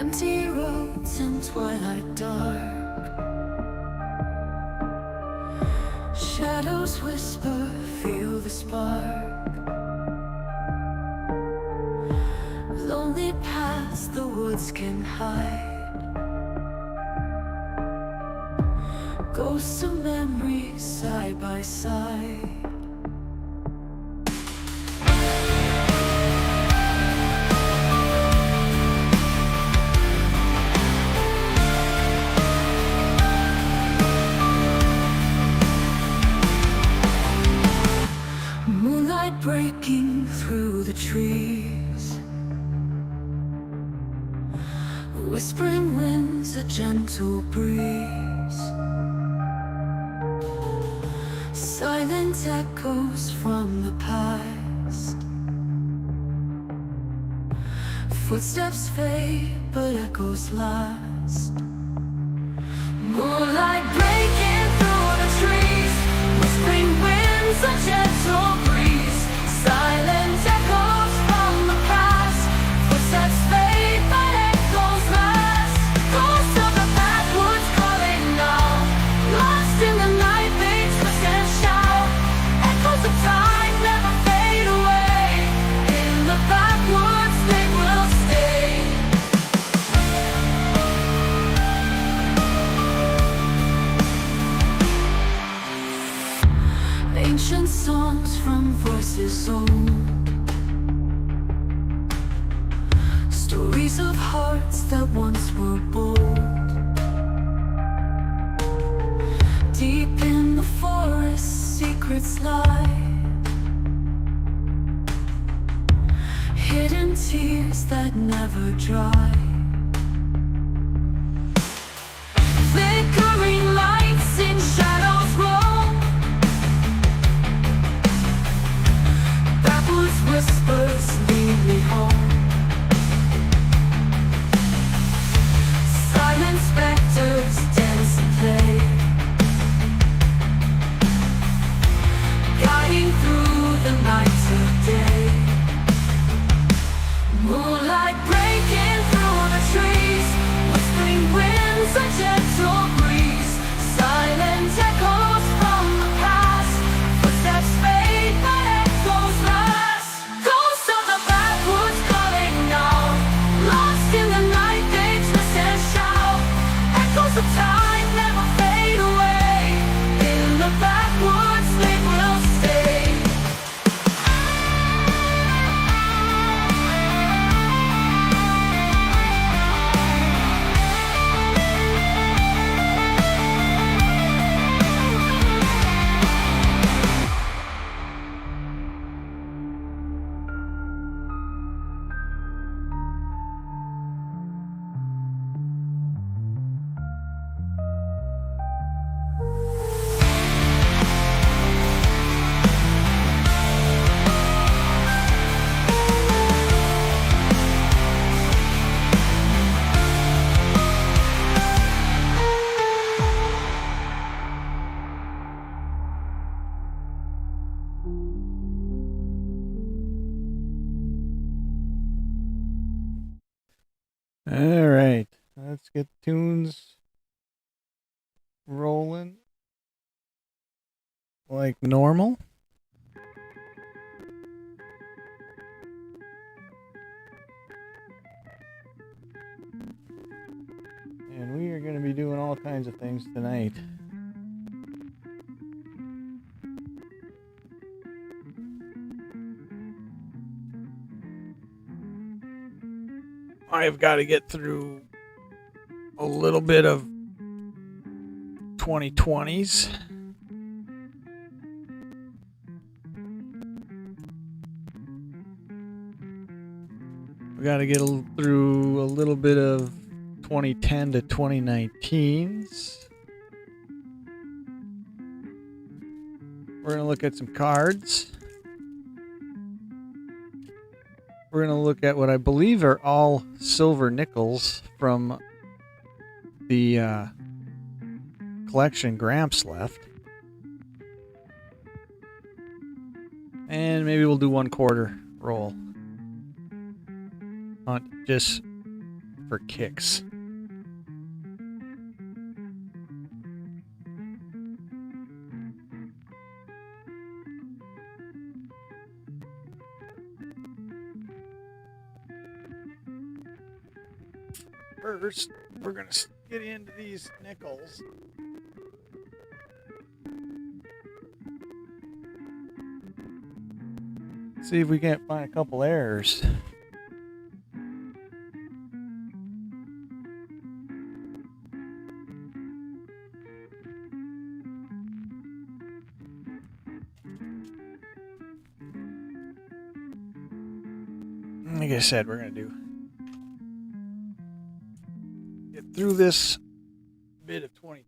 Empty roads in twilight dark, shadows whisper, feel the spark. Lonely paths the woods can hide, ghosts of memories side by side. Moonlight breaking through the trees, whispering winds, a gentle breeze, silent echoes from the past. Footsteps fade, but echoes last. Moonlight breaking through the trees, whispering winds, a gentle breeze, silent echoes from the past. Footsteps fade, but echoes last. Ghosts of the backwoods calling now, lost in the night, they twist and shout. Echoes of time never fade away, in the backwoods they will stay. Ancient songs from voices old, stories of hearts that once were bold. Deep in the forest, secrets lie, hidden tears that never dry. Flickering lights in shadows roll, backwoods whispers lead me home. Silent specters dance and play, guiding through the night of day. Moonlight breaking through the trees, whispering winds, a gentle breeze, silent echoes from the past. Footsteps fade, but echoes last. Ghosts of the backwoods calling now, lost in the night, they twist and shout. Echoes of time never fade away, in the backwoods they will stay. All right, let's get tunes rolling like normal. And we are going to be doing all kinds of things tonight. I've got to get through a little bit of 2020s. We got to get through a little bit of 2010 to 2019s. We're going to look at some cards. We're going to look at what I believe are all silver nickels from the collection Gramps left. And maybe we'll do 1/4 roll. Just for kicks. First, we're going to get into these nickels. See if we can't find a couple errors. Like I said, we're going to get through this bit of 2020s.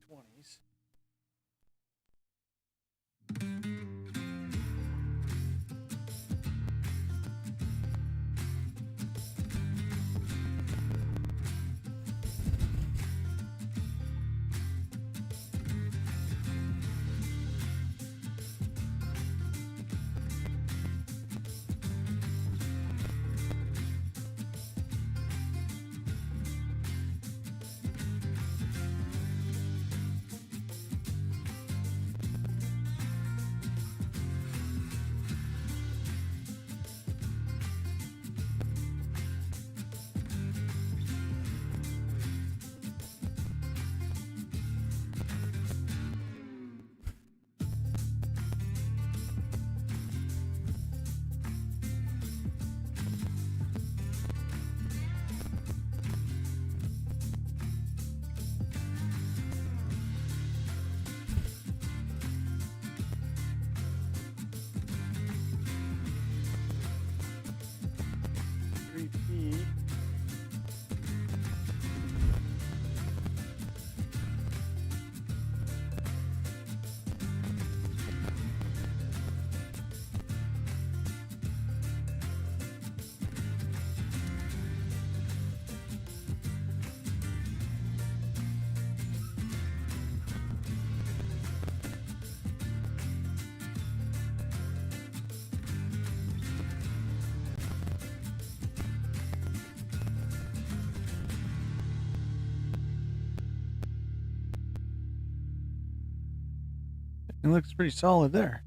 It looks pretty solid there.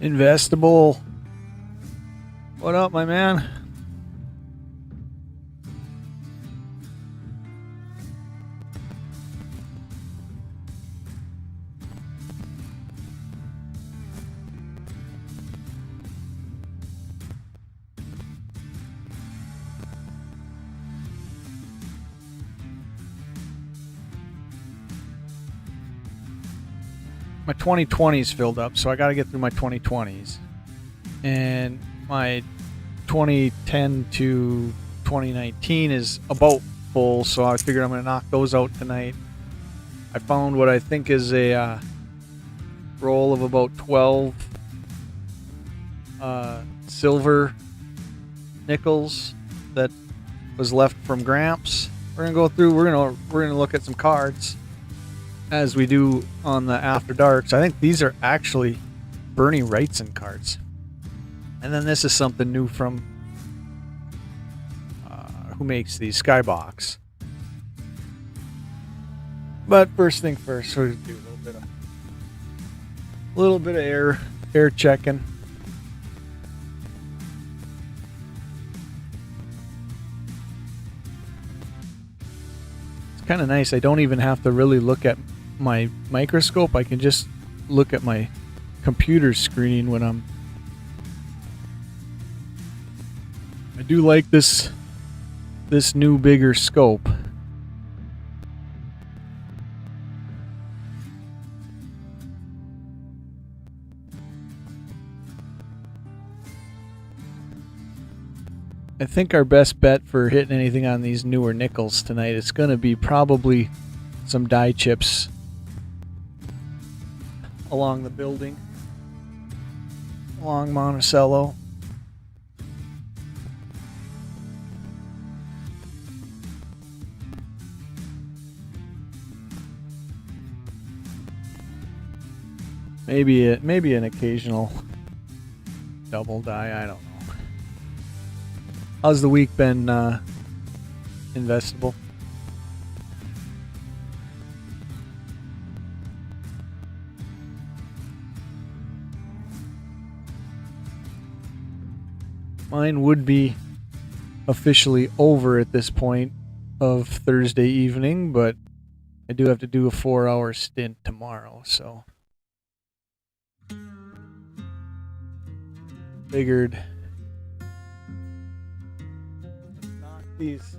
Investable. What up, my man? My 2020s filled up, so I got to get through my 2020s. And my 2010 to 2019 is about full, so I figured I'm going to knock those out tonight. I found what I think is a roll of about 12 silver nickels that was left from Gramps. We're going to go through, we're going to look at some cards, as we do on the After Darks. I think these are actually Bernie Wrightson cards. And then this is something new from who makes these, Skybox. But first thing first, we're gonna do a little bit of air checking. It's kind of nice. I don't even have to really look at my microscope. I can just look at my computer screen when I do like this new bigger scope. I think our best bet for hitting anything on these newer nickels tonight is going to be probably some die chips along the building, along Monticello. Maybe an occasional double die. I don't know. How's the week been, investable? Mine would be officially over at this point of Thursday evening, but I do have to do a 4-hour stint tomorrow, so figured let's knock these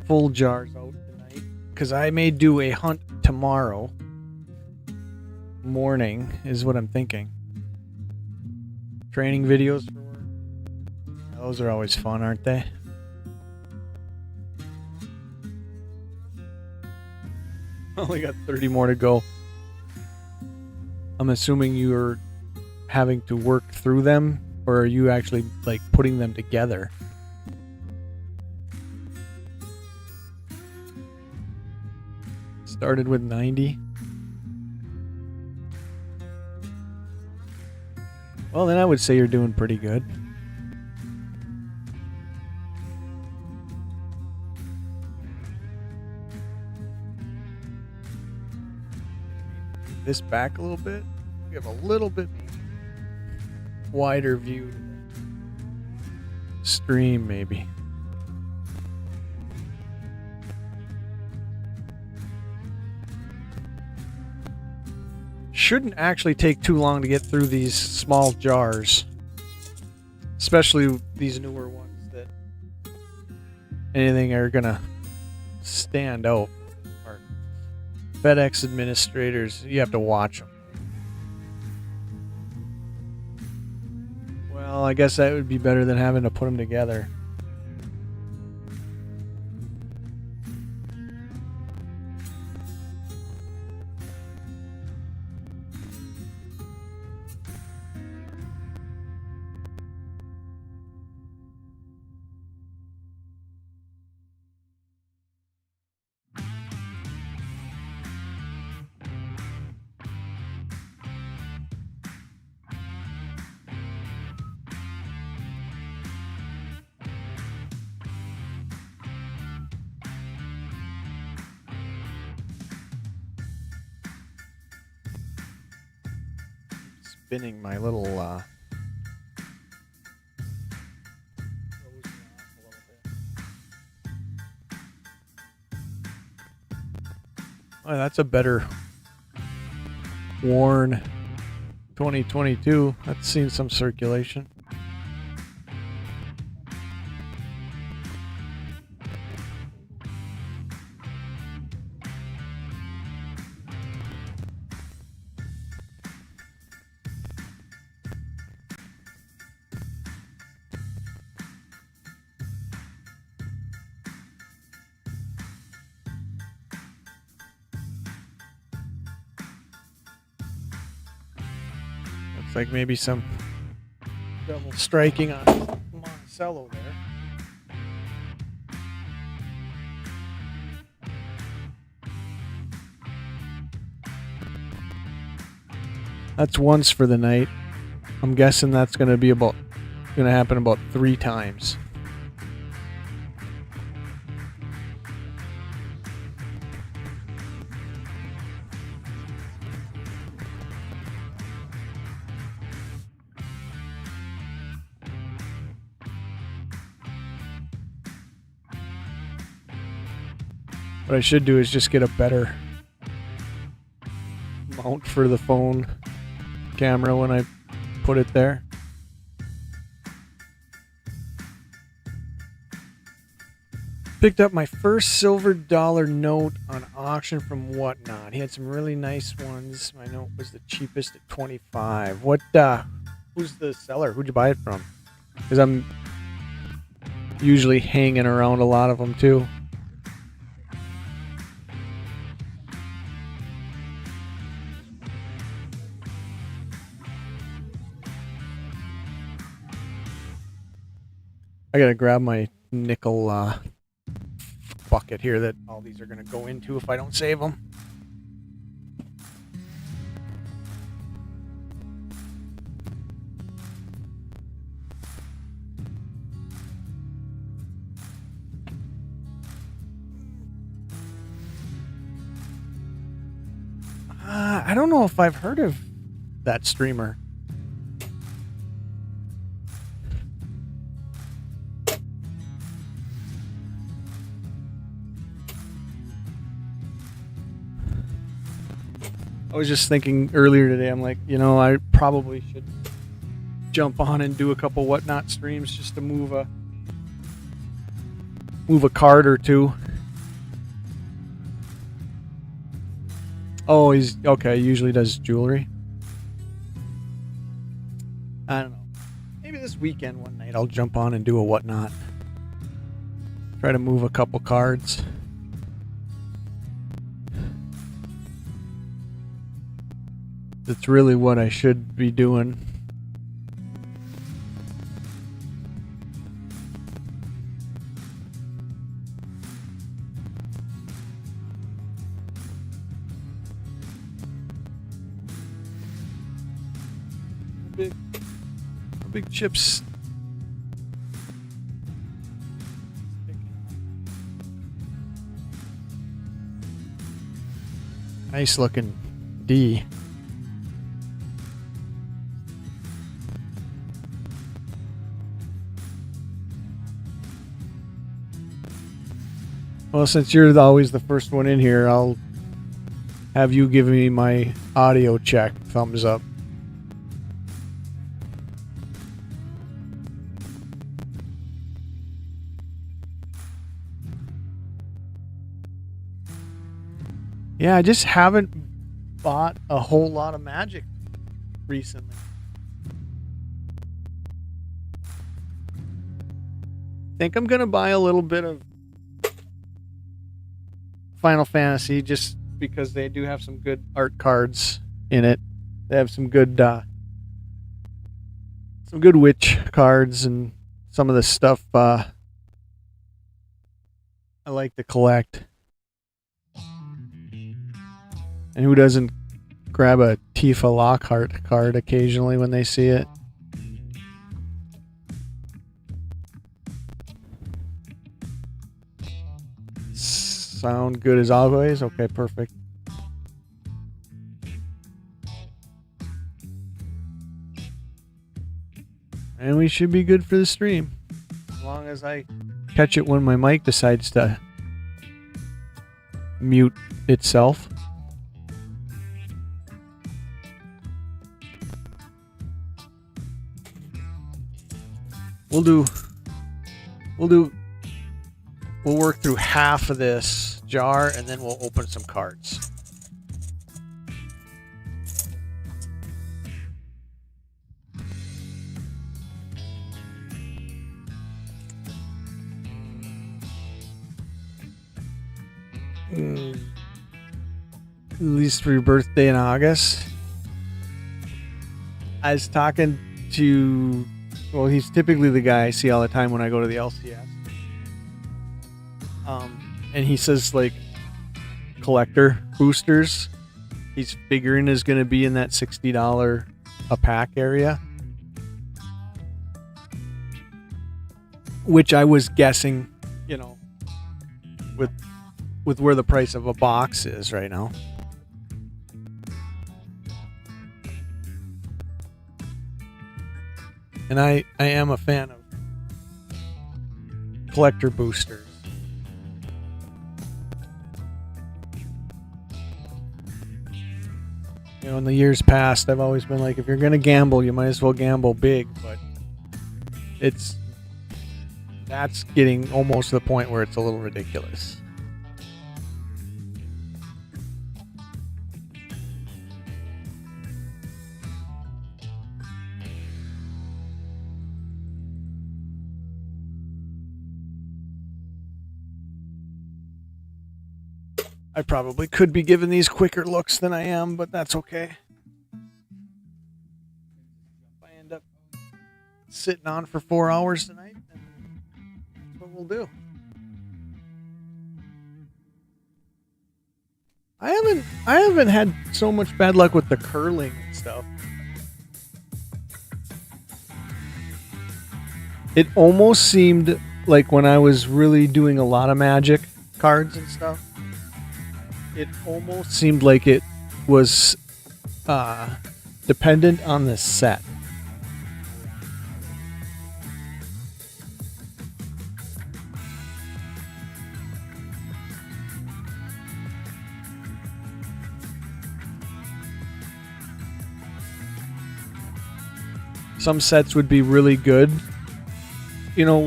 full jars out tonight, because I may do a hunt tomorrow morning is what I'm thinking. Training videos for work. Those are always fun, aren't they? Only got 30 more to go. I'm assuming you're having to work through them, or are you actually like putting them together? Started with 90. Well, then I would say you're doing pretty good. This back a little bit. We have a little bit wider view to the stream, maybe. Shouldn't actually take too long to get through these small jars, especially these newer ones that anything are gonna stand out. FedEx administrators, you have to watch them. Well, I guess that would be better than having to put them together. Spinning my little oh, that's a better worn 2022. That's seen some circulation. Like maybe some double striking on Monticello there. That's once for the night. I'm guessing that's going to happen about 3 times. What I should do is just get a better mount for the phone camera when I put it there. Picked up my first silver dollar note on auction from Whatnot. He had some really nice ones. My note was the cheapest at $25. Who's the seller? Who'd you buy it from? Because I'm usually hanging around a lot of them too. I gotta grab my nickel bucket here that all these are gonna go into if I don't save them. I don't know if I've heard of that streamer. I was just thinking earlier today, I'm like, you know, I probably should jump on and do a couple Whatnot streams just to move a card or two. Oh, he's okay. He usually does jewelry. I don't know. Maybe this weekend one night I'll jump on and do a Whatnot. Try to move a couple cards. That's really what I should be doing. Big chips. Nice looking D. Well, since you're always the first one in here, I'll have you give me my audio check. Thumbs up. Yeah, I just haven't bought a whole lot of Magic recently. I think I'm going to buy a little bit of Final Fantasy just because they do have some good art cards in it. They have some good witch cards and some of the stuff I like to collect. And who doesn't grab a Tifa Lockhart card occasionally when they see it? Sound good as always? Okay, perfect. And we should be good for the stream. As long as I catch it when my mic decides to mute itself. We'll work through half of this jar and then we'll open some cards. At least for your birthday in August. I was talking to, well, he's typically the guy I see all the time when I go to the LCS. And he says, like, collector boosters, he's figuring is going to be in that $60 a pack area. Which I was guessing, you know, with where the price of a box is right now. And I am a fan of collector boosters. You know, in the years past, I've always been like, if you're going to gamble, you might as well gamble big. But that's getting almost to the point where it's a little ridiculous. I probably could be giving these quicker looks than I am, but that's okay. If I end up sitting on for 4 hours tonight, then that's what we'll do. I haven't had so much bad luck with the curling and stuff. It almost seemed like when I was really doing a lot of Magic cards and stuff, it almost seemed like it was dependent on the set. Some sets would be really good, you know,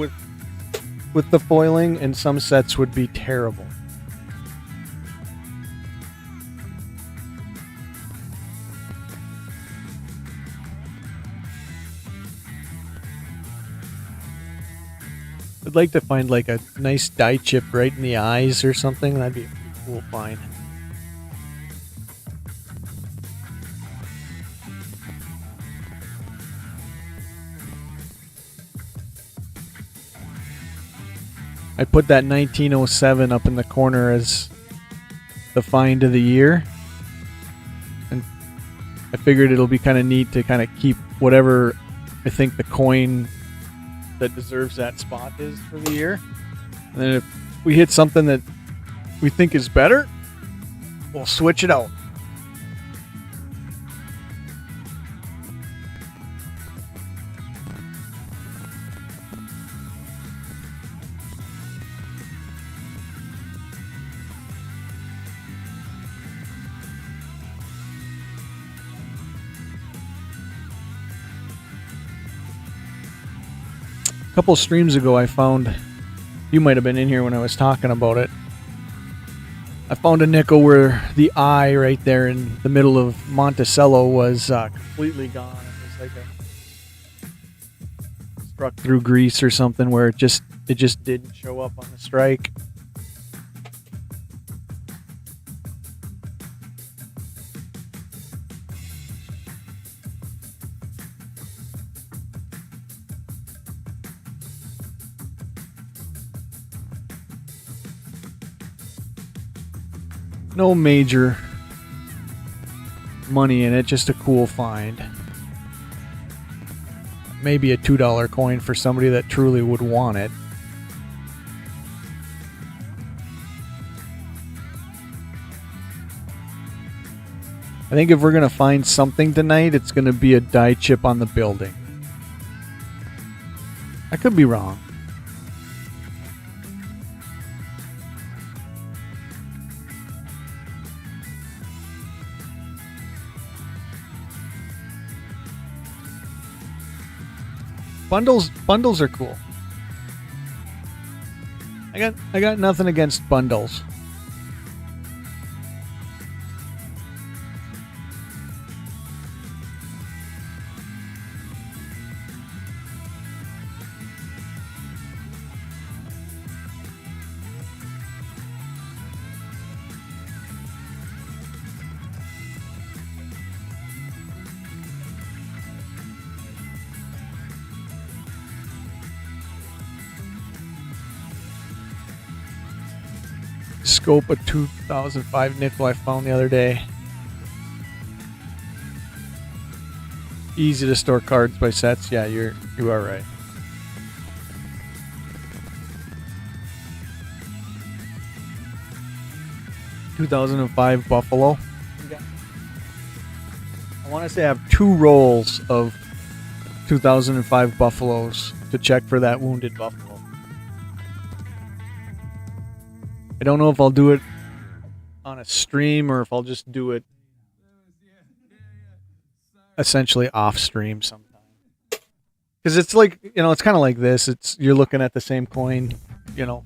with the foiling, and some sets would be terrible. I'd like to find like a nice die chip right in the eyes or something. That'd be a pretty cool find. I put that 1907 up in the corner as the find of the year. And I figured it'll be kind of neat to kind of keep whatever I think the coin that deserves that spot is for the year. And then if we hit something that we think is better, we'll switch it out. A couple streams ago, I found, you might have been in here when I was talking about it. I found a nickel where the eye right there in the middle of Monticello was completely gone. It was like a struck through grease or something, where it just didn't show up on the strike. No major money in it, just a cool find. Maybe a $2 coin for somebody that truly would want it. I think if we're going to find something tonight, it's going to be a die chip on the building. I could be wrong. Bundles are cool. I got nothing against bundles. Scope a 2005 nickel I found the other day. Easy to store cards by sets. Yeah, you are right. $2005 Buffalo. I want to say I have 2 rolls of 2005 Buffaloes to check for that wounded buffalo. I don't know if I'll do it on a stream or if I'll just do it essentially off stream sometime. Because it's like, you know, it's kind of like this. It's, you're looking at the same coin, you know.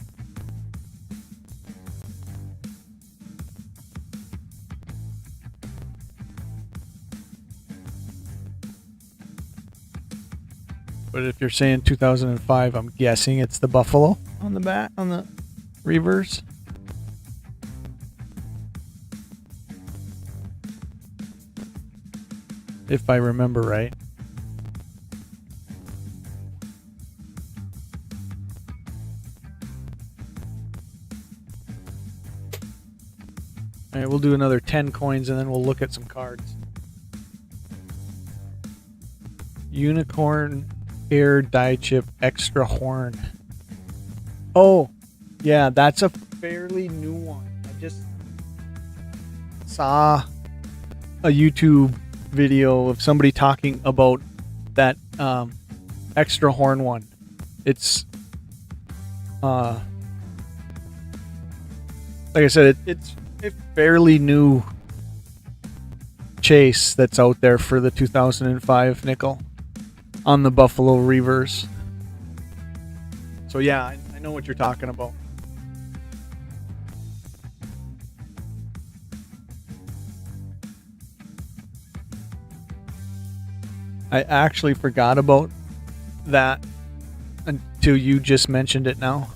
But if you're saying 2005, I'm guessing it's the Buffalo on the back, on the reverse. If I remember right. Alright, we'll do another 10 coins and then we'll look at some cards. Unicorn Air Die Chip Extra Horn. Oh, yeah, that's a fairly new one. I just saw a YouTube video of somebody talking about that extra horn one. It's like I said, it's a fairly new chase that's out there for the 2005 nickel on the Buffalo Reverse. So yeah, I know what you're talking about. I actually forgot about that until you just mentioned it now.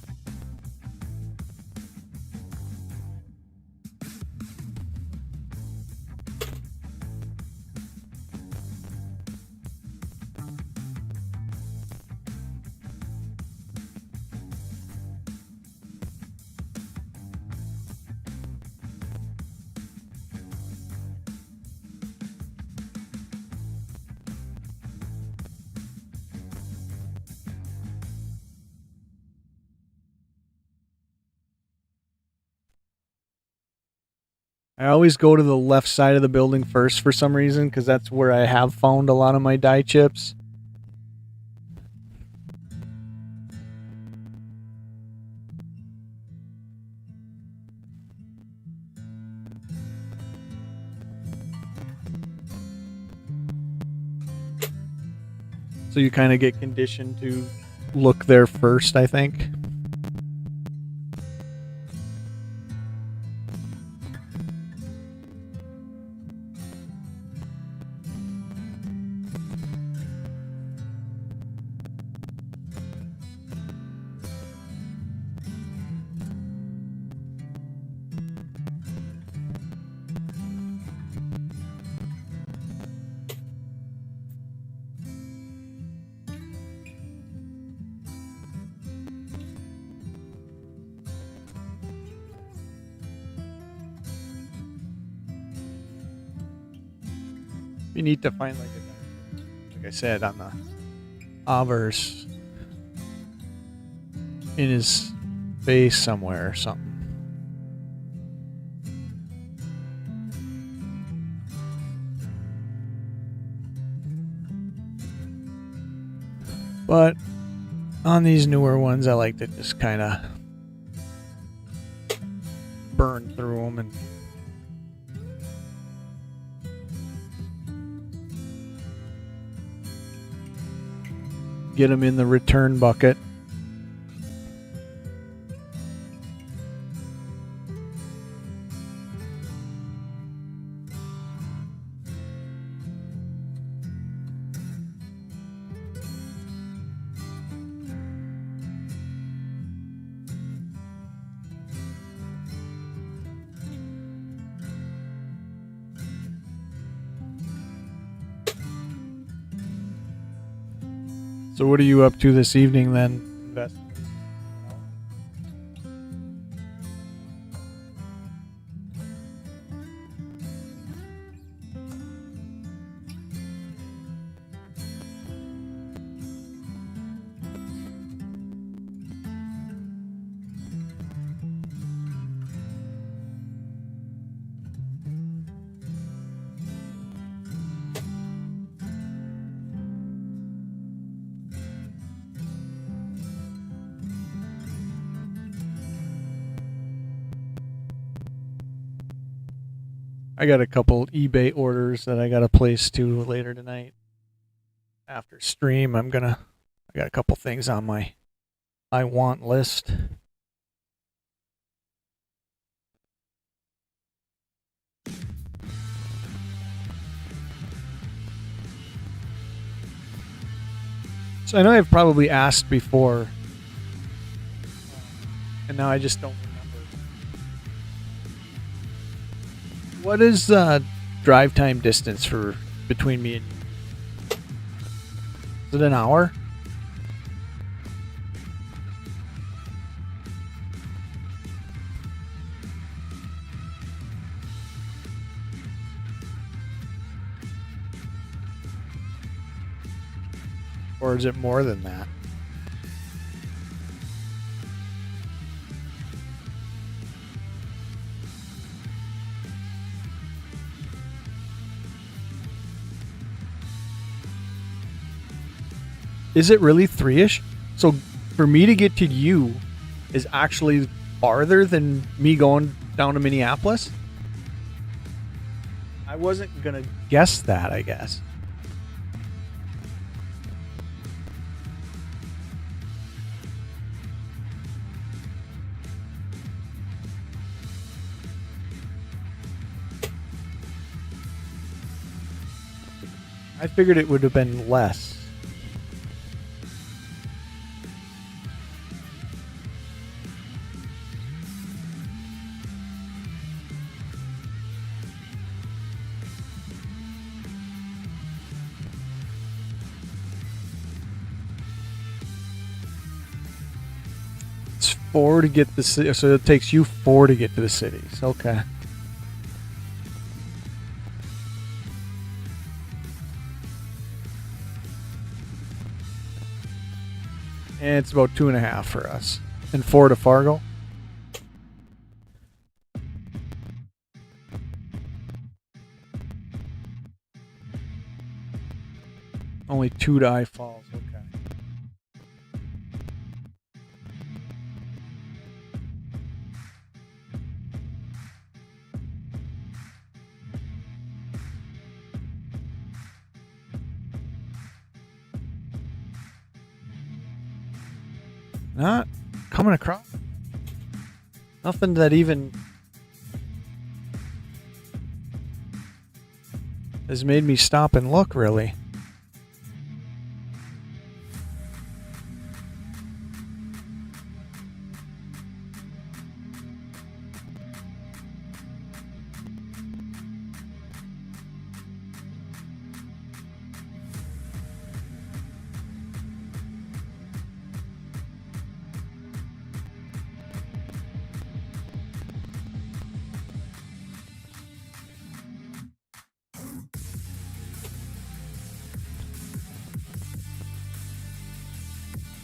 I always go to the left side of the building first for some reason, because that's where I have found a lot of my die chips. So you kind of get conditioned to look there first, I think. You need to find like I said, on the obverse in his face somewhere or something. But on these newer ones, I like to just kind of burn through them and get them in the return bucket. So what are you up to this evening then? I got a couple eBay orders that I got to place to later tonight. After stream, I got a couple things on my I want list. So I know I've probably asked before, and now I just don't remember. What is drive time distance for between me and you? Is it an hour? Or is it more than that? Is it really 3-ish? So for me to get to you is actually farther than me going down to Minneapolis? I wasn't gonna guess that, I guess. I figured it would have been less. It's 4 to get the city, so it takes you 4 to get to the cities. Okay. And it's about 2.5 for us. And 4 to Fargo. Only 2 to I Falls. Okay. Not coming across. Nothing that even has made me stop and look, really.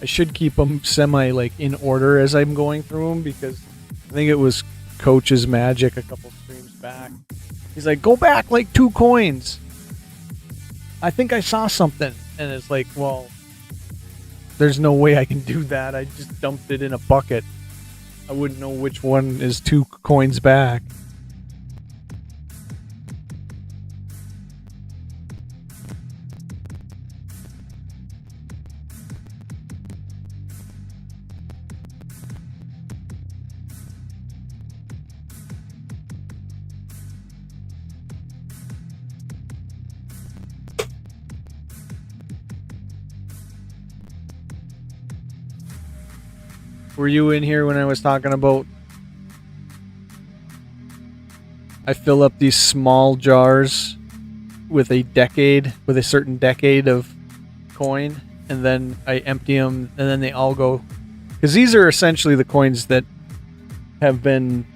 I should keep them semi like in order as I'm going through them, because I think it was Coach's Magic a couple streams back. He's like, go back like 2 coins. I think I saw something. And it's like, well, there's no way I can do that. I just dumped it in a bucket. I wouldn't know which one is 2 coins back. Were you in here when I was talking about I fill up these small jars with a certain decade of coin, and then I empty them, and then they all go, because these are essentially the coins that have been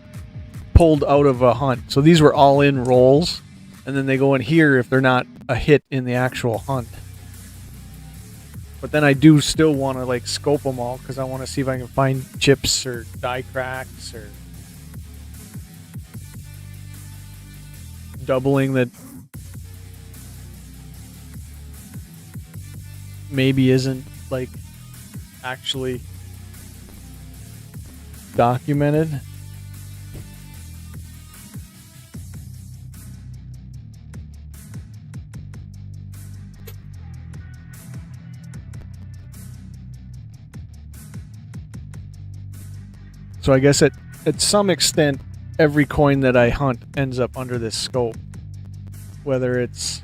pulled out of a hunt. So these were all in rolls, and then they go in here if they're not a hit in the actual hunt. But then I do still want to like scope them all, because I want to see if I can find chips or die cracks or doubling that maybe isn't like actually documented. So I guess at some extent, every coin that I hunt ends up under this scope. Whether it's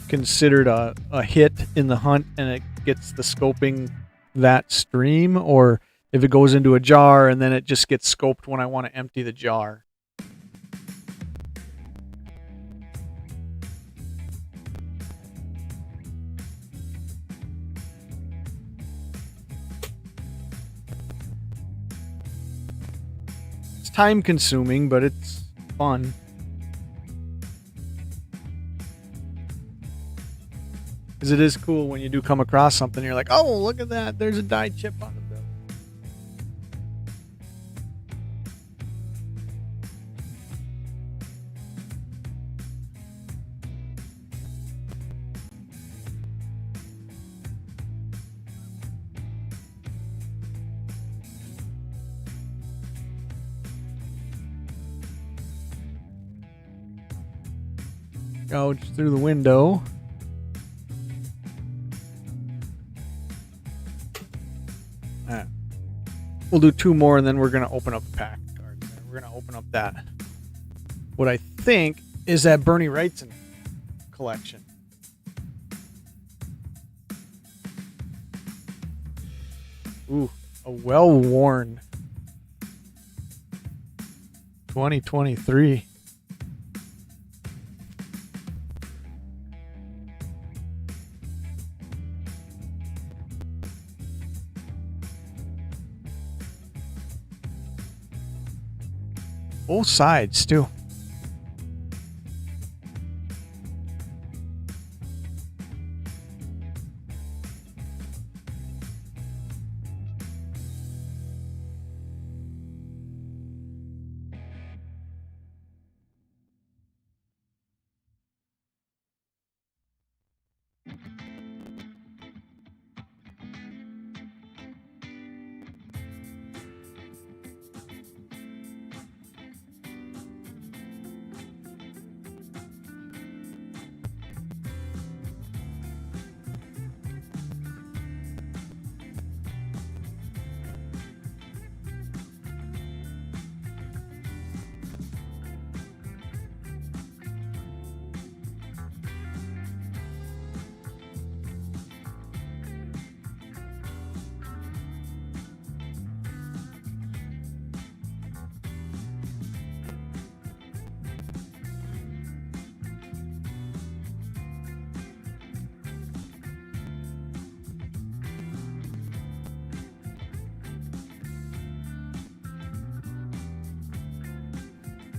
considered a hit in the hunt and it gets the scoping that stream, or if it goes into a jar and then it just gets scoped when I want to empty the jar. Time consuming, but it's fun. Because it is cool when you do come across something, you're like, oh, look at that, there's a die chip on the bill. gouge through the window. Alright. We'll do 2 more and then we're gonna open up a pack of cards. We're gonna open up that. What I think is that Bernie Wrightson collection. Ooh, a well-worn 2023. Both sides too.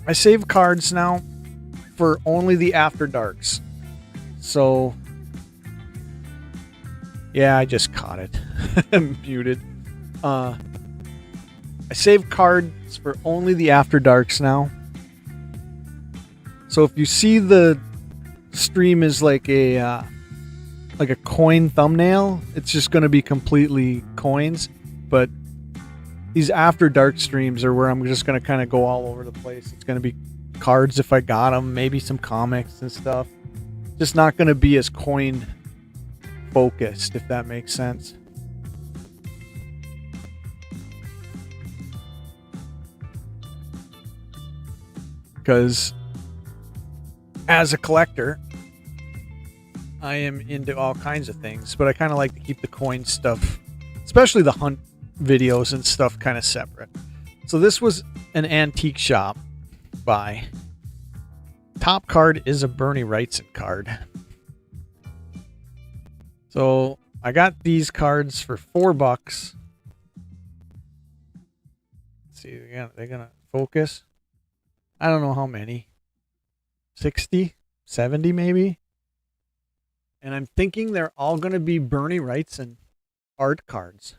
I save cards now for only the After Darks. So, yeah, I just caught it. I'm muted. I save cards for only the After Darks now. So if you see the stream is like a coin thumbnail, it's just going to be completely coins. But these After Dark streams are where I'm just going to kind of go all over the place. It's going to be cards if I got them, maybe some comics and stuff. Just not going to be as coin focused, if that makes sense. Because as a collector, I am into all kinds of things, but I kind of like to keep the coin stuff, especially the hunt videos and stuff, kind of separate. So this was an antique shop buy. Top card is a Bernie Wrightson card. So I got these cards for $4. Let's see, they're gonna focus. I don't know how many. 60, 70 maybe. And I'm thinking they're all gonna be Bernie Wrightson art cards,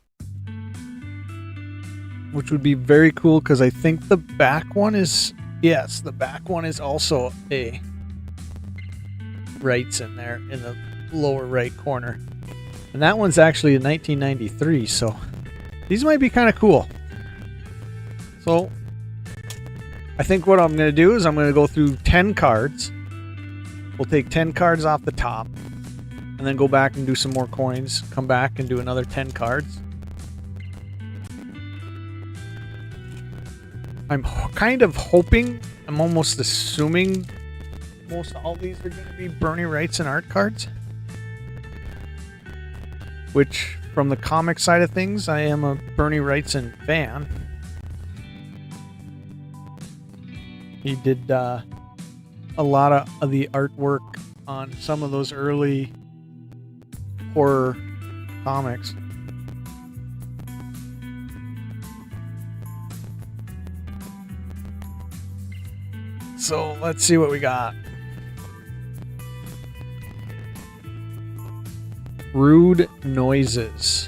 which would be very cool because I think the back one is, yes, the back one is also a Wrightson there in the lower right corner. And that one's actually a 1993, so these might be kind of cool. So I think what I'm going to do is I'm going to go through 10 cards. We'll take 10 cards off the top and then go back and do some more coins, come back and do another 10 cards. I'm kind of hoping, I'm almost assuming most all these are going to be Bernie Wrightson art cards. Which, from the comic side of things, I am a Bernie Wrightson fan. He did a lot of the artwork on some of those early horror comics. So let's see what we got. Rude Noises.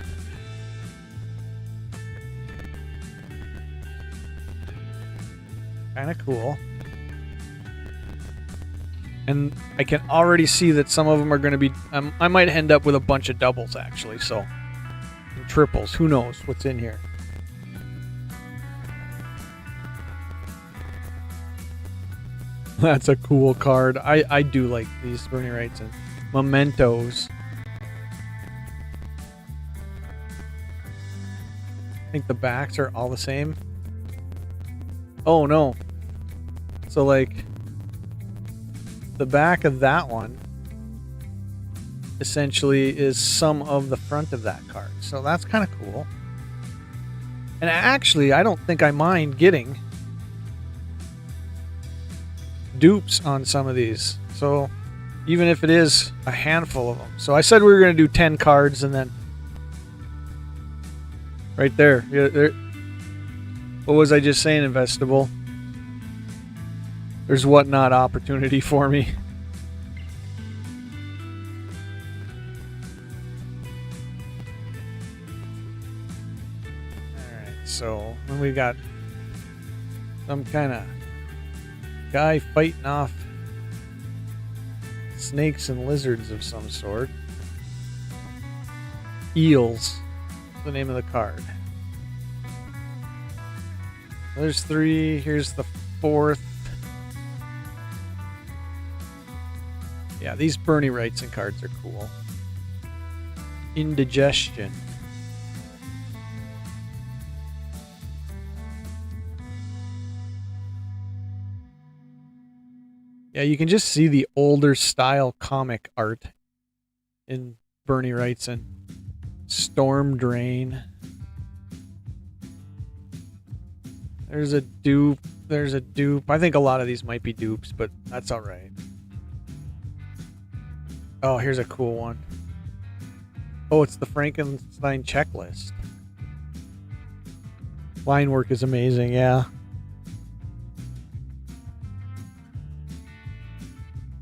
Kind of cool. And I can already see that some of them are going to be... I might end up with a bunch of doubles, actually. So, and triples. Who knows what's in here. That's a cool card. I do like these Bernie Wrights and Mementos. I think the backs are all the same. Oh no. So like the back of that one essentially is some of the front of that card. So that's kind of cool. And actually, I don't think I mind getting dupes on some of these. So even if it is a handful of them. So I said we were going to do 10 cards, and then right there. Yeah, there. What was I just saying, Investable? There's whatnot opportunity for me. Alright, so then we got some kind of guy fighting off snakes and lizards of some sort. Eels, the name of the card. There's 3. Here's the 4th. Yeah, these Bernie Wrightson cards are cool. Indigestion. Yeah, you can just see the older style comic art in Bernie Wrightson. Storm Drain. There's a dupe. There's a dupe. I think a lot of these might be dupes, but that's alright. Oh, here's a cool one. Oh, it's the Frankenstein checklist. Line work is amazing, yeah.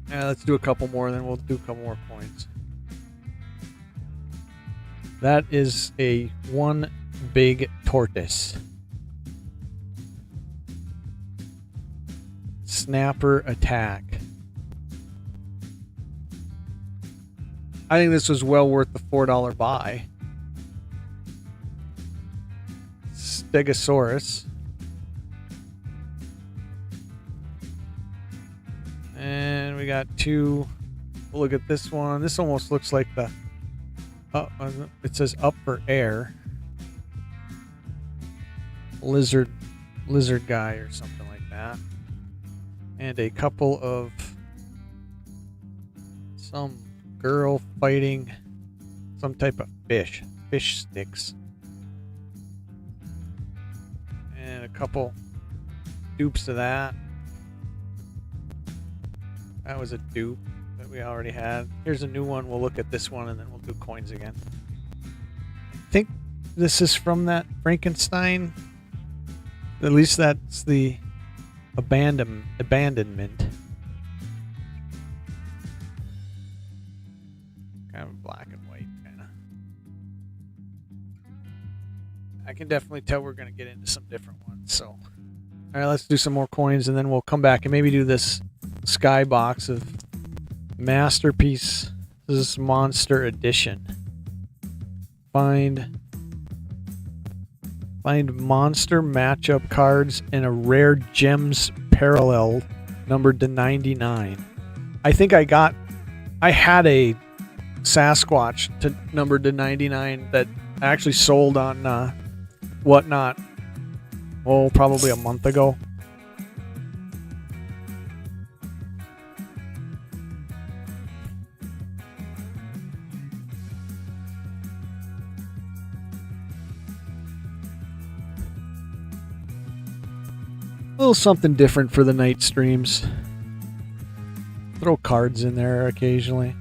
Yeah, let's do a couple more, then we'll do a couple more points. That is a one big tortoise. Snapper attack. I think this was well worth the $4 buy. Stegosaurus. And we got 2. We'll look at this one. This almost looks like the... it says up for air. Lizard guy or something like that. And a couple of some girl fighting some type of fish sticks, and a couple dupes to that. That was a dupe that we already had. Here's a new one. We'll look at this one and then we'll do coins again. I think this is from that Frankenstein. At least that's the abandonment. Kind of black and white, kind of. I can definitely tell we're going to get into some different ones. So, all right, let's do some more coins, and then we'll come back and maybe do this skybox of Masterpiece. This is Monster Edition. Find monster matchup cards in a rare gems parallel numbered to 99. I think I had a Sasquatch numbered to 99 that actually sold on Whatnot. Oh, probably a month ago. A little something different for the night streams. Throw cards in there occasionally.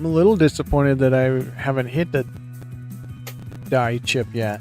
I'm a little disappointed that I haven't hit the die chip yet.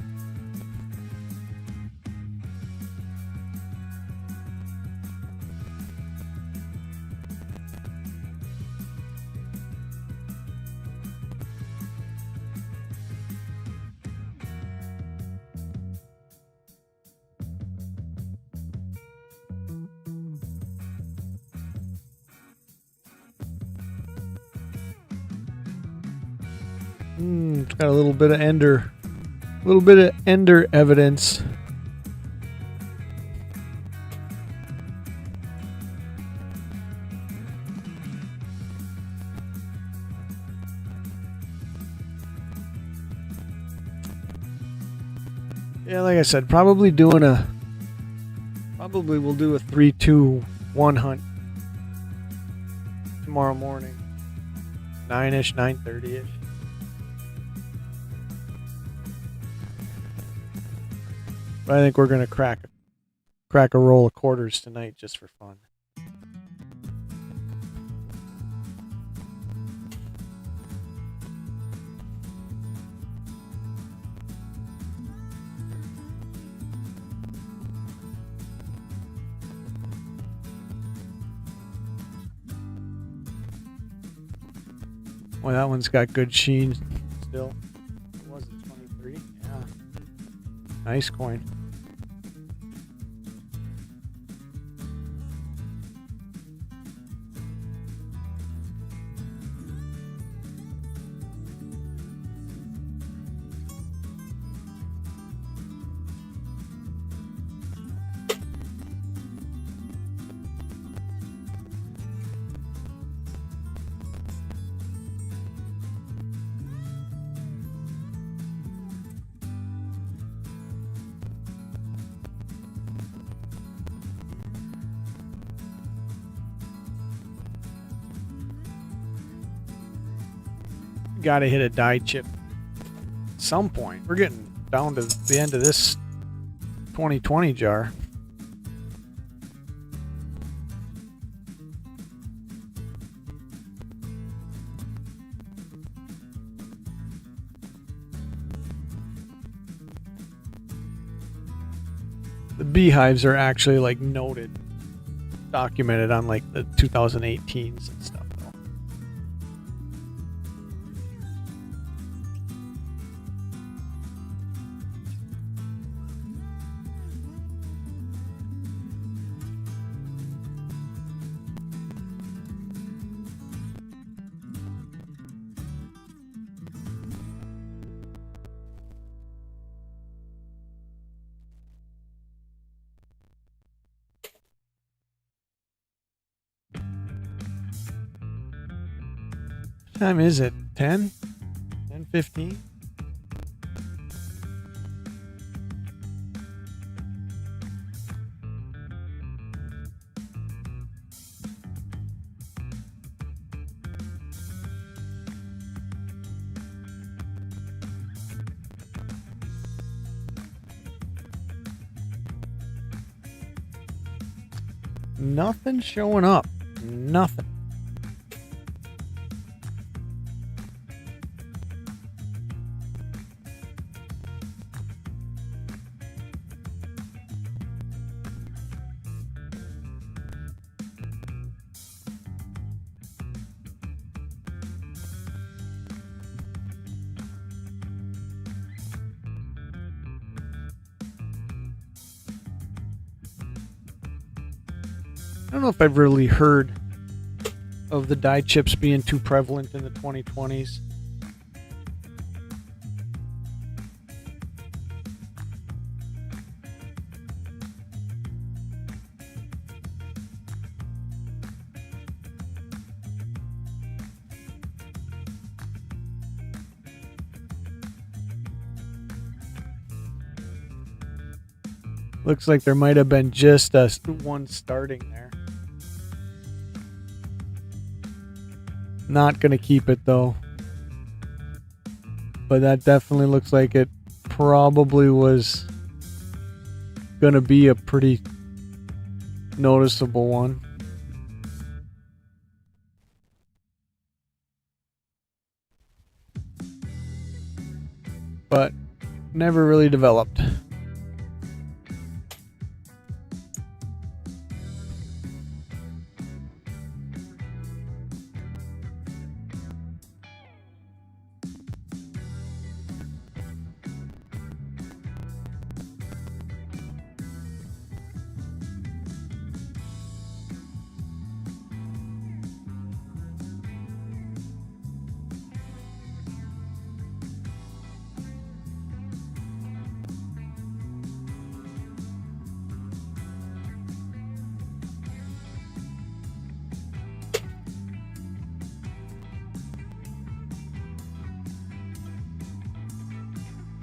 It's got a little bit of ender evidence. Yeah, like I said, probably we'll do a 3-2-1 hunt tomorrow morning, 9ish, 9:30ish. But I think we're gonna crack a roll of quarters tonight just for fun. Well, that one's got good sheen still. What was it, 23? Yeah. Nice coin. Got to hit a die chip at some point. We're getting down to the end of this 2020 jar. The beehives are actually like noted, documented on like the 2018s and stuff. What time is it? 10? 10:15? Nothing showing up. Nothing. I don't know if I've really heard of the die chips being too prevalent in the 2020s. Looks like there might have been just one starting there. Not gonna keep it though, but that definitely looks like it probably was gonna be a pretty noticeable one. but never really developed.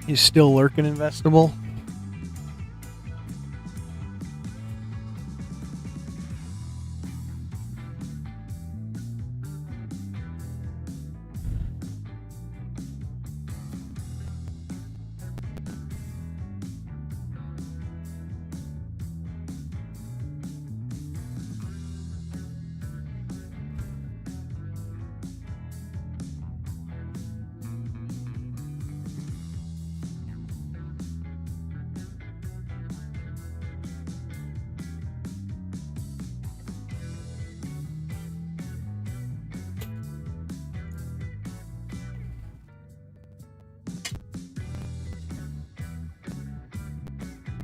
He's still lurking in Vestibule.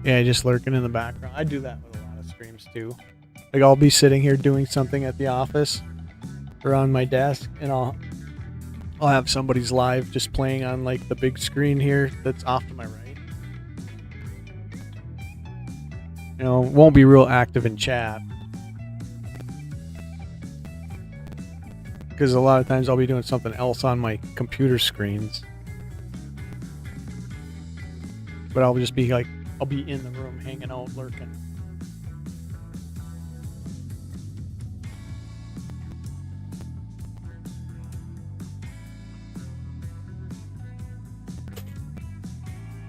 Yeah, just lurking in the background. I do that with a lot of streams too. Like I'll be sitting here doing something at the office or on my desk, and I'll have somebody's live just playing on like the big screen here that's off to my right. You know, won't be real active in chat because a lot of times I'll be doing something else on my computer screens. But I'll just be like, I'll be in the room hanging out, lurking.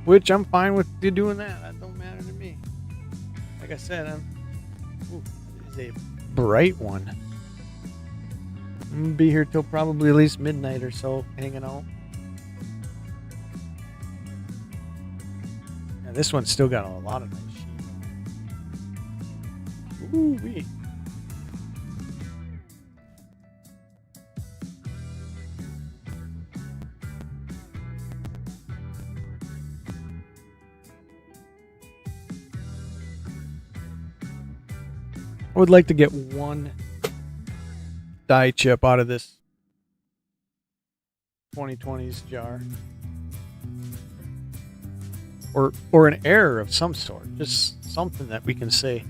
Which I'm fine with you doing that. That don't matter to me. Like I said, ooh, this is a bright one. I'm gonna be here till probably at least midnight or so, hanging out. This one's still got a lot of nice sheen. Ooh-wee. I would like to get one die chip out of this 2020's jar. Or an error of some sort, just something that we can say.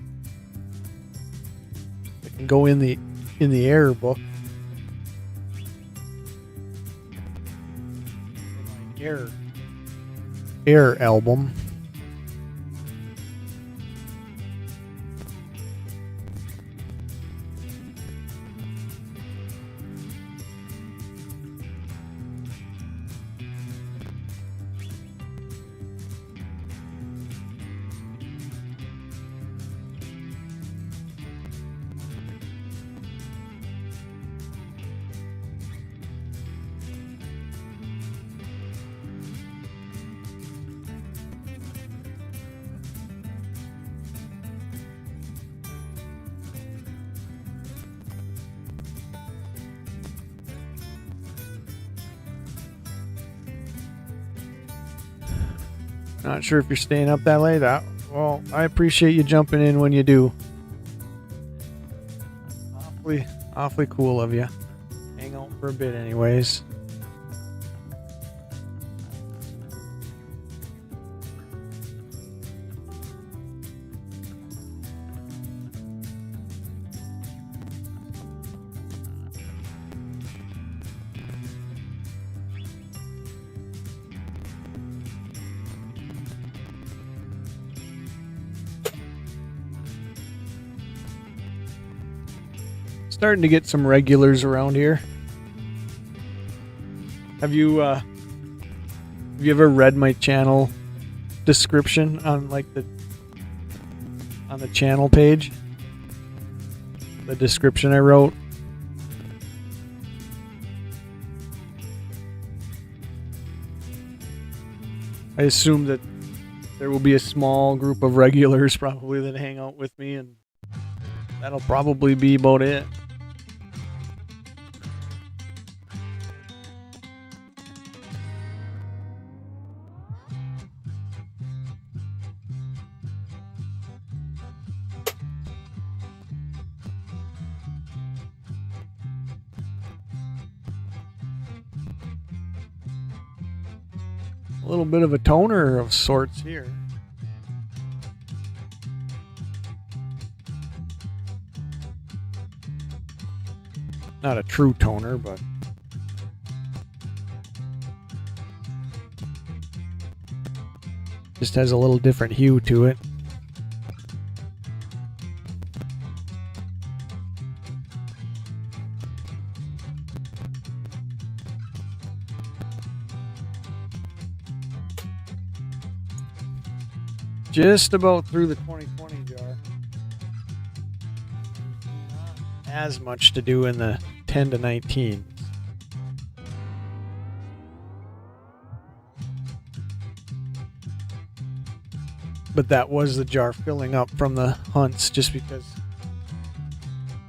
It can go in the error book. Error album. Not sure if you're staying up that late. Well, I appreciate you jumping in when you do. Awfully cool of you. Hang out for a bit anyways. Starting to get some regulars around here. Have you ever read my channel description on like the channel page? The description I wrote. I assume that there will be a small group of regulars probably that hang out with me, and that'll probably be about it. A little bit of a toner of sorts here. Not a true toner, but just has a little different hue to it. Just about through the 2020 jar. Not as much to do in the 10 to 19. But that was the jar filling up from the hunts, just because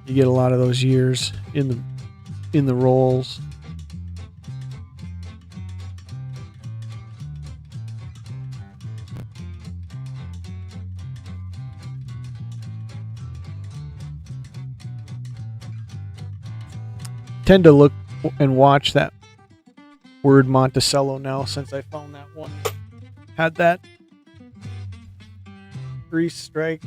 you get a lot of those years in the rolls. Tend to look and watch that word Monticello now, since I found that one had that grease strike.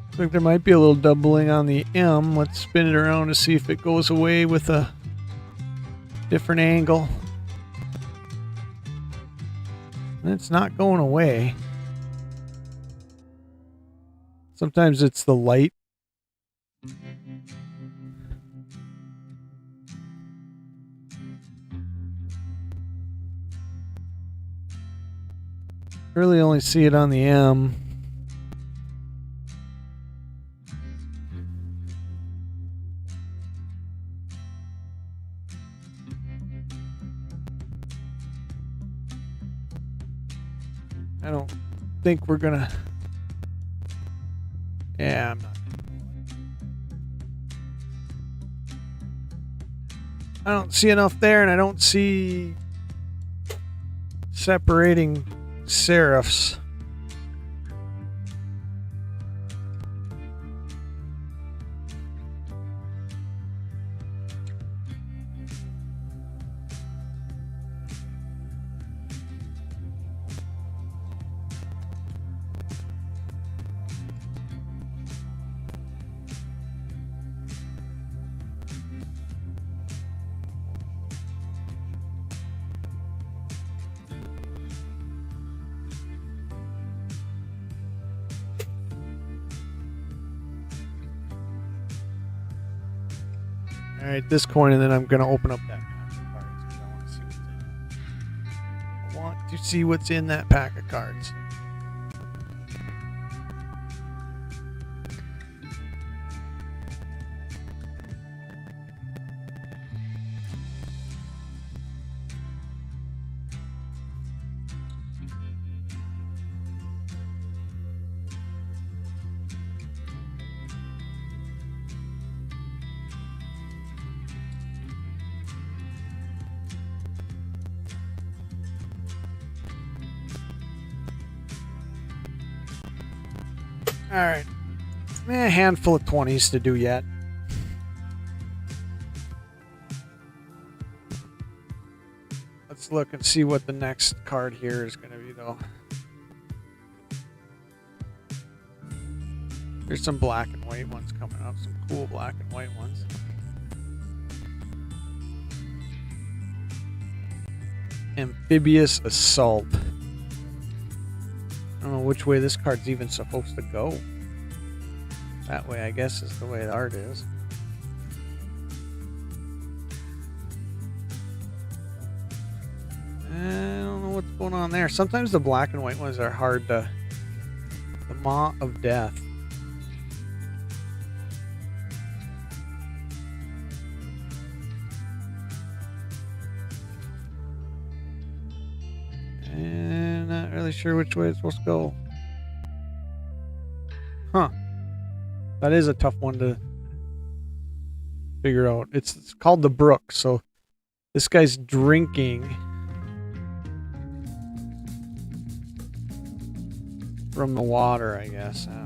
I think there might be a little doubling on the M. Let's spin it around to see if it goes away with a different angle. And it's not going away. Sometimes it's the light. Really only see it on the M. I don't think we're gonna. Yeah, I'm not. I don't see enough there, and I don't see separating serifs. Alright, this coin, and then I'm going to open up that pack of cards because I want to see what's in it. I want to see what's in that pack of cards. All right. A handful of 20s to do yet. Let's look and see what the next card here is going to be, though. There's some black and white ones coming up. Some cool black and white ones. Amphibious Assault. I don't know which way this card's even supposed to go. That way, I guess, is the way the art is. I don't know what's going on there. Sometimes the black and white ones are hard to... The Maw of Death. And not really sure which way it's supposed to go. Huh. That is a tough one to figure out. It's called the Brook, so this guy's drinking from the water, I guess. I don't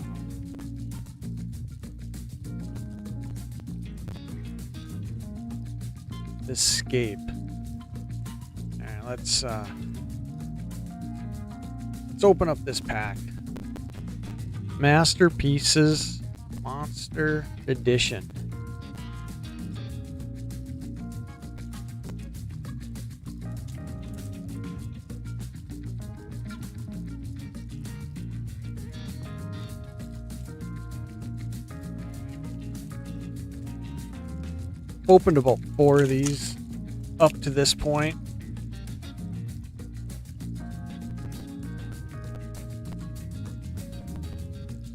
know. Escape. Alright, let's open up this pack. Masterpieces Monster Edition. Opened about 4 of these up to this point.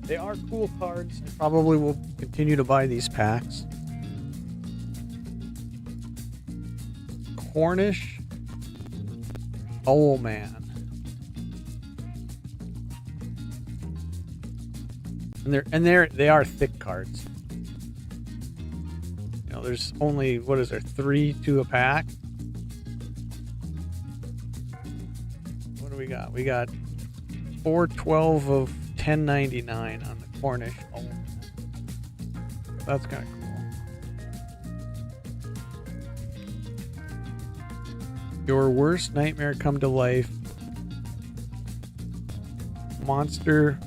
They are cool cards. I probably will continue to buy these packs. Cornish Owl Man. And they are thick cards. You know, there's only, what is there, 3 to a pack? What do we got? We got 412 of 10.99 on the Cornish. Oh, that's kind of cool. Your worst nightmare come to life. Monster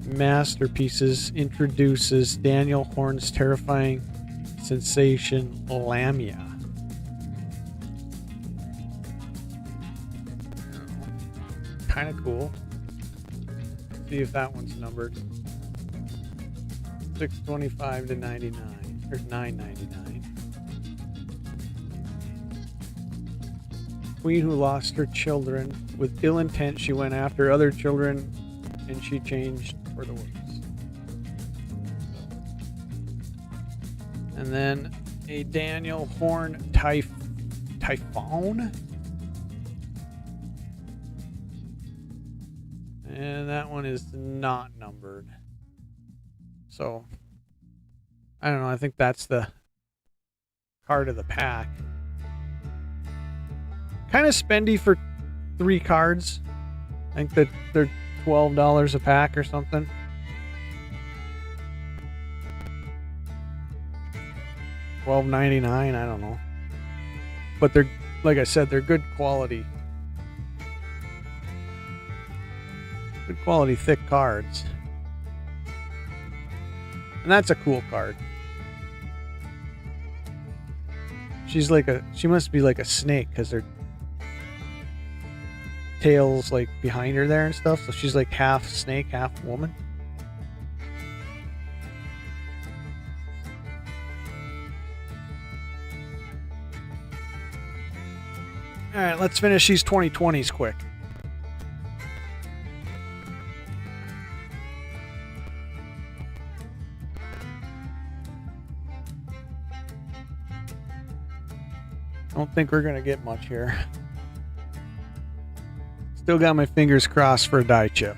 Masterpieces introduces Daniel Horn's terrifying sensation Lamia. Kind of cool. See if that one's numbered. $6.25 to $99 or $9.99. Queen who lost her children with ill intent. She went after other children, and she changed for the worse. And then a Daniel Horn Typhoon. And that one is not numbered. So, I don't know. I think that's the card of the pack. Kind of spendy for 3 cards. I think that they're $12 a pack or something. $12.99, I don't know. But they're, like I said, they're good quality. Good quality thick cards. And that's a cool card. She must be like a snake because her tail's like behind her there and stuff. So she's like half snake, half woman. All right, let's finish these 2020s quick. Don't think we're gonna get much here. Still got my fingers crossed for a die chip.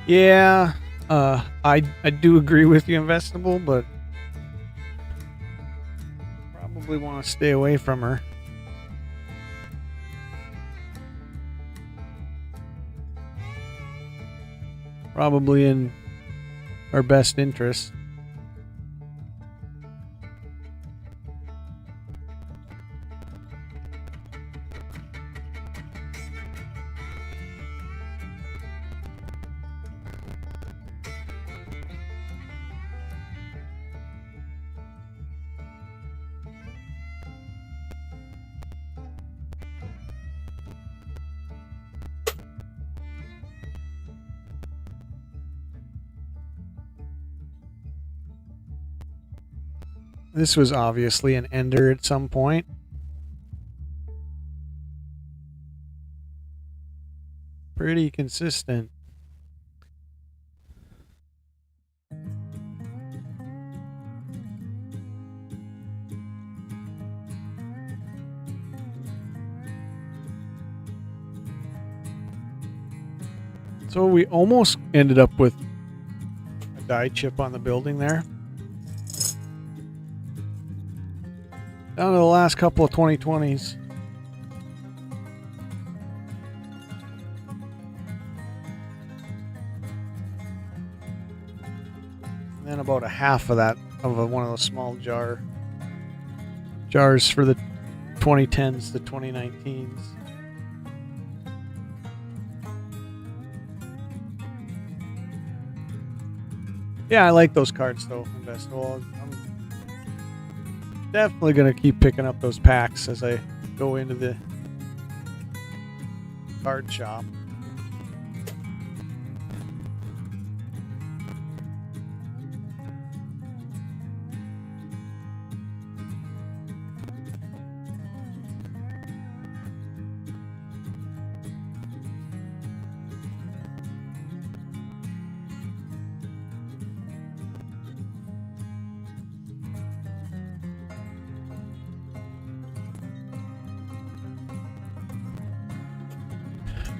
Yeah, I do agree with you, Investable, but probably want to stay away from her. Probably in our best interest. This was obviously an ender at some point. Pretty consistent. So we almost ended up with a die chip on the building there. Down to the last couple of 2020s. And then about a half of that of one of those small jars for the 2010s, the 2019s. Yeah, I like those cards though, Investable. I'm definitely gonna keep picking up those packs as I go into the card shop.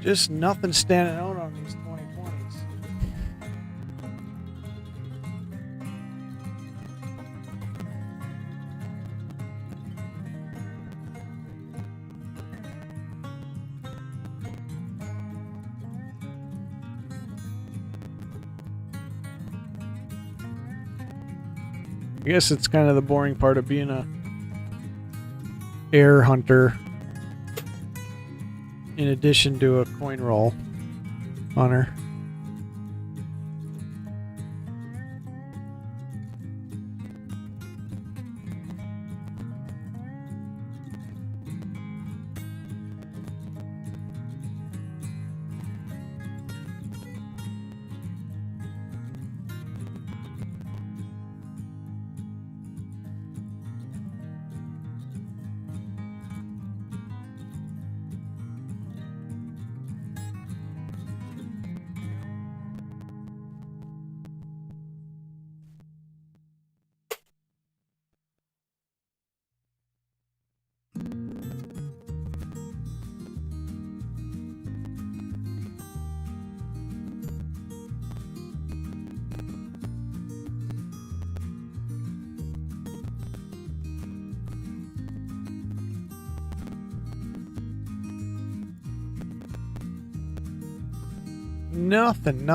Just nothing standing out on these 2020s. I guess it's kind of the boring part of being a air hunter. In addition to a coin roll on her. Nothing.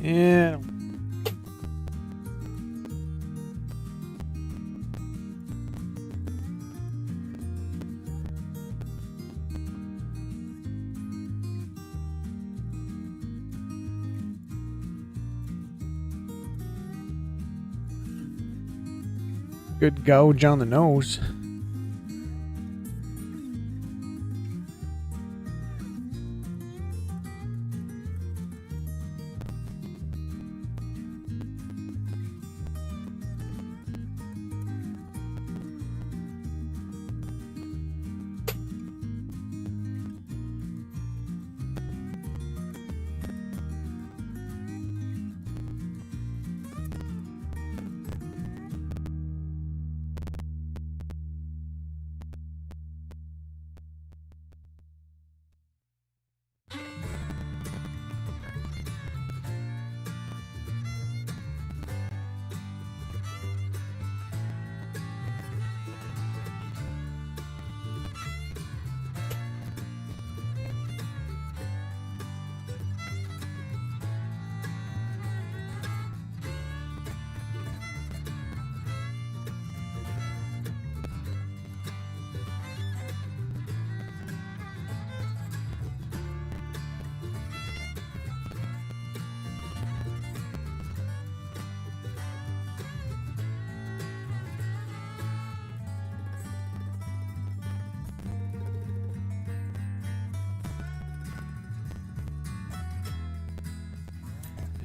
Yeah. Good gouge on the nose.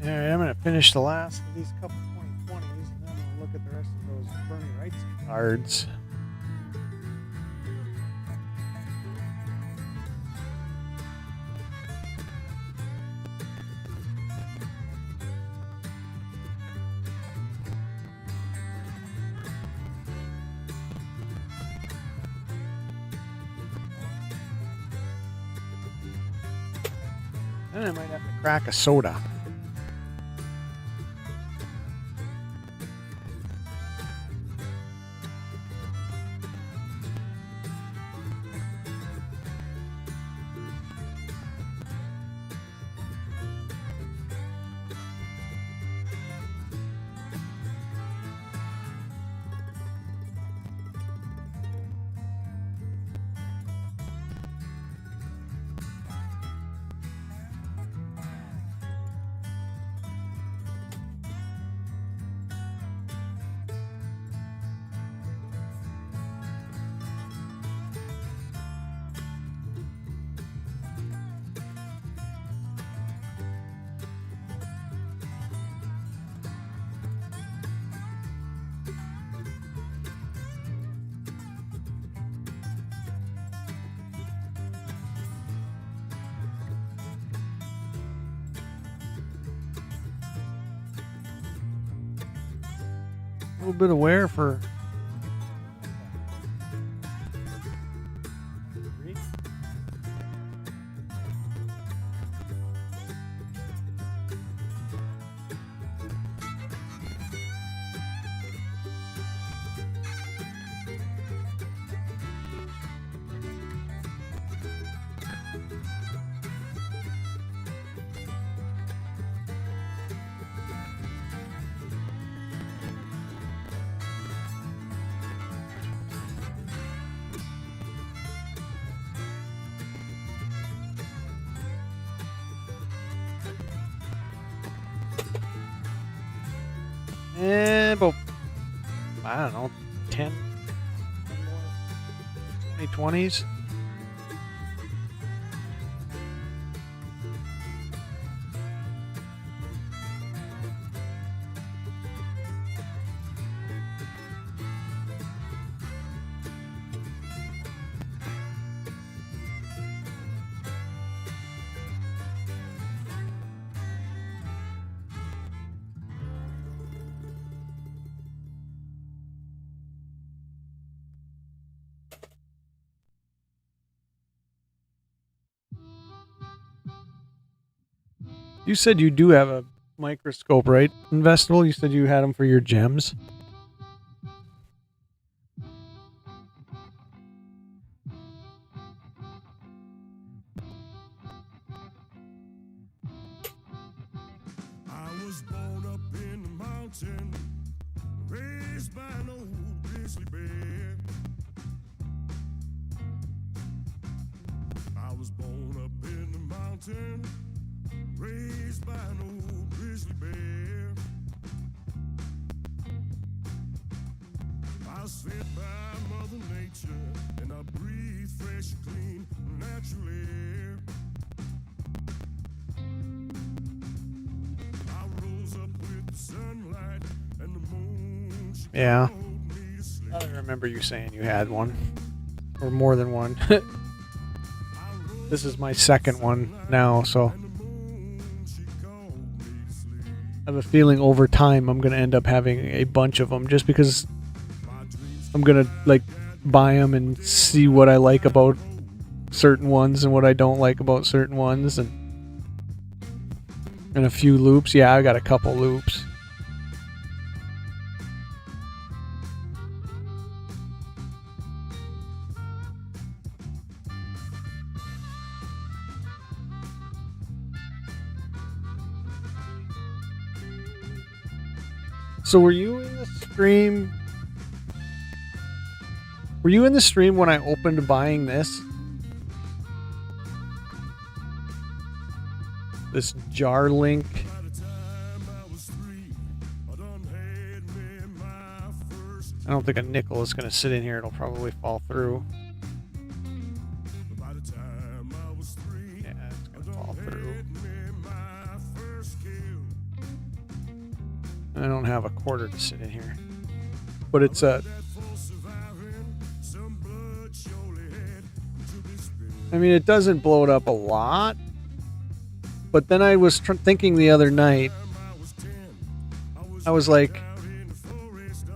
All right, I'm going to finish the last of these couple 2020s, and then I'm going to look at the rest of those Bernie Wrights cards. Then I might have to crack a soda. A little bit of wear for about, I don't know, 10 more 2020s. You said you do have a microscope, right? Investable. You said you had them for your gems. I was born up in the mountain, raised by an old grizzly bear. I was fed by Mother Nature, and I breathe fresh, clean, natural air. I rose up with the sunlight and the moon. Yeah. I remember you saying you had one. Or more than one. This is my second one now, so I have a feeling over time I'm going to end up having a bunch of them just because I'm going to like buy them and see what I like about certain ones and what I don't like about certain ones, and a few loops. Yeah, I got a couple loops. So were you in the stream? Were you in the stream when I opened buying this? This jar link. I don't think a nickel is going to sit in here. It'll probably fall through. Yeah, it's going to fall through. I don't have a quarter to sit in here. But it's a... I mean, it doesn't blow it up a lot. But then I was thinking the other night, I was like,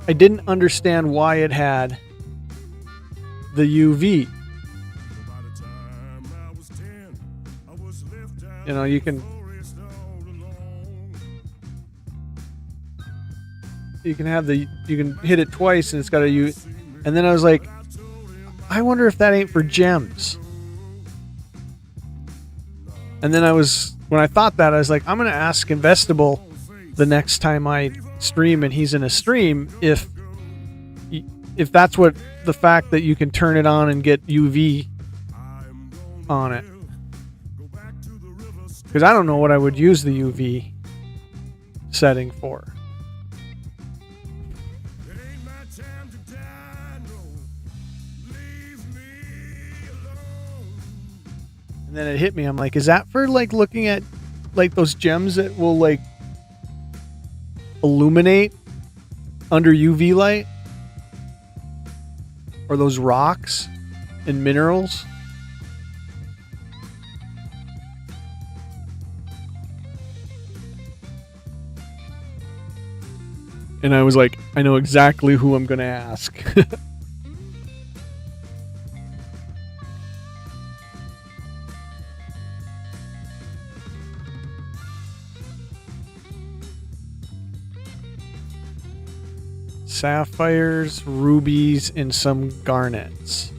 I didn't understand why it had the UV. You know, you can have the, you can hit it twice and it's got a U. And then I was like, I wonder if that ain't for gems. And then when I thought that, I was like, I'm going to ask Investable the next time I stream and he's in a stream if that's what the fact that you can turn it on and get UV on it. Because I don't know what I would use the UV setting for. And then it hit me. I'm like, is that for like looking at like those gems that will like illuminate under UV light? Or those rocks and minerals? And I was like, I know exactly who I'm going to ask. Sapphires, rubies, and some garnets.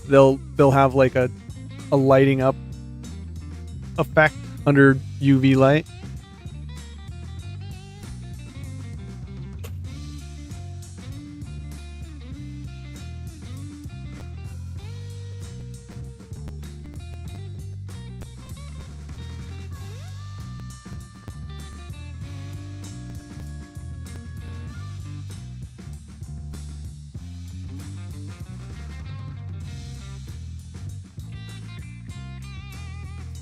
They'll have like a lighting up effect under UV light.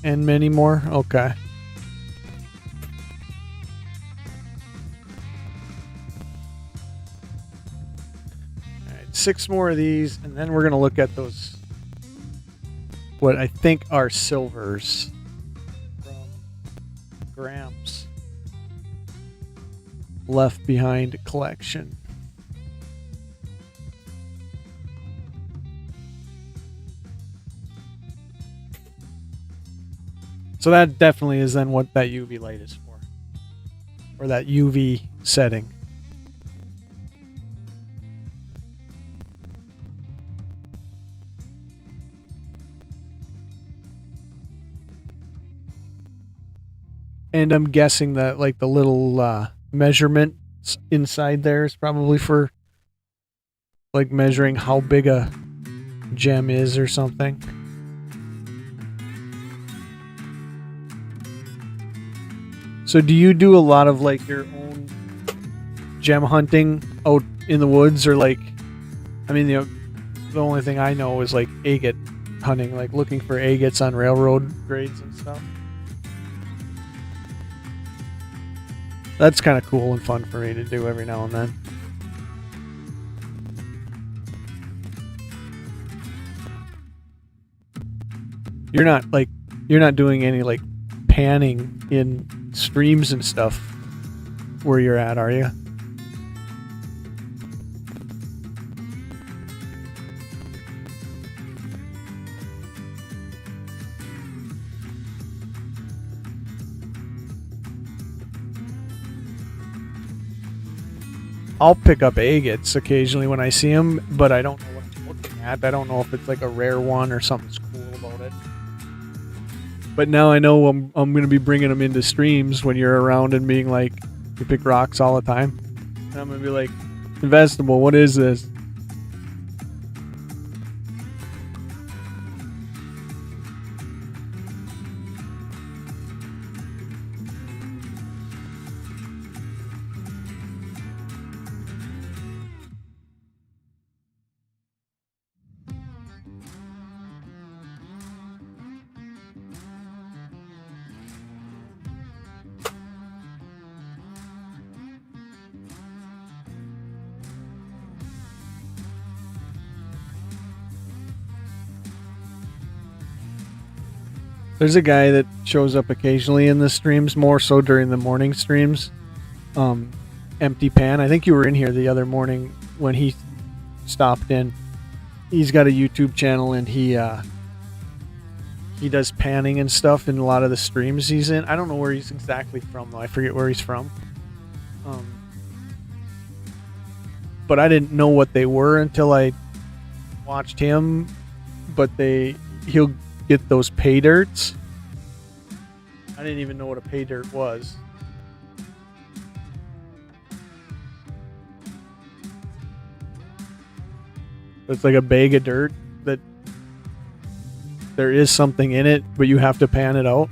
And many more? Okay. Alright, 6 more of these, and then we're going to look at those, what I think are silvers from Gramps' Left Behind collection. So that definitely is then what that UV light is for. Or that UV setting. And I'm guessing that like the little measurement inside there is probably for like measuring how big a gem is or something. So do you do a lot of like your own gem hunting out in the woods, or like, I mean, the only thing I know is like agate hunting, like looking for agates on railroad grades and stuff. That's kind of cool and fun for me to do every now and then. You're not doing any like panning in streams and stuff where you're at, are you? I'll pick up agates occasionally when I see them, but I don't know what I'm looking at. I don't know if it's like a rare one or something's cool about it. But now I know I'm going to be bringing them into streams when you're around and being like, you pick rocks all the time. And I'm going to be like, investable, what is this? There's a guy that shows up occasionally in the streams, more so during the morning streams. Empty Pan. I think you were in here the other morning when he stopped in. He's got a YouTube channel and he does panning and stuff in a lot of the streams he's in. I don't know where he's exactly from though. I forget where he's from. But I didn't know what they were until I watched him. But he'll get those pay dirts. I didn't even know what a pay dirt was. It's like a bag of dirt that there is something in it, but you have to pan it out.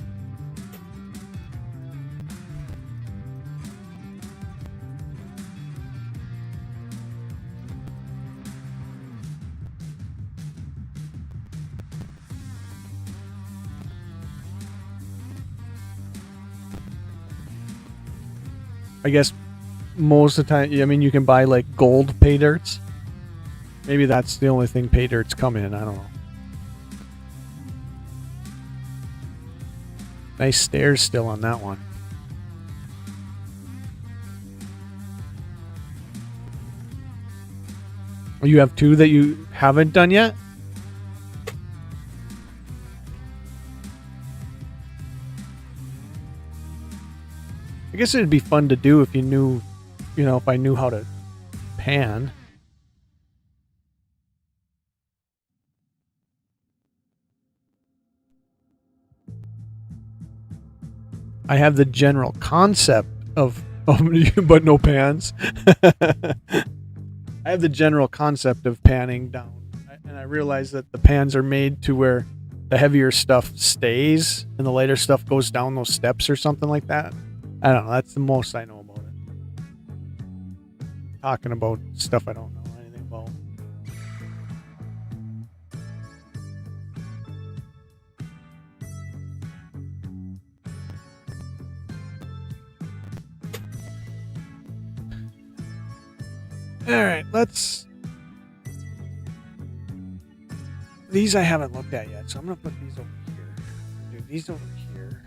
I guess most of the time, I mean, you can buy like gold pay dirts. Maybe that's the only thing pay dirts come in. I don't know. Nice stairs still on that one. You have two that you haven't done yet? I guess it'd be fun to do if you knew, if I knew how to pan. I have the general concept of but no pans. I have the general concept of panning down. And I realize that the pans are made to where the heavier stuff stays and the lighter stuff goes down those steps or something like that. I don't know. That's the most I know about it. Talking about stuff I don't know anything about. Alright, these I haven't looked at yet, so I'm going to put these over here. Do these over here.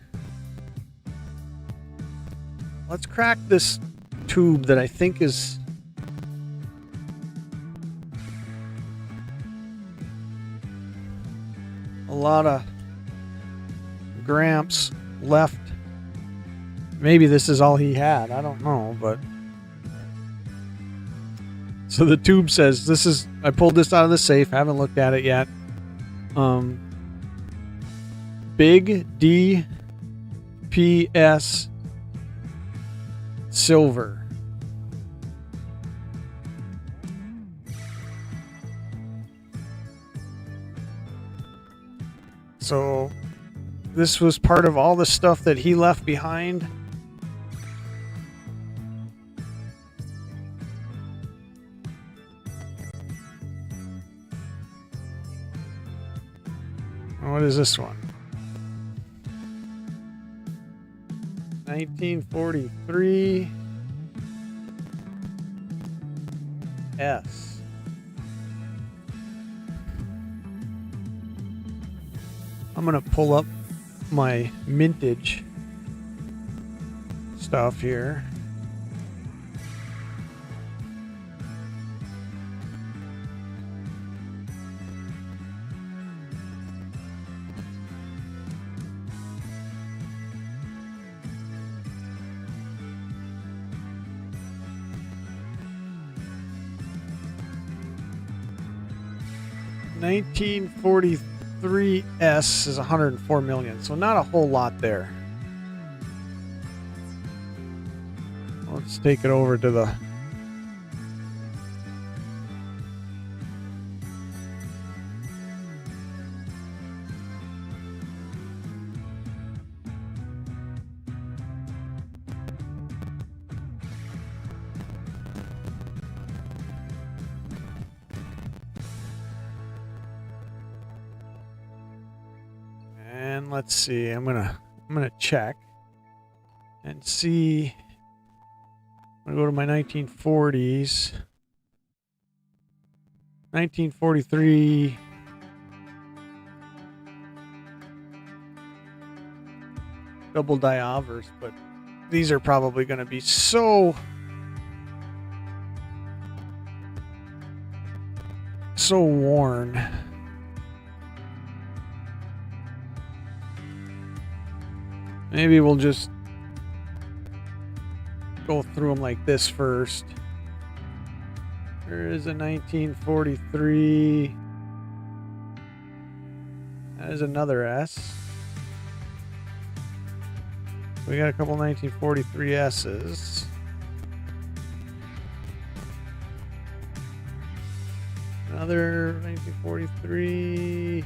Let's crack this tube that I think is a lot of Gramps left. Maybe this is all he had. I don't know, but so the tube says this is. I pulled this out of the safe. Haven't looked at it yet. Big DPS silver. So this was part of all the stuff that he left behind. What is this one? 1943 S. I'm gonna pull up my mintage stuff here. $1943S is 104 million, so not a whole lot there. Let's take it over to the let's see. I'm gonna check and see. I'm gonna go to my 1940s. 1943. Double diavers, but these are probably going to be so worn. Maybe we'll just go through them like this first. There is a 1943. That is another S. We got a couple 1943 S's. Another 1943.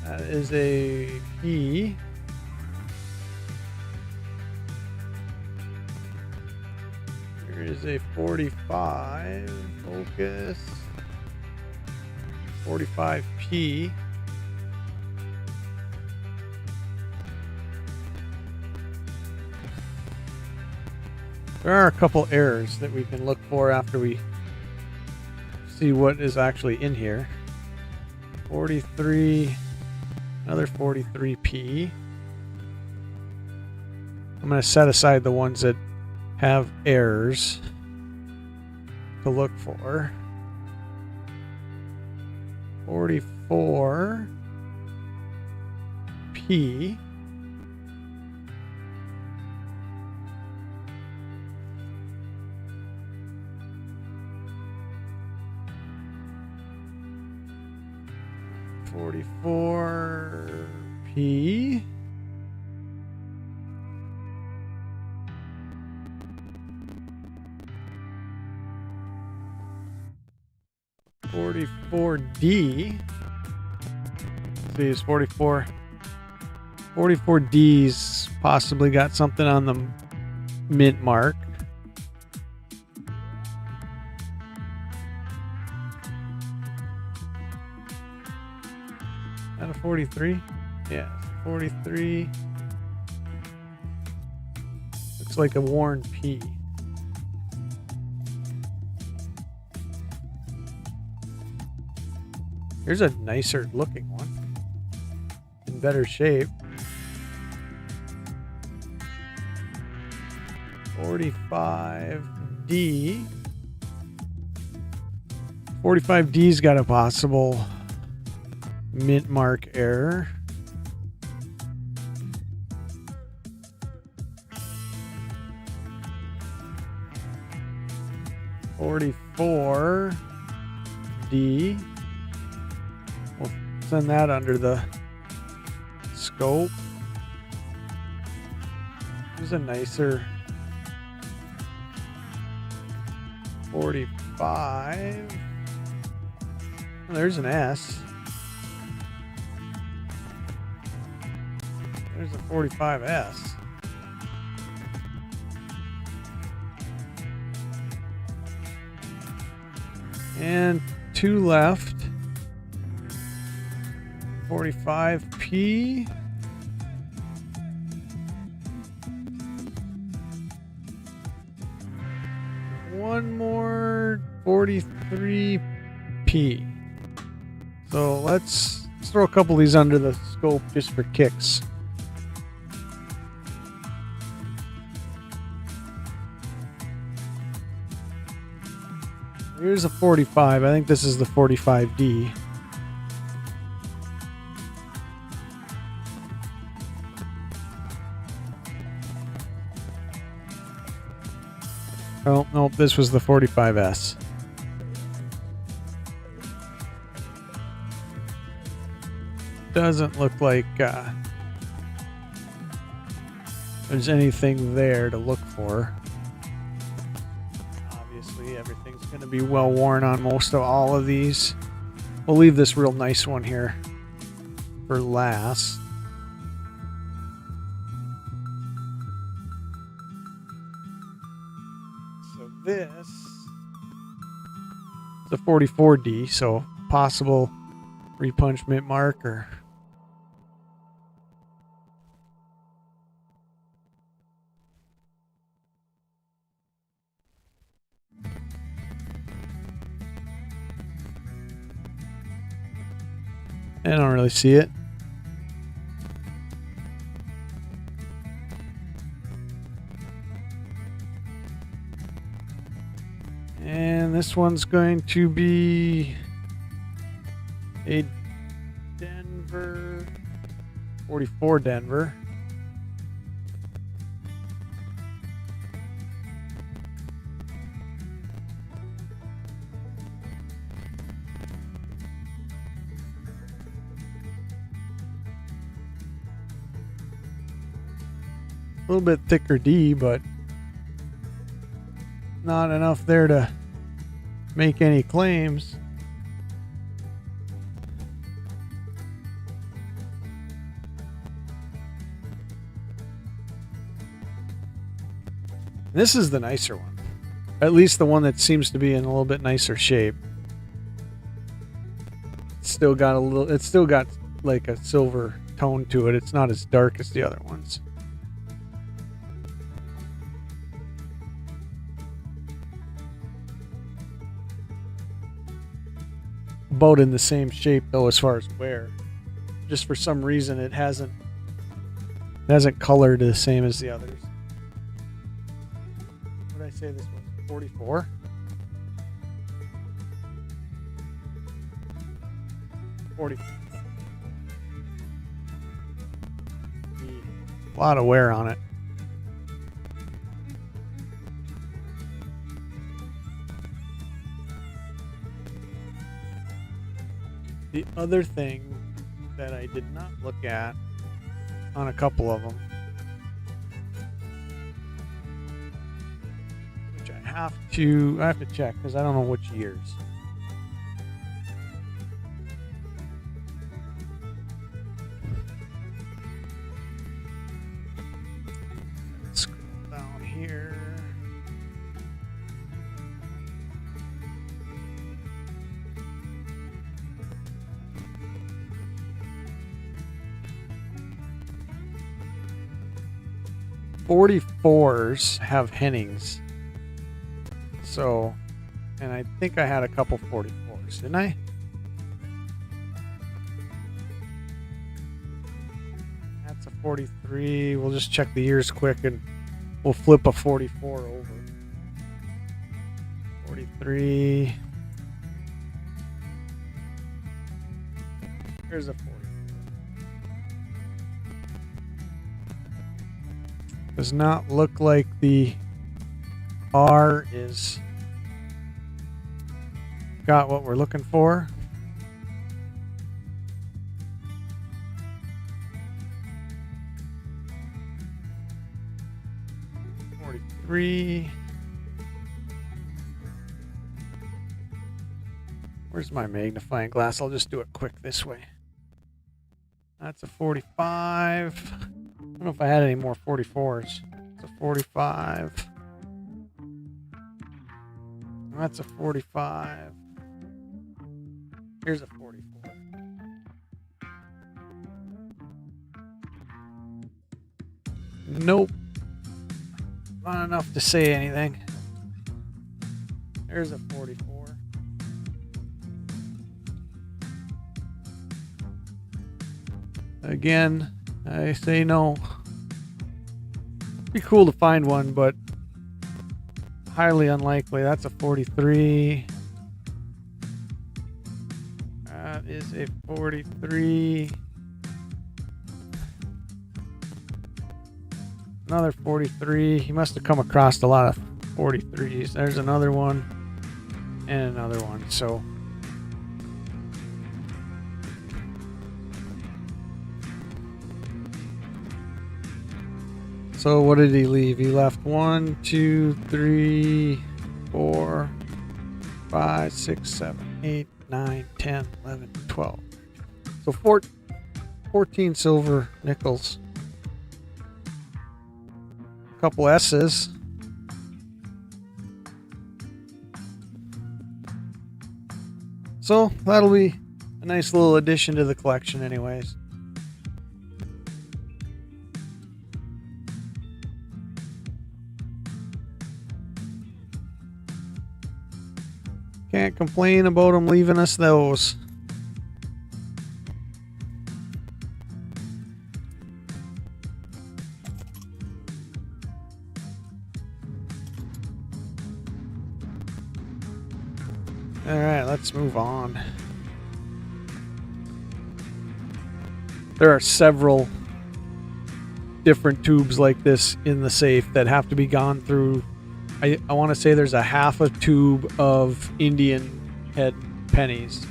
That is a P. There is a 45 focus. 45P. There are a couple errors that we can look for after we see what is actually in here. 43, another 43P. I'm going to set aside the ones that have errors to look for. 44P. P. 44D. See, it's 44. 44D's possibly got something on the mint mark. Out of 43? Yeah, 43. Looks like a worn P. Here's a nicer looking one. In better shape. 45D. 45D's got a possible mint mark error. $44D. We'll send that under the scope. There's a nicer 45. Oh, there's an S. There's a 45S. And 2 left. 45P. One more 43P. So let's throw a couple of these under the scope just for kicks. Here's a 45. I think this is the 45D. Oh, nope, this was the 45S. Doesn't look like there's anything there to look for. Obviously, everything's going to be well worn on most of all of these. We'll leave this real nice one here for last. So this is a 44D, so possible repunchment marker. I don't really see it. And this one's going to be a Denver 44 Denver. A little bit thicker D, but not enough there to make any claims. This is the nicer one. At least the one that seems to be in a little bit nicer shape. It's still got like a silver tone to it. It's not as dark as the other ones. About in the same shape though as far as wear. Just for some reason it hasn't colored the same as the others. What did I say this was? 44? 40. A lot of wear on it. The other thing that I did not look at on a couple of them, which I have to check because I don't know which years. Let's scroll down here. '44s have Hennings. So, and I think I had a couple 44s, didn't I? That's a 43. We'll just check the years quick and we'll flip a 44 over. 43. Here's a 40. Does not look like the R is got what we're looking for. '43. Where's my magnifying glass? I'll just do it quick this way. That's a 45. I don't know if I had any more 44s. It's a 45. That's a 45. Here's a 44. Nope. Not enough to say anything. There's a 44. Again, I say no. Be cool to find one, but highly unlikely. That's a 43. That is a 43. Another 43. He must have come across a lot of 43s. There's another one. And another one. So what did he leave? He left 1, 2, 3, 4, 5, 6, 7, 8, 9, 10, 11, 12. So 14 silver nickels. A couple S's. So that'll be a nice little addition to the collection anyways. Can't complain about them leaving us those. Alright, let's move on. There are several different tubes like this in the safe that have to be gone through. I want to say there's a half a tube of Indian head pennies,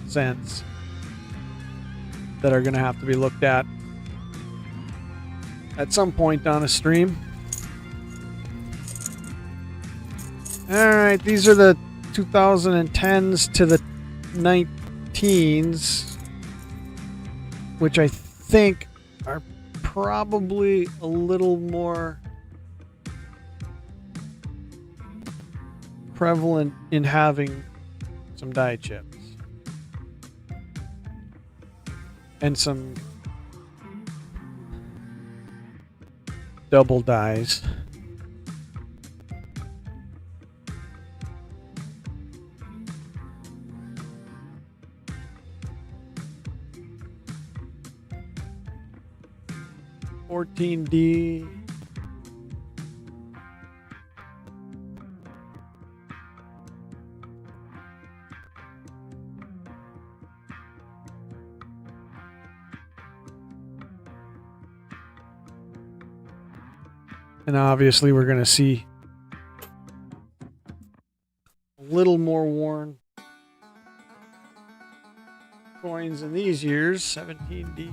cents, that are going to have to be looked at some point on a stream. Alright, these are the 2010s to the 19s, which I think are probably a little more prevalent in having some die chips and some double dies. $14D. And obviously we're going to see a little more worn coins in these years. 17D.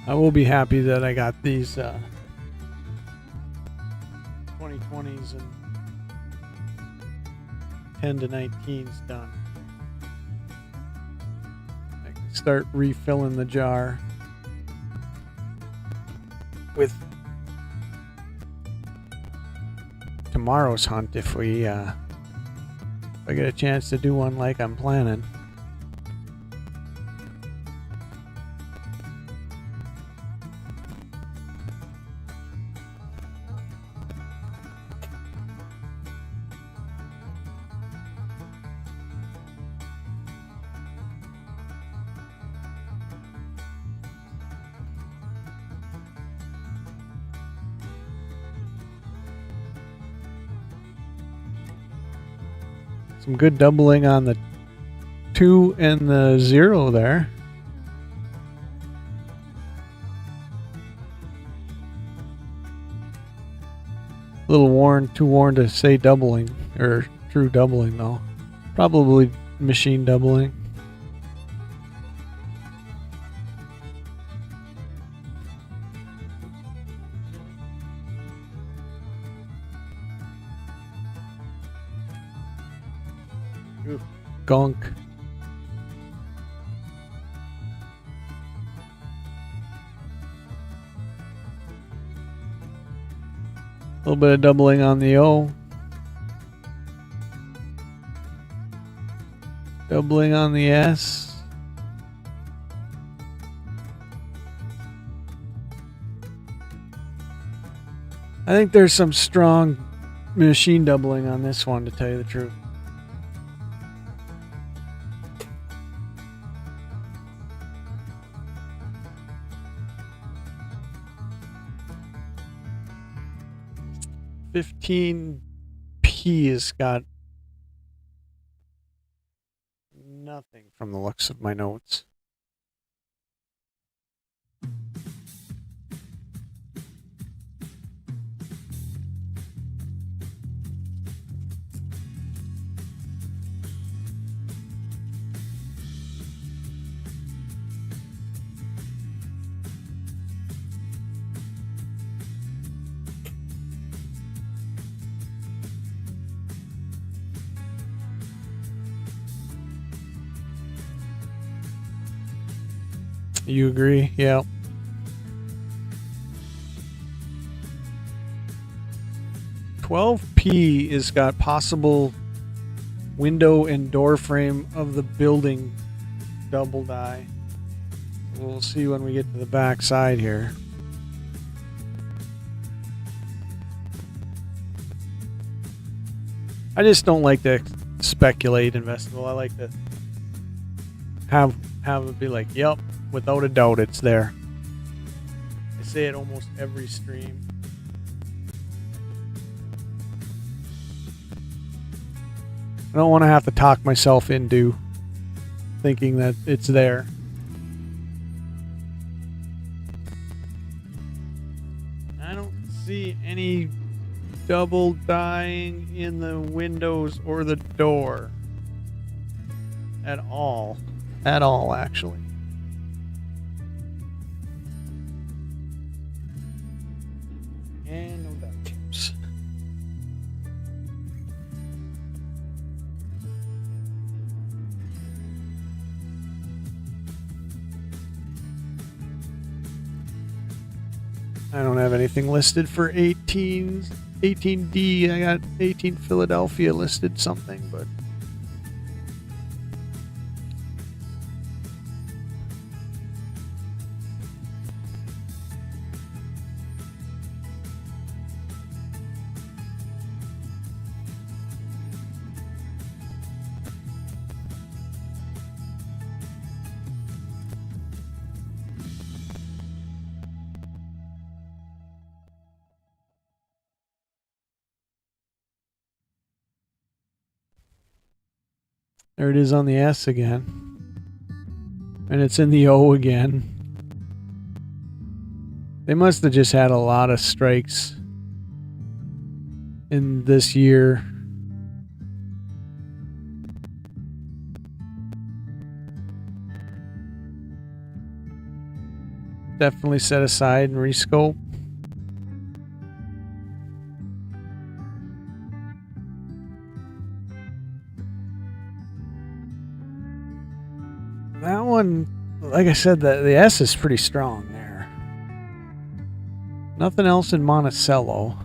I will be happy that I got these 2020s and 10 to 19s done. start refilling the jar with tomorrow's hunt if I get a chance to do one like I'm planning. Some good doubling on the 2 and the 0 there. A little worn, too worn to say doubling, or true doubling though. Probably machine doubling. Ooh, gunk. A little bit of doubling on the O. Doubling on the S. I think there's some strong machine doubling on this one, to tell you the truth. $15P has got nothing from the looks of my notes. You agree? Yeah. $12P is got possible window and door frame of the building double die. We'll see when we get to the back side here. I just don't like to speculate investable. I like to have it be like, yep, without a doubt it's there. I say it almost every stream. I don't want to have to talk myself into thinking that it's there. I don't see any double dying in the windows or the door at all. At all, actually. And no die chips. I don't have anything listed for 18D. I got 18 Philadelphia listed something, but there it is on the S again. And it's in the O again. They must have just had a lot of strikes in this year. Definitely set aside and rescope. That one like I said, the S is pretty strong there. Nothing else in Monticello.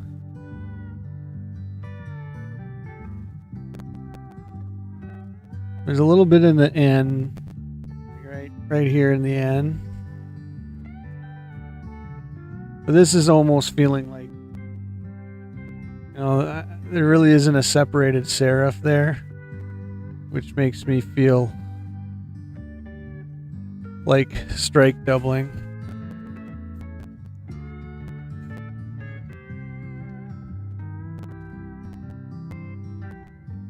There's a little bit in the N, right here in the N. But this is almost feeling like, you know, there really isn't a separated serif there, which makes me feel like strike doubling.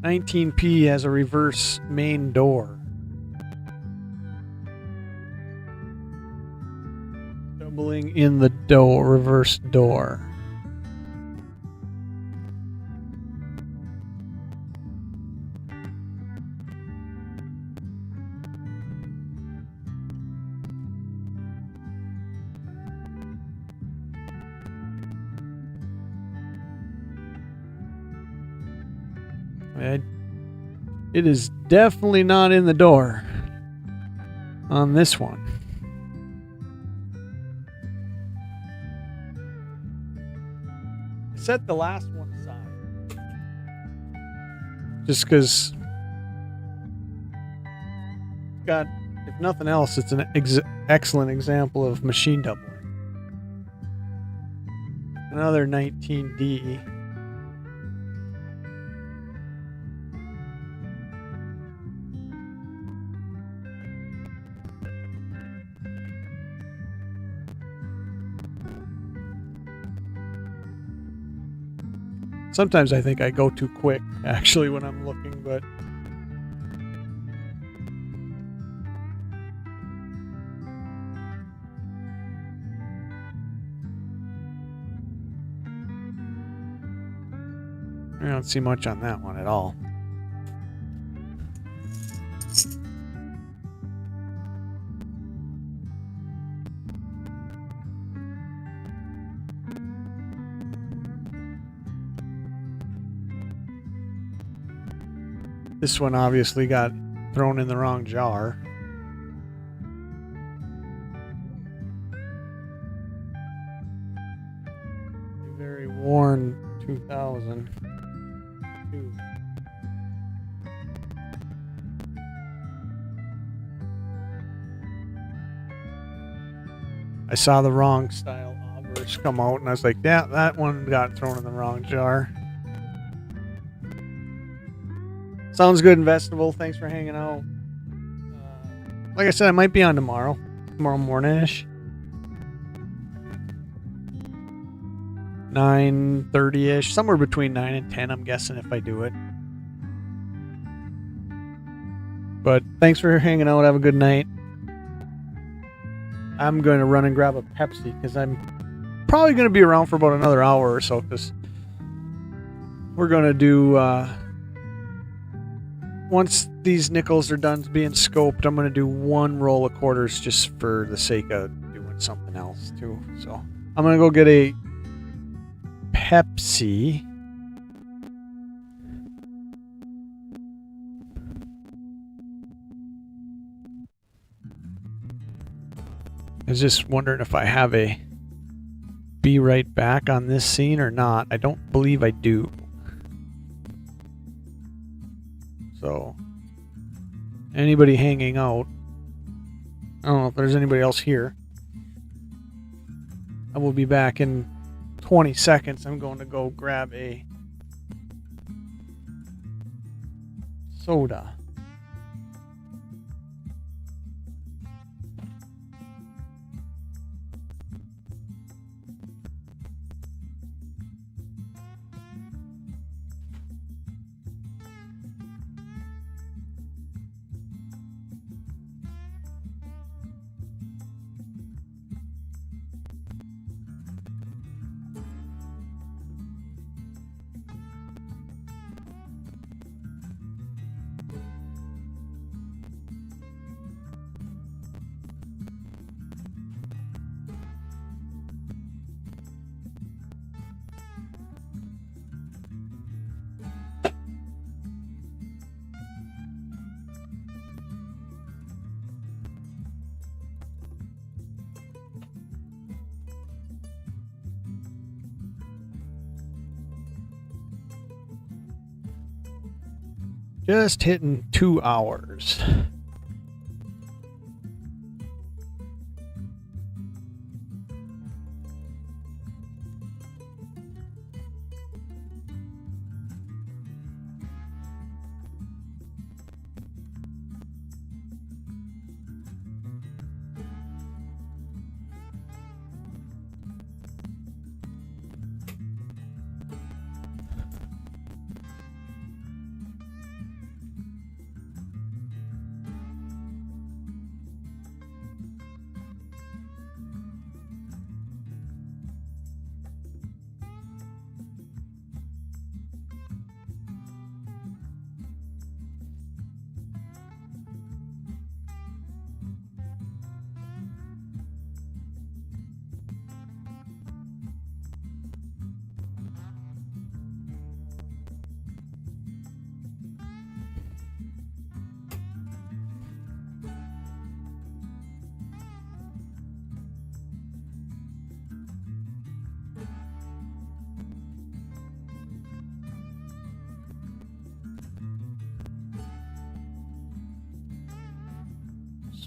$19p has a reverse main door. Doubling in the door, reverse door. It is definitely not in the door on this one. Set the last one aside. Just because, got, if nothing else, it's an excellent example of machine doubling. Another 19D. Sometimes I think I go too quick, actually, when I'm looking, but I don't see much on that one at all. This one obviously got thrown in the wrong jar. Very worn 2002. I saw the wrong style obverse come out, and I was like, yeah, that one got thrown in the wrong jar. Sounds good, Investable. Thanks for hanging out. Like I said, I might be on tomorrow morning-ish. 9:30-ish, somewhere between 9 and 10, I'm guessing, if I do it. But thanks for hanging out. Have a good night. I'm going to run and grab a Pepsi because I'm probably going to be around for about another hour or so, because we're going to do... once these nickels are done being scoped, I'm going to do one roll of quarters just for the sake of doing something else too. So I'm going to go get a Pepsi. I was just wondering if I have a be right back on this scene or not. I don't believe I do. So, anybody hanging out? I don't know if there's anybody else here. I will be back in 20 seconds. I'm going to go grab a soda. Just hitting 2 hours.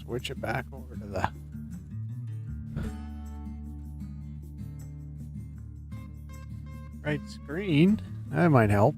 Switch it back over to the right screen. That might help.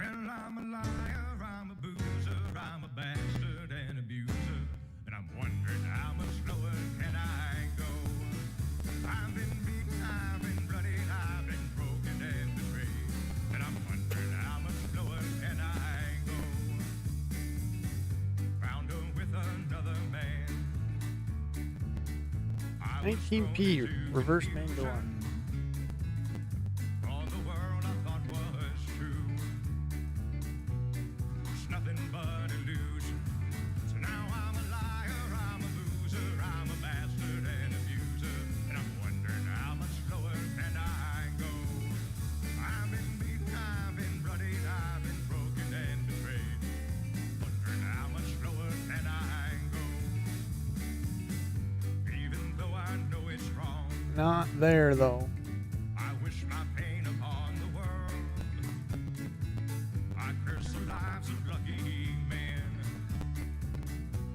I'm a liar, I'm a boozer, I'm a bastard and abuser, and I'm wondering how much lower can I go? I've been beaten, I've been bloodied, I've been broken and betrayed, and I'm wondering how much lower can I go? Found her with another man. 19p reverse Mandalorian. All the world I thought was true, it's nothing but illusion. So now I'm a liar, I'm a loser, I'm a bastard and abuser, and I'm wondering how much lower can I Not there though. I wish my pain upon the world. I curse the lives of lucky men.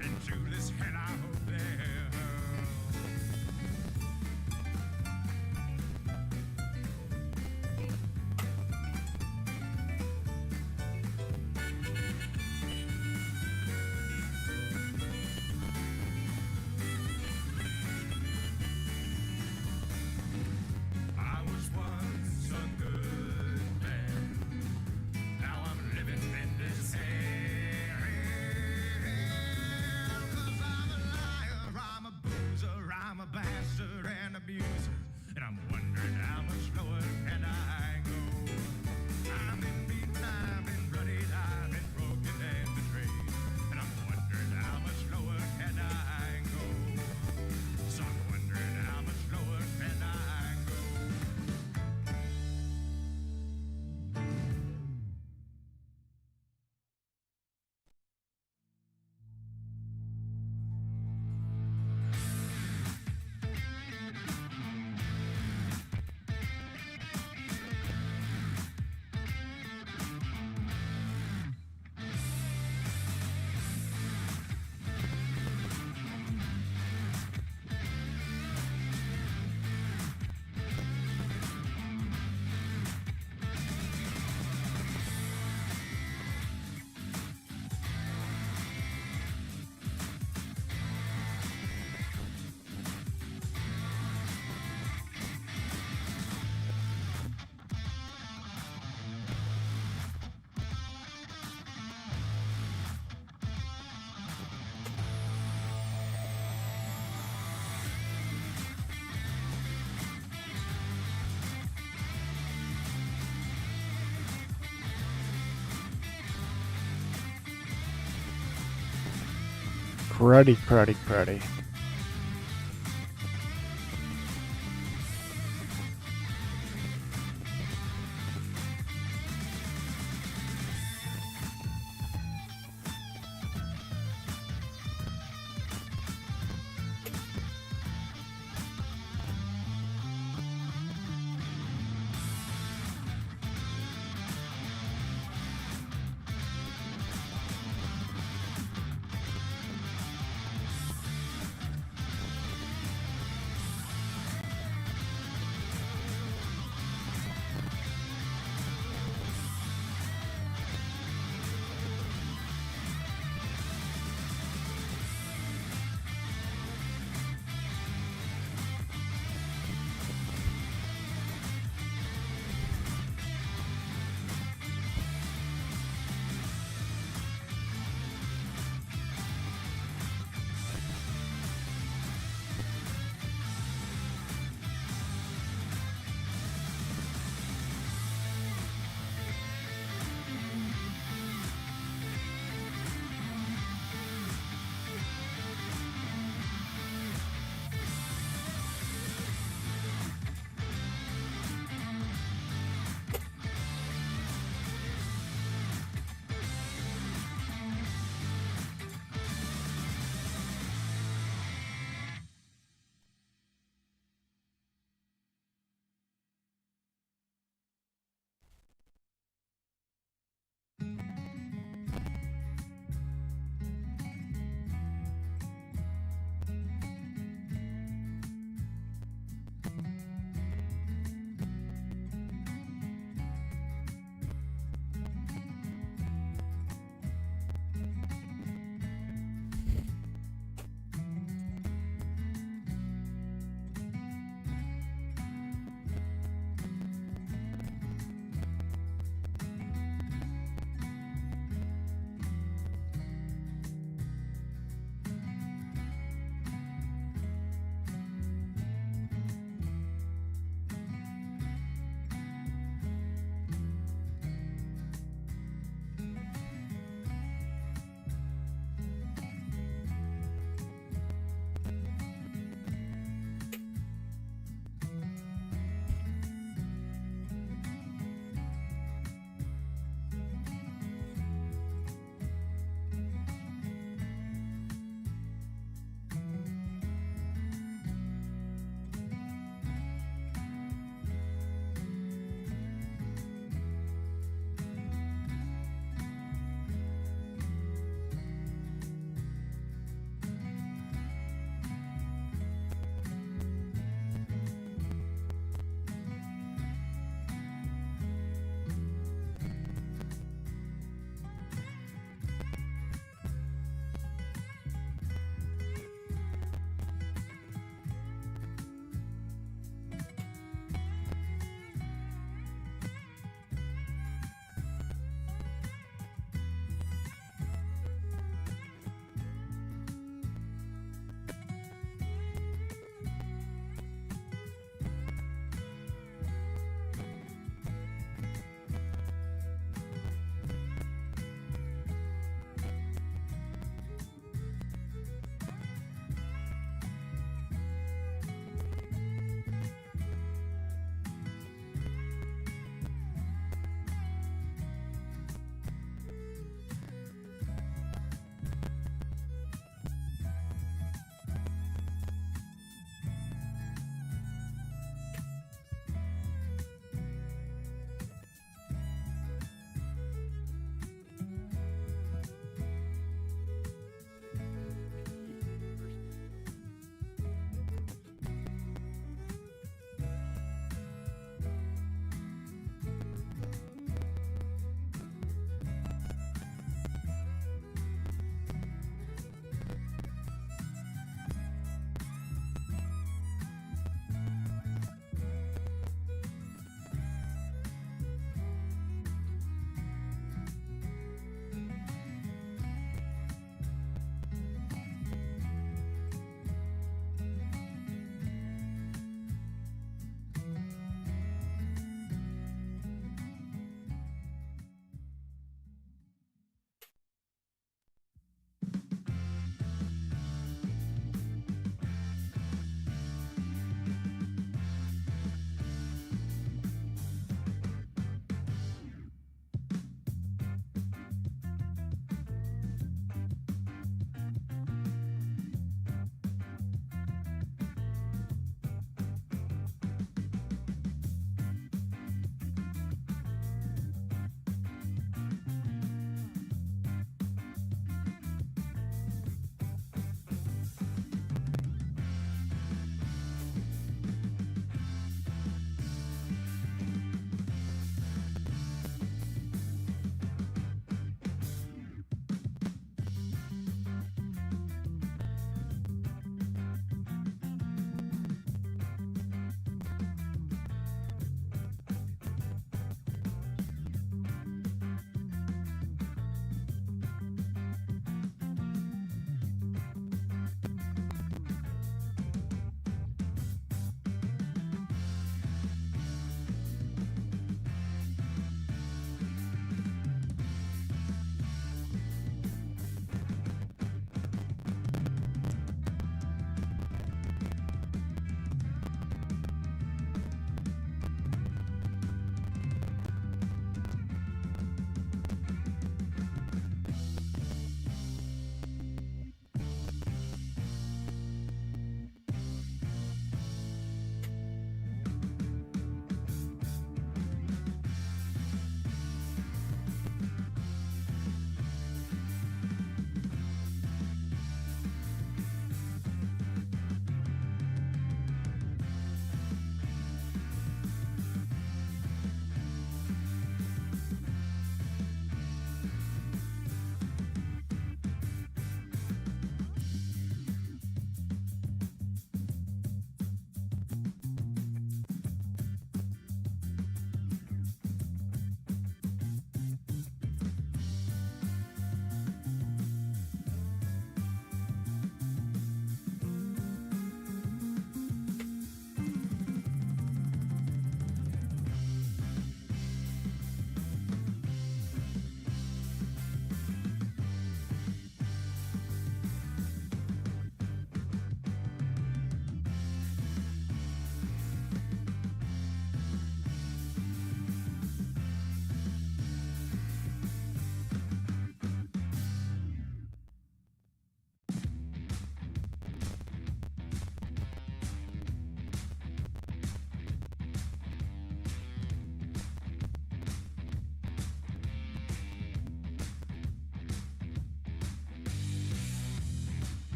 Into this hell I hope they're hurled. I was once a good man. Now I'm living in this hell. 'Cause I'm a liar, I'm a boozer, I'm a bastard and abuser. And I'm wondering how much lower can I go? I've been beaten, I've been bloodied, I've been broken and betrayed. And I'm wondering how much lower can I go? So I'm wondering how much lower can I go? Cruddy.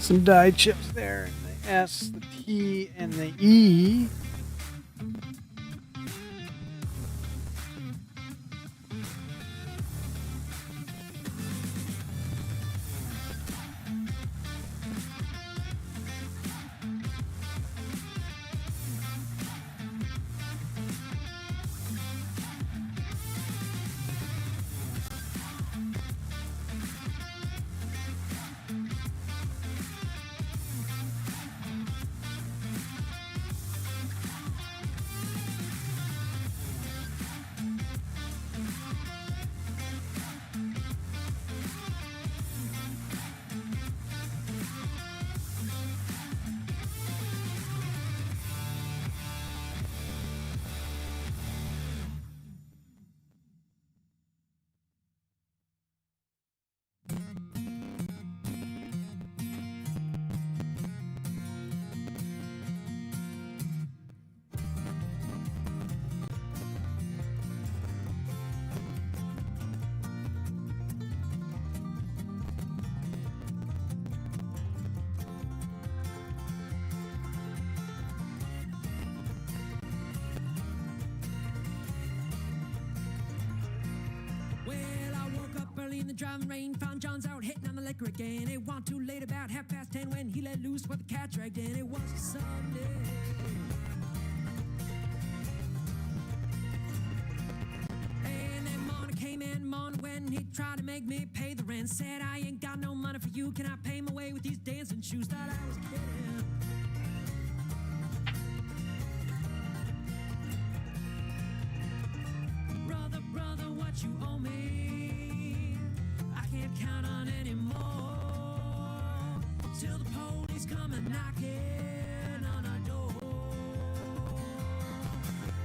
Some die chips there. And the S, the T, and the E. In the driving rain, found John's out hitting on the liquor again. It wasn't too late, about 10:30 when he let loose what the cat dragged in. It was a Sunday. And then morning came in, morning when he tried to make me pay the rent. Said, I ain't got no money for you, can I pay my way with these dancing shoes? Thought I was kidding. Brother, what you owe me? Can't count on anymore till the police come and knocking on our door.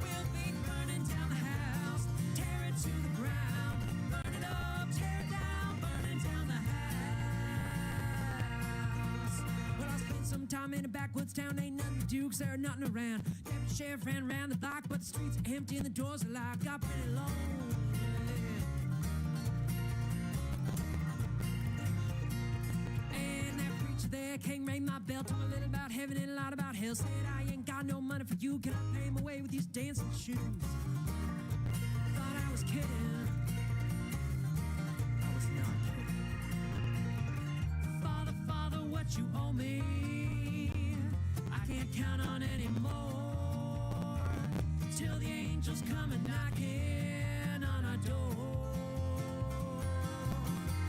We'll be burning down the house, tear it to the ground, burn it up, tear it down, burning down the house. Well, I spent some time in a backwoods town, ain't nothing to do 'cause there ain't nothing around. Deputy sheriff ran around the block, but the streets are empty and the doors are locked. Got pretty lonely. There King rang my bell, told me a little about heaven and a lot about hell. Said I ain't got no money for you, can I pay my way with these dancing shoes? Thought I was kidding. I was not kidding. Father, what you owe me? I can't count on anymore till the angels come and knocking on our door.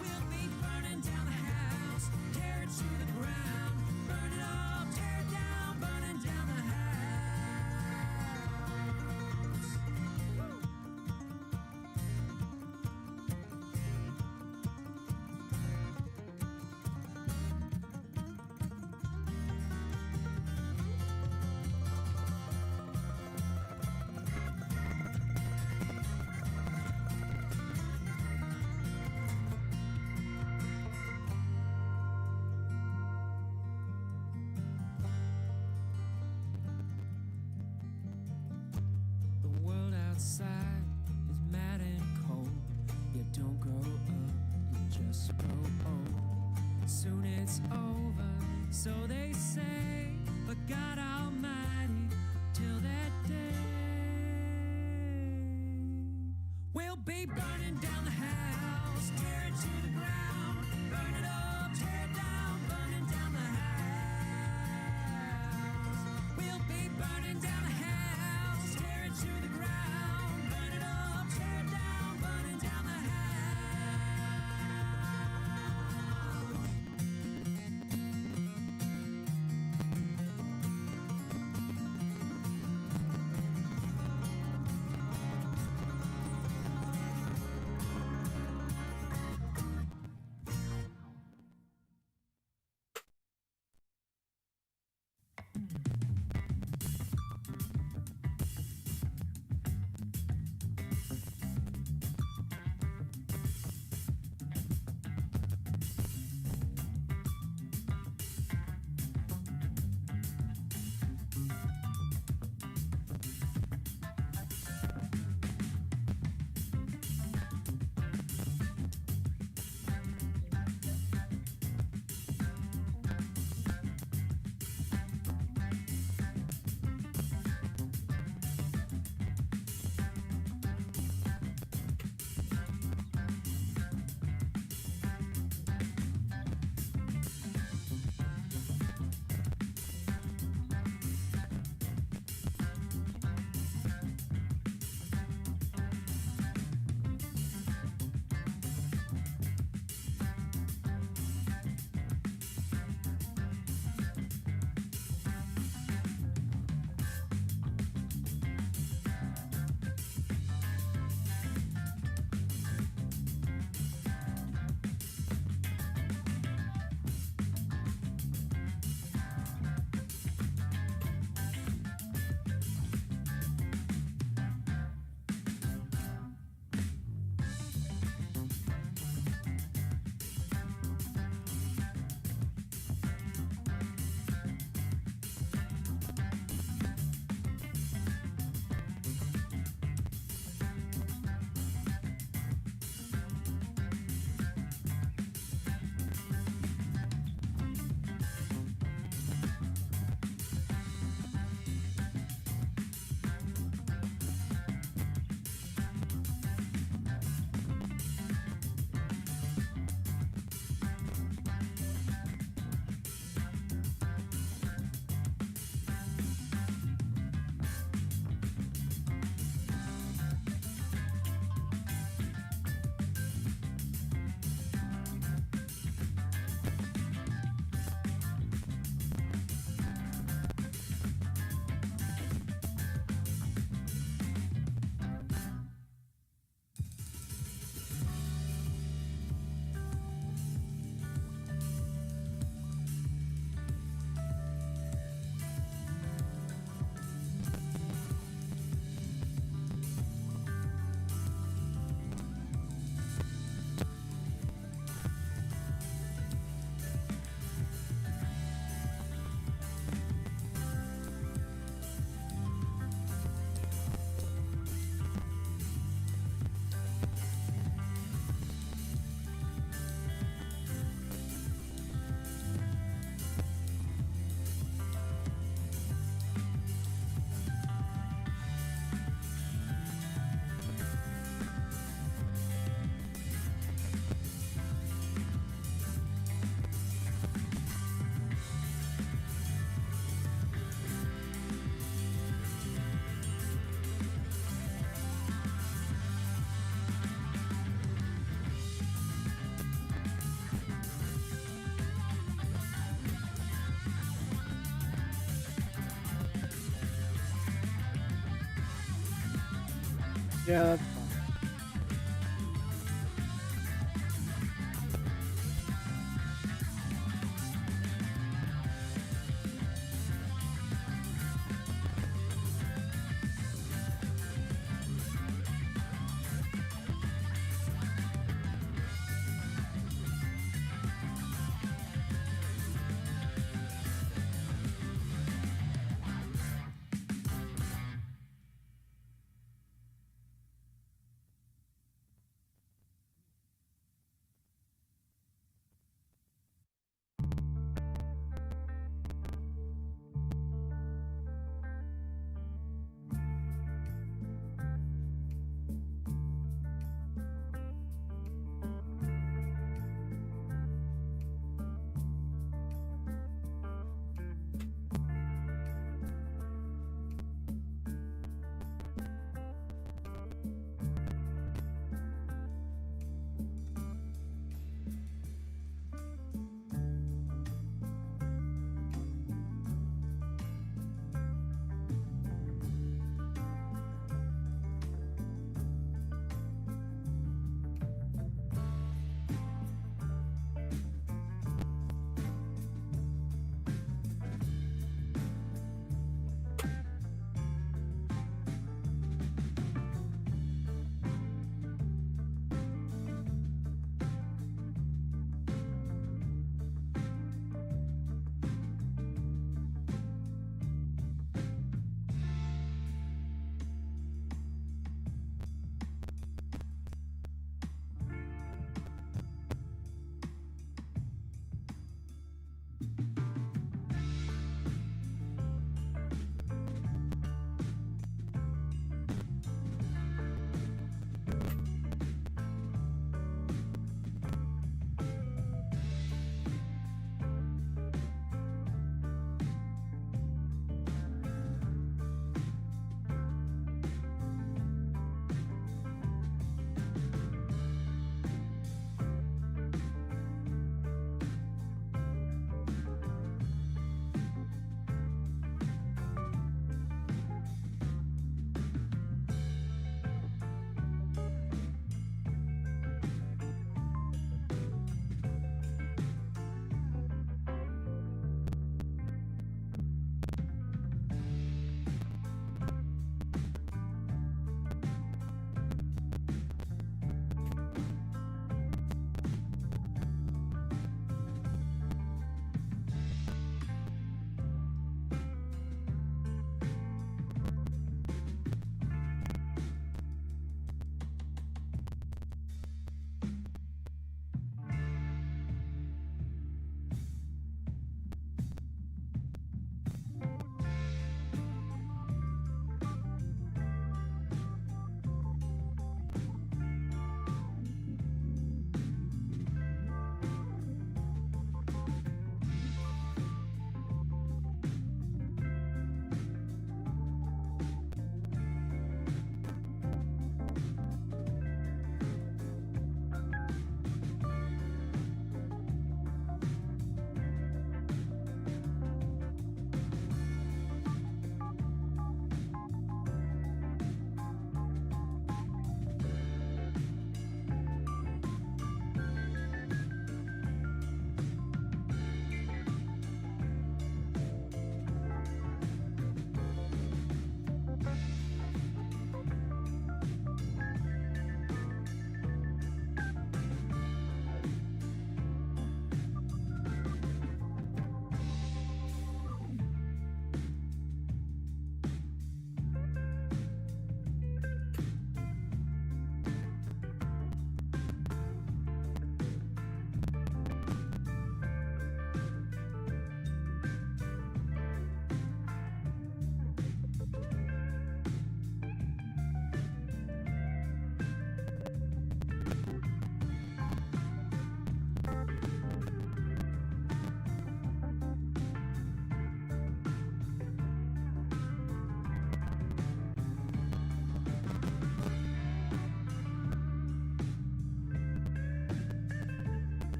We'll be burning down the house, tear it to the ground, burn it up, tear it down, burning down the house. The world outside is mad and cold. You don't grow up, you just grow old. Soon it's over, so they say, but God Almighty, till that day, we'll be burning down the house, tear it to the ground, burn it up, tear it down, burning down the house. We'll be burning down the house, tear it to the ground, burn it up, tear it down, burning down the house. Yeah, that's fine.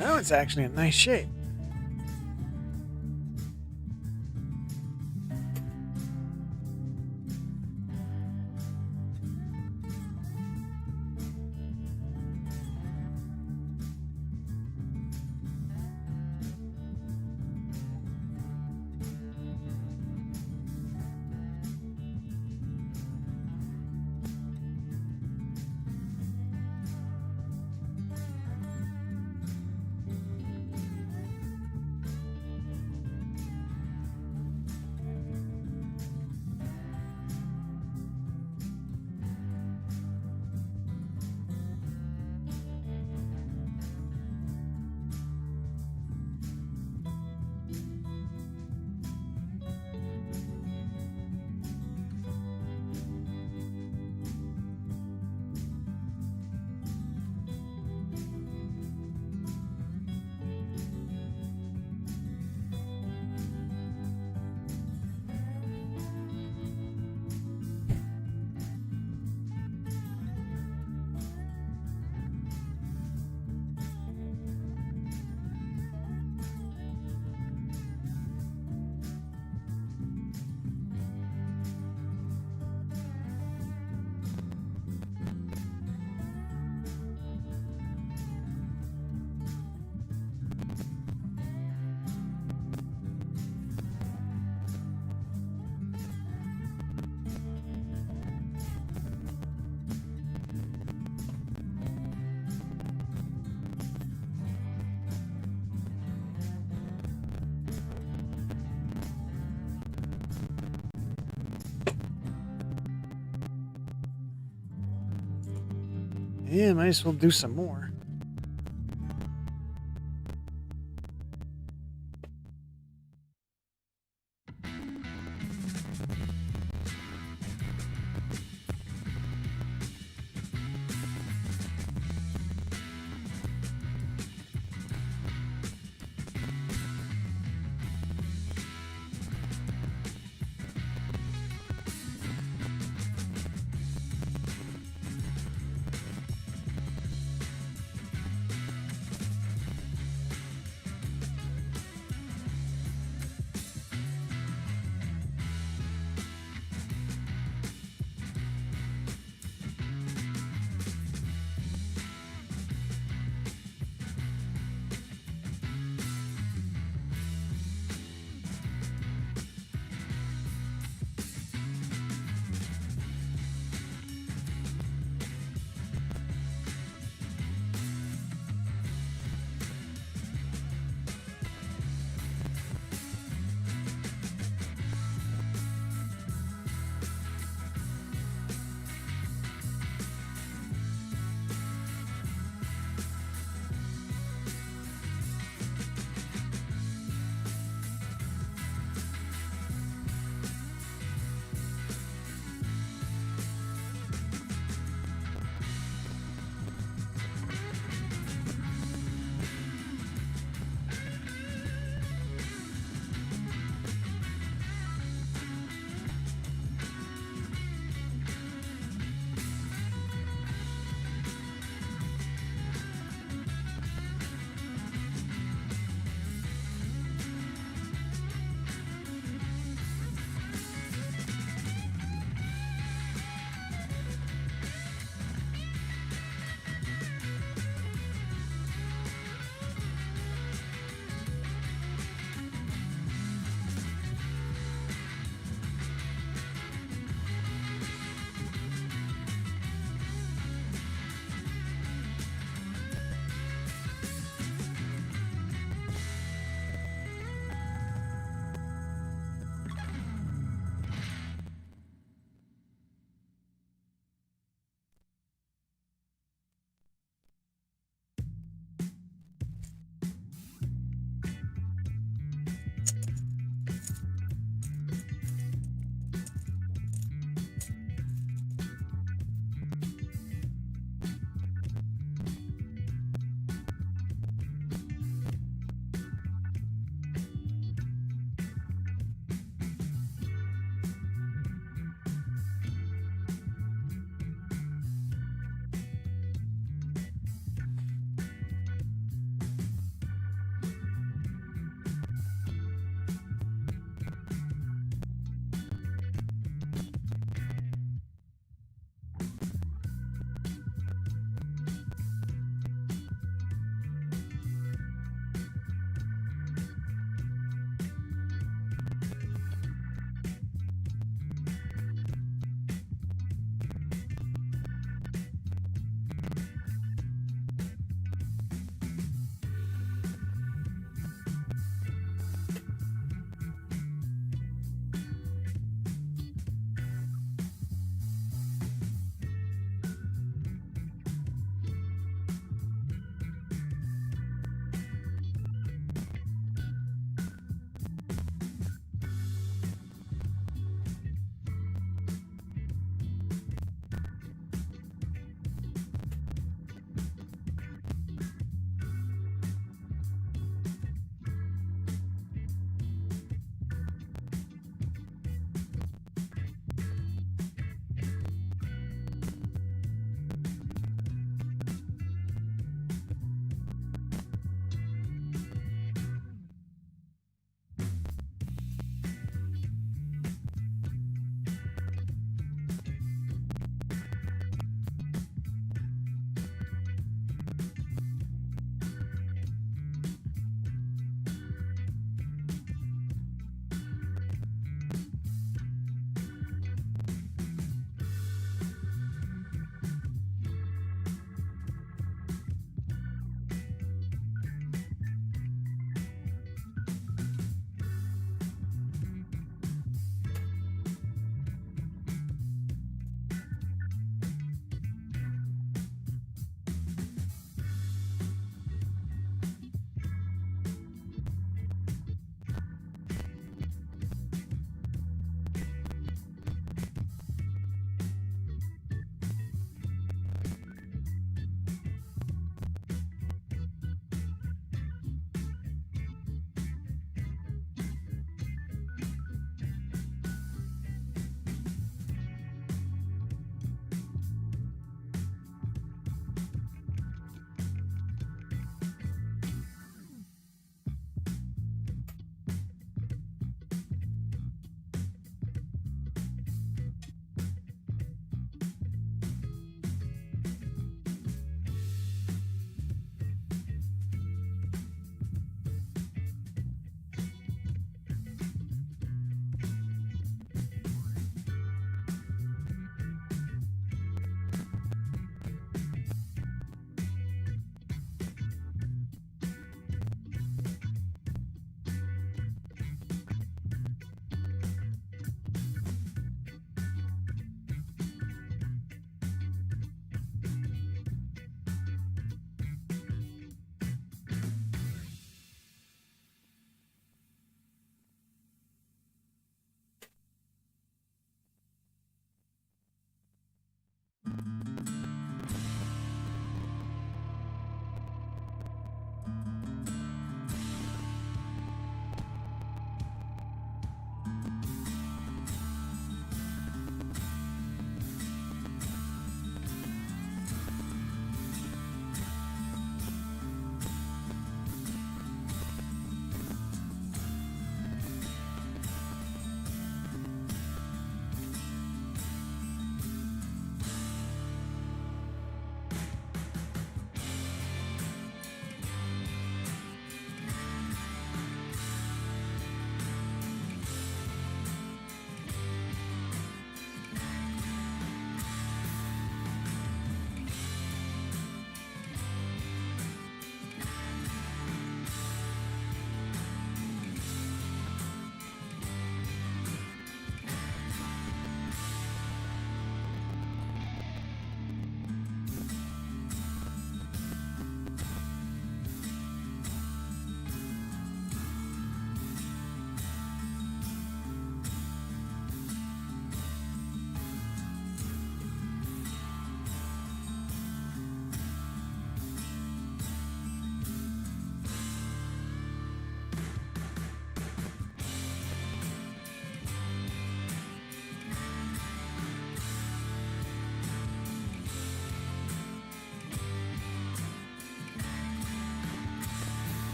Oh, it's actually in nice shape. Yeah, might as well do some more.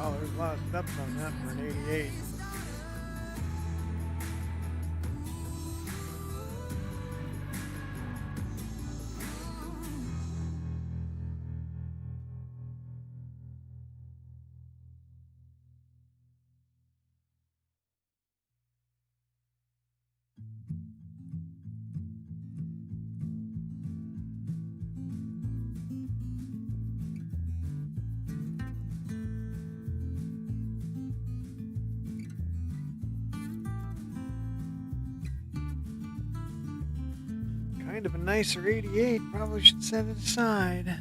Oh, there's a lot of steps on that for an 88. Kind of a nicer 88. Probably should set it aside.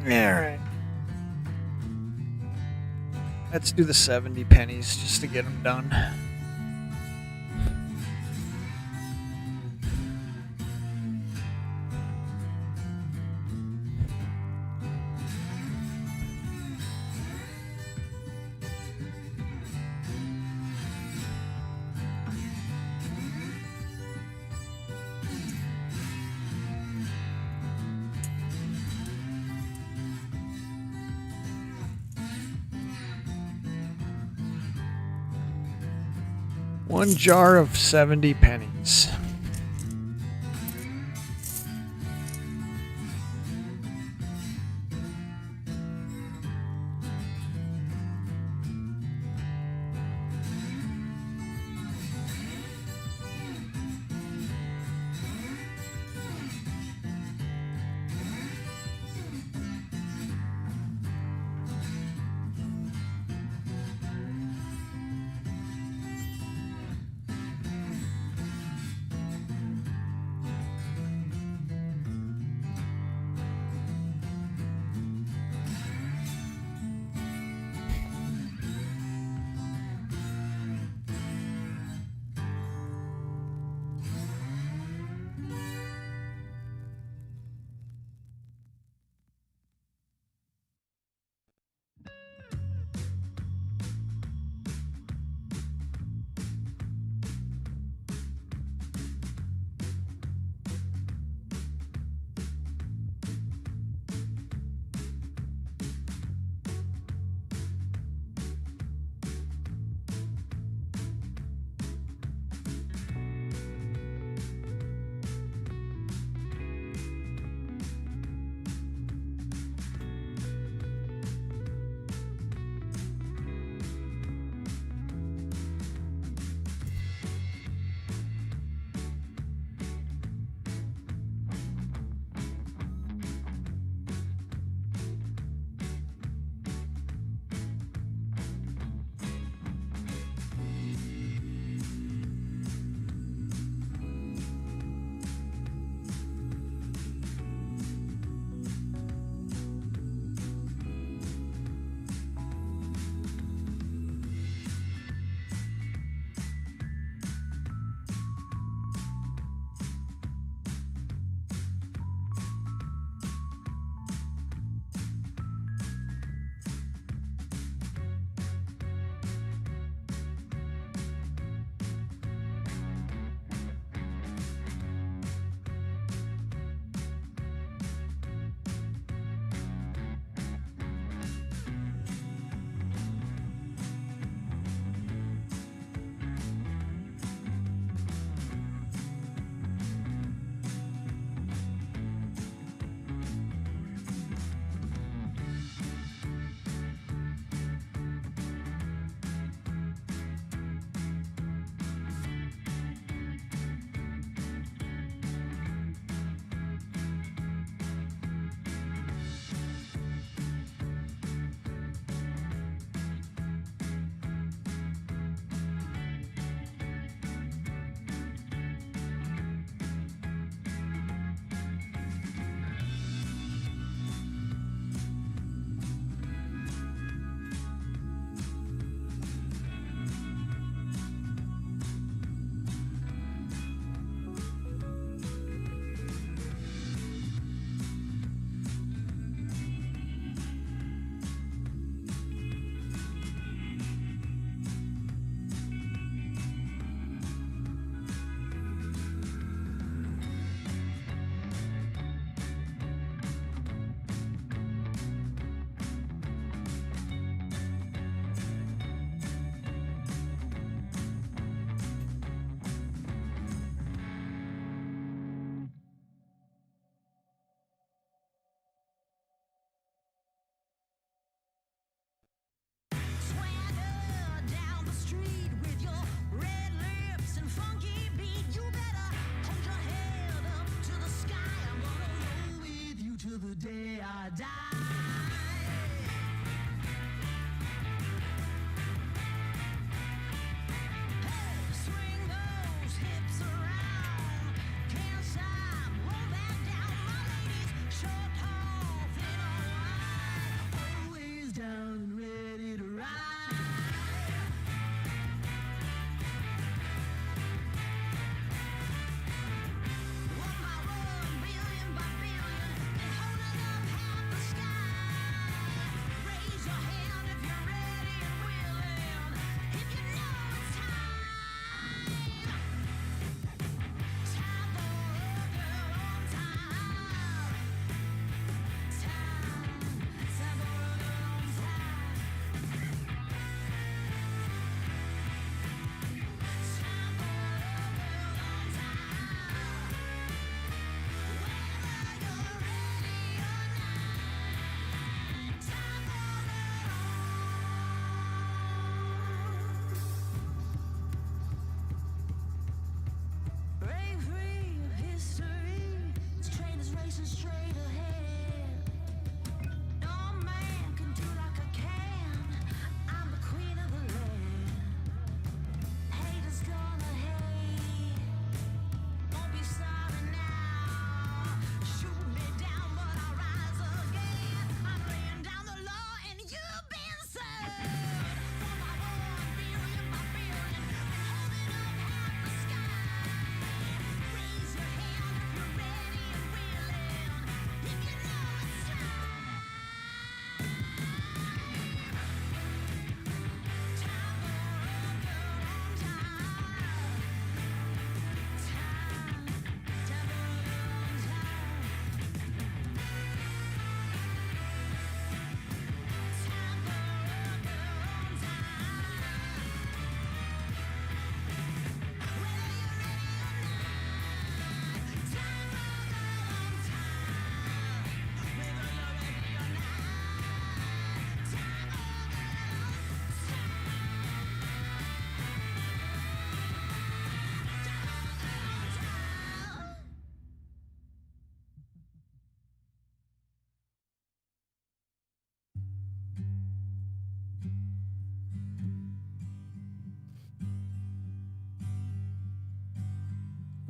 Alright. Let's do the 70 pennies just to get them done. One jar of 70 pennies.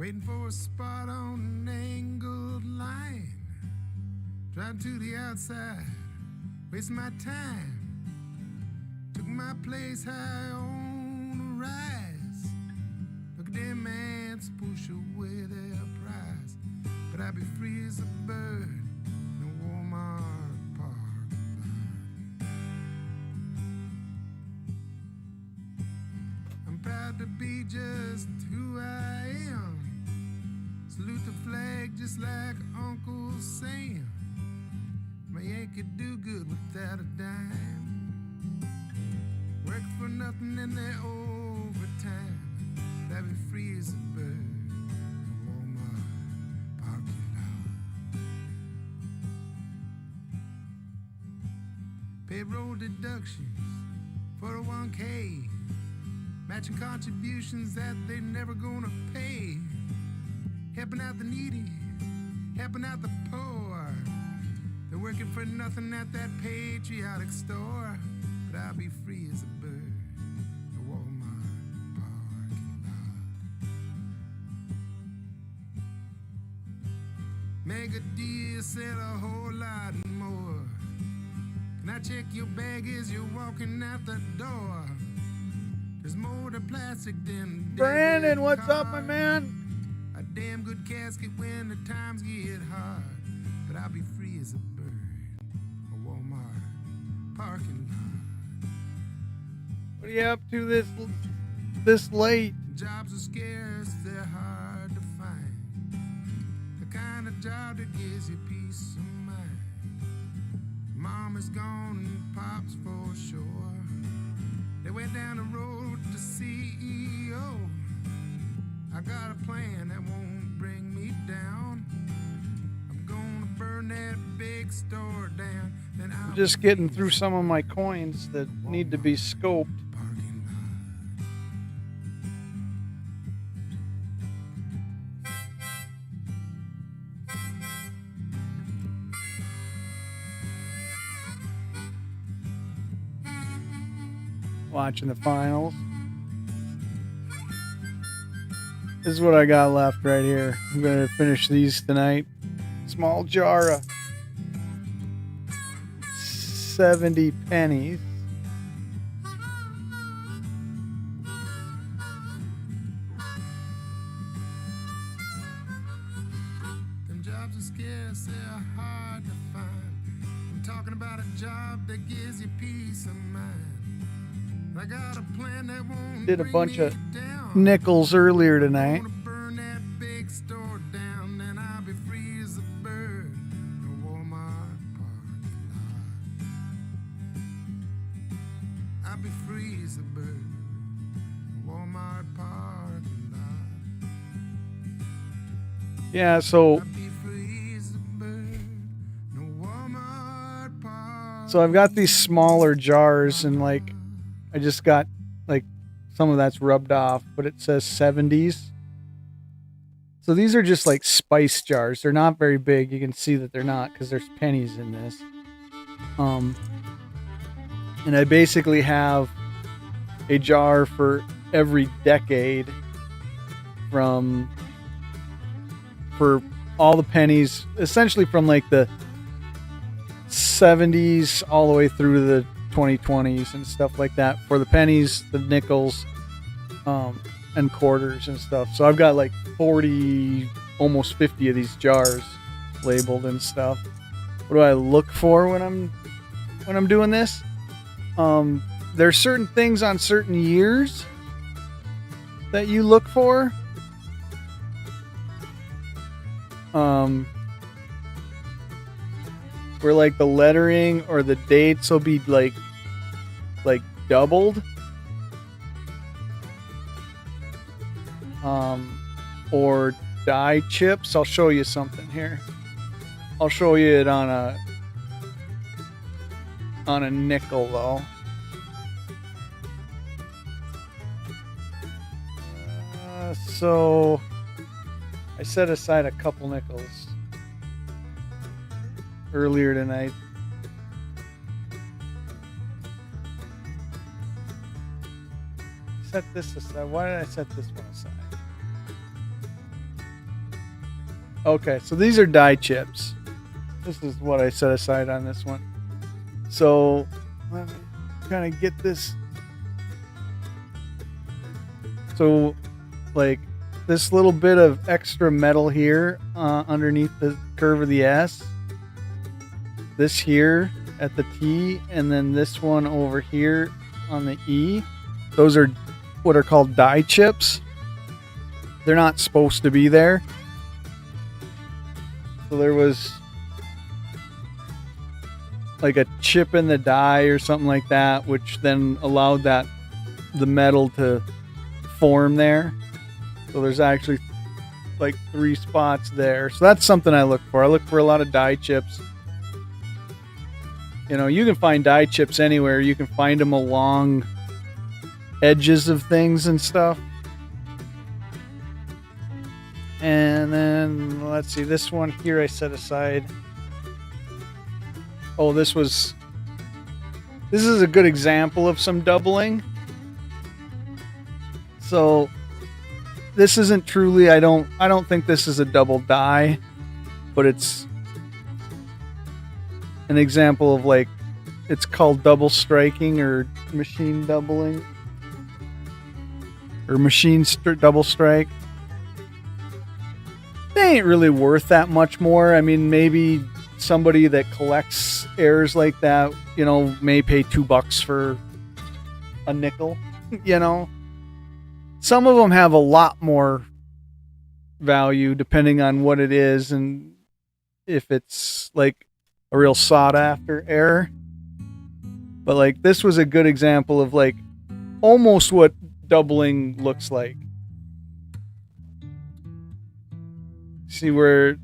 waiting for a spot on an angled line. Driving to the outside, wasting my time. Took my place high on a rise. Look at them ants push away their prize. But I'd be free as a bird in a Walmart parking lot. I'm proud to be just who I am. Salute the flag just like Uncle Sam. My Yankee do good without a dime. Work for nothing in their overtime. But I'd be free as a bird in a Walmart parking lot. Payroll deductions for a 1K. Matching contributions that they never gonna pay. Helping out the needy, helping out the poor. They're working for nothing at that patriotic store. But I'll be free as a bird in a Walmart parking lot. Mega deal, sell a whole lot more. Can I check your bag as you're walking out the door? There's more to plastic than Brandon, what's card. up, my man? A damn good casket when the times get hard. But I'll be free as a bird in a Walmart parking lot. What are you up to this late? Jobs are scarce, they're hard to find. The kind of job that gives you peace of mind. Mom is gone and Pop's for sure. They went down the road to CEO. I got a plan that won't bring me down. I'm gonna burn that big store down. Then I'll I'm just getting through some of my coins that need to be scoped. parking lot. Watching the finals. This is what I got left right here. I'm gonna finish these tonight. Small jar of 70 pennies. Them jobs are scarce, they're hard to find. I'm talking about a job that gives you peace of mind. I got a plan that won't Did a bring bunch me of down. nickels earlier tonight. Gonna burn that big store down, then I'll be free as a bird in a Walmart parking lot. I'll be free as a bird in a Walmart parking lot. Yeah, so I'll be free as a bird in a Walmart parking So I've got these smaller jars, and like I just got like some of that's rubbed off, but it says 70s. So these are just like spice jars. They're not very big. You can see that they're not because there's pennies in this. And I basically have a jar for every decade for all the pennies, essentially from like the 70s all the way through the 2020s and stuff like that, for the pennies, the nickels, and quarters and stuff. So I've got like 40, almost 50 of these jars labeled and stuff. What do I look for when I'm doing this? There's certain things on certain years that you look for. Where like the lettering or the dates will be like doubled. Or die chips. I'll show you something here. I'll show you it on a nickel though. So I set aside a couple nickels earlier tonight. Set this aside. Why did I set this one aside? Okay, so these are die chips. This is what I set aside on this one. So let me kind of get this. So, like, this little bit of extra metal here underneath the curve of the S. This here at the T, and then this one over here on the E. Those are what are called die chips. They're not supposed to be there. So there was like a chip in the die or something like that, which then allowed the metal to form there. So there's actually like 3 spots there. So that's something I look for. I look for a lot of die chips. You know, you can find die chips anywhere. You can find them along edges of things and stuff. And then let's see, this one here I set aside. Oh, this is a good example of some doubling. So this isn't truly, I don't think this is a double die, but it's an example of, like, it's called double striking or machine doubling or double strike. They ain't really worth that much more. I mean, maybe somebody that collects errors like that, you know, may pay $2 for a nickel, you know. Some of them have a lot more value depending on what it is and if it's like a real sought after error. But like this was a good example of like almost what doubling looks like. See where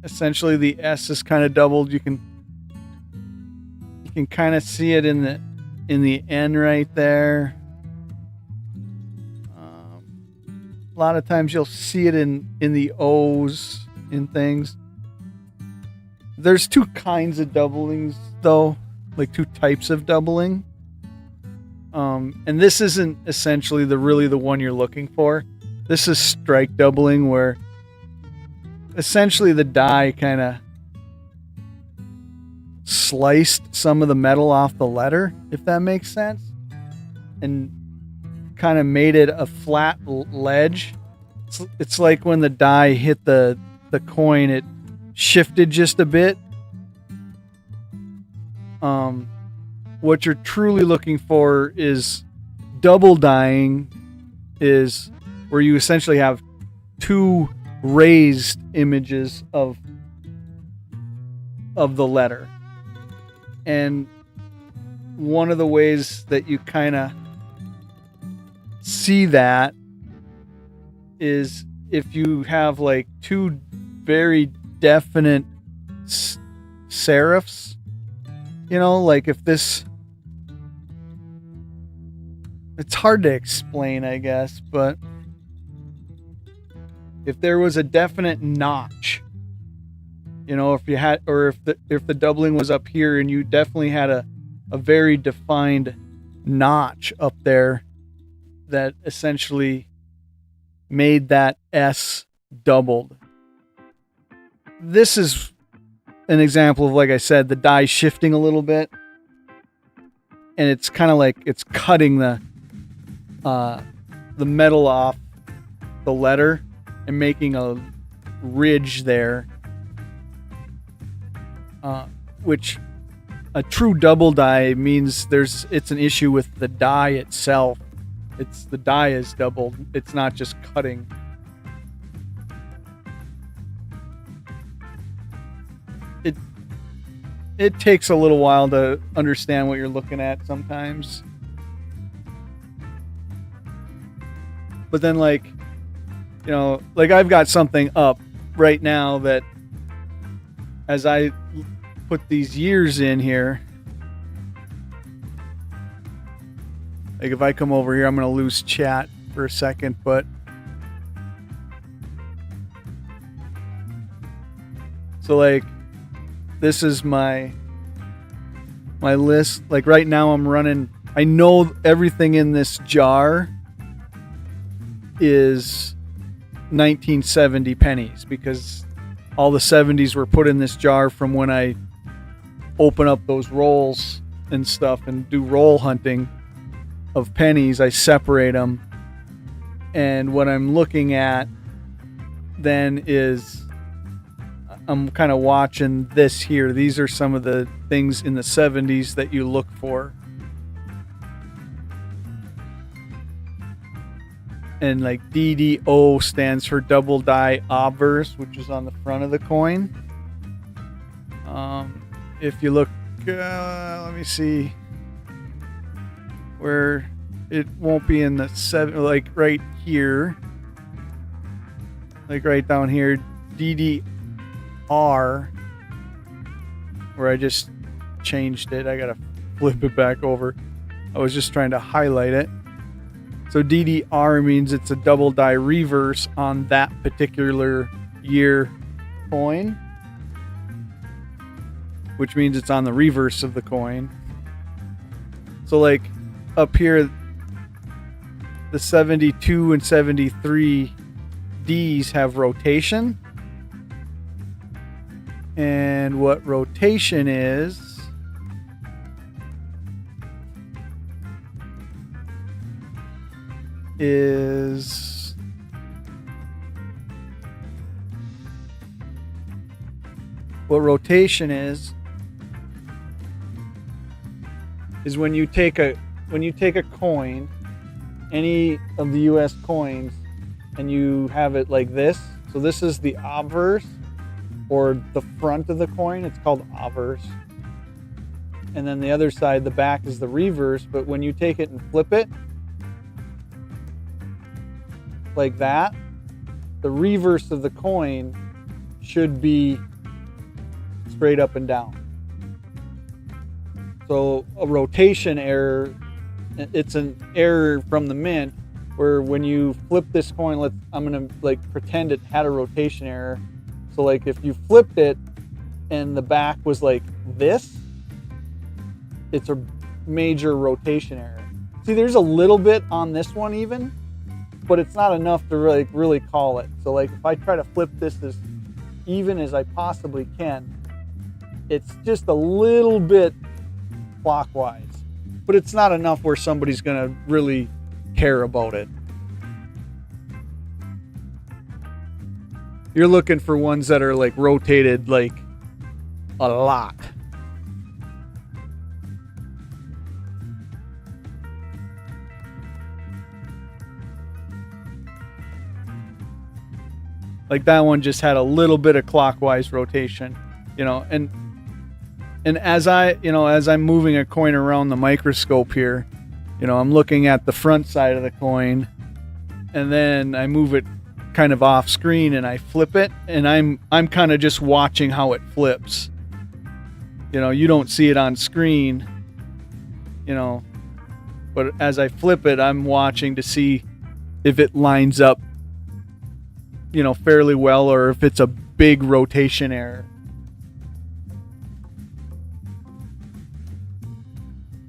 essentially the S is kind of doubled. You can kind of see it in the N right there. A lot of times you'll see it in the O's in things. There's 2 kinds of doublings though, like 2 types of doubling. And this isn't essentially really the one you're looking for. This is strike doubling, where essentially the die kind of sliced some of the metal off the letter, if that makes sense, and kind of made it a flat ledge. It's like when the die hit the coin, it shifted just a bit. What you're truly looking for is double dyeing, is where you essentially have 2 raised images of the letter. And one of the ways that you kind of see that is if you have like 2 very definite serifs, you know, like if this, it's hard to explain, I guess, but if there was a definite notch, you know, if you had, or if the doubling was up here and you definitely had a very defined notch up there that essentially made that S doubled. This is an example of, like I said, the die shifting a little bit, and it's kind of like it's cutting the metal off the letter and making a ridge there, which a true double die means it's an issue with the die itself. It's the die is doubled. It's not just cutting. It takes a little while to understand what you're looking at sometimes. But then, like, you know, like I've got something up right now that as I put these years in here, like if I come over here, I'm going to lose chat for a second, but so like this is my list. Like right now I'm running, I know everything in this jar is 1970 pennies because all the 70s were put in this jar from when I open up those rolls and stuff and do roll hunting of pennies. I separate them, and what I'm looking at then is I'm kind of watching this here. These are some of the things in the 70s that you look for. And like DDO stands for double die obverse, which is on the front of the coin. If you look, let me see where it won't be in the 7, like right here, like right down here, DDR, where I just changed it. I gotta flip it back over. I was just trying to highlight it. So DDR means it's a double die reverse on that particular year coin, which means it's on the reverse of the coin. So like up here, the 72 and 73 Ds have rotation. And what rotation is when you take a coin, any of the US coins, and you have it like this. So this is the obverse, or the front of the coin. It's called obverse. And then the other side, the back, is the reverse. But when you take it and flip it like that, the reverse of the coin should be straight up and down. So a rotation error, it's an error from the mint where when you flip this coin, I'm gonna like pretend it had a rotation error. So like if you flipped it and the back was like this, it's a major rotation error. See, there's a little bit on this one even, but it's not enough to really call it. So like if I try to flip this as even as I possibly can, it's just a little bit clockwise, but it's not enough where somebody's gonna really care about it. You're looking for ones that are like rotated like a lot. Like that one just had a little bit of clockwise rotation, you know, and as I'm moving a coin around the microscope here, you know, I'm looking at the front side of the coin, and then I move it kind of off screen and I flip it, and I'm kind of just watching how it flips. You know, you don't see it on screen, you know, but as I flip it, I'm watching to see if it lines up, you know, fairly well, or if it's a big rotation error.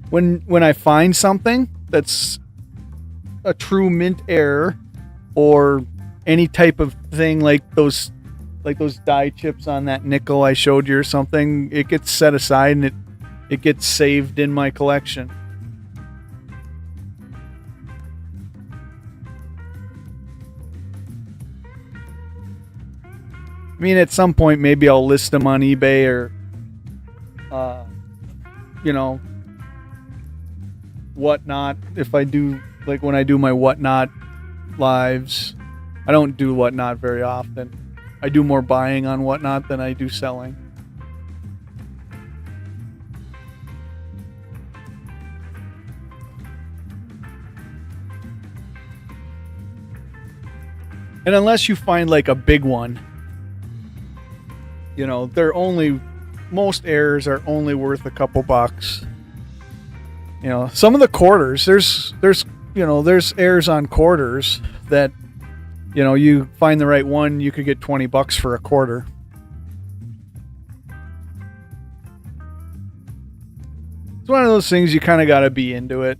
When I find something that's a true mint error, or any type of thing like those die chips on that nickel I showed you or something, it gets set aside and it gets saved in my collection. I mean, at some point maybe I'll list them on eBay, or you know, Whatnot. If I do, like when I do my Whatnot lives, I don't do Whatnot very often. I do more buying on Whatnot than I do selling. And unless you find like a big one, you know, most errors are only worth a couple bucks. You know, some of the quarters, there's errors on quarters that, you know, you find the right one, you could get $20 for a quarter. It's one of those things you kind of got to be into it.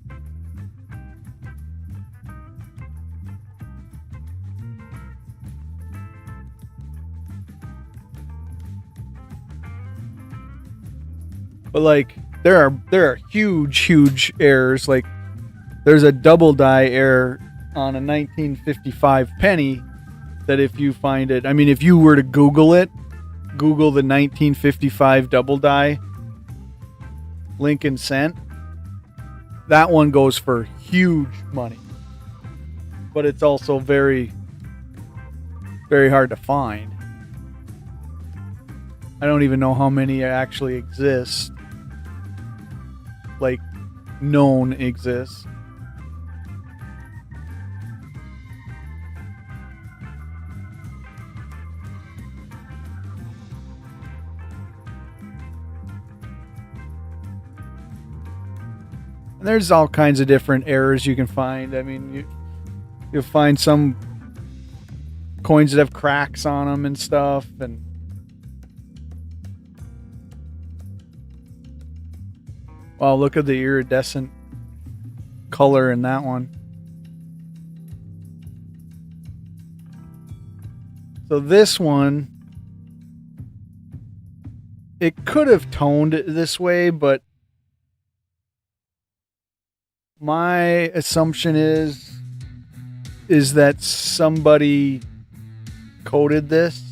But like there are huge errors. Like there's a double die error on a 1955 penny that if you find it, I mean, if you were to Google it, Google the 1955 double die Lincoln cent, that one goes for huge money. But it's also very, very hard to find. I don't even know how many actually exist. Like, known exists. And there's all kinds of different errors you can find. I mean, you'll find some coins that have cracks on them and stuff, and wow, look at the iridescent color in that one. So this one, it could have toned it this way, but my assumption is that somebody coded this.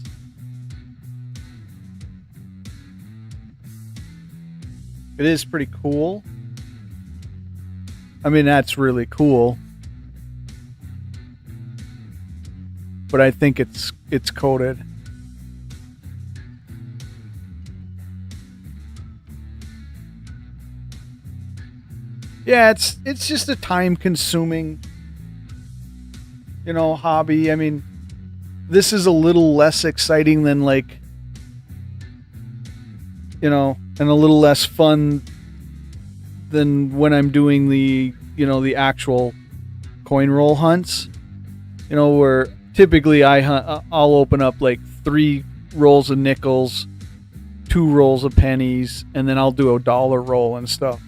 It is pretty cool. I mean, that's really cool. But I think it's coded. Yeah, it's just a time-consuming, hobby. I mean, this is a little less exciting than and a little less fun than when I'm doing the actual coin roll hunts. Where typically I'll open up like 3 rolls of nickels, 2 rolls of pennies, and then I'll do a dollar roll and stuff.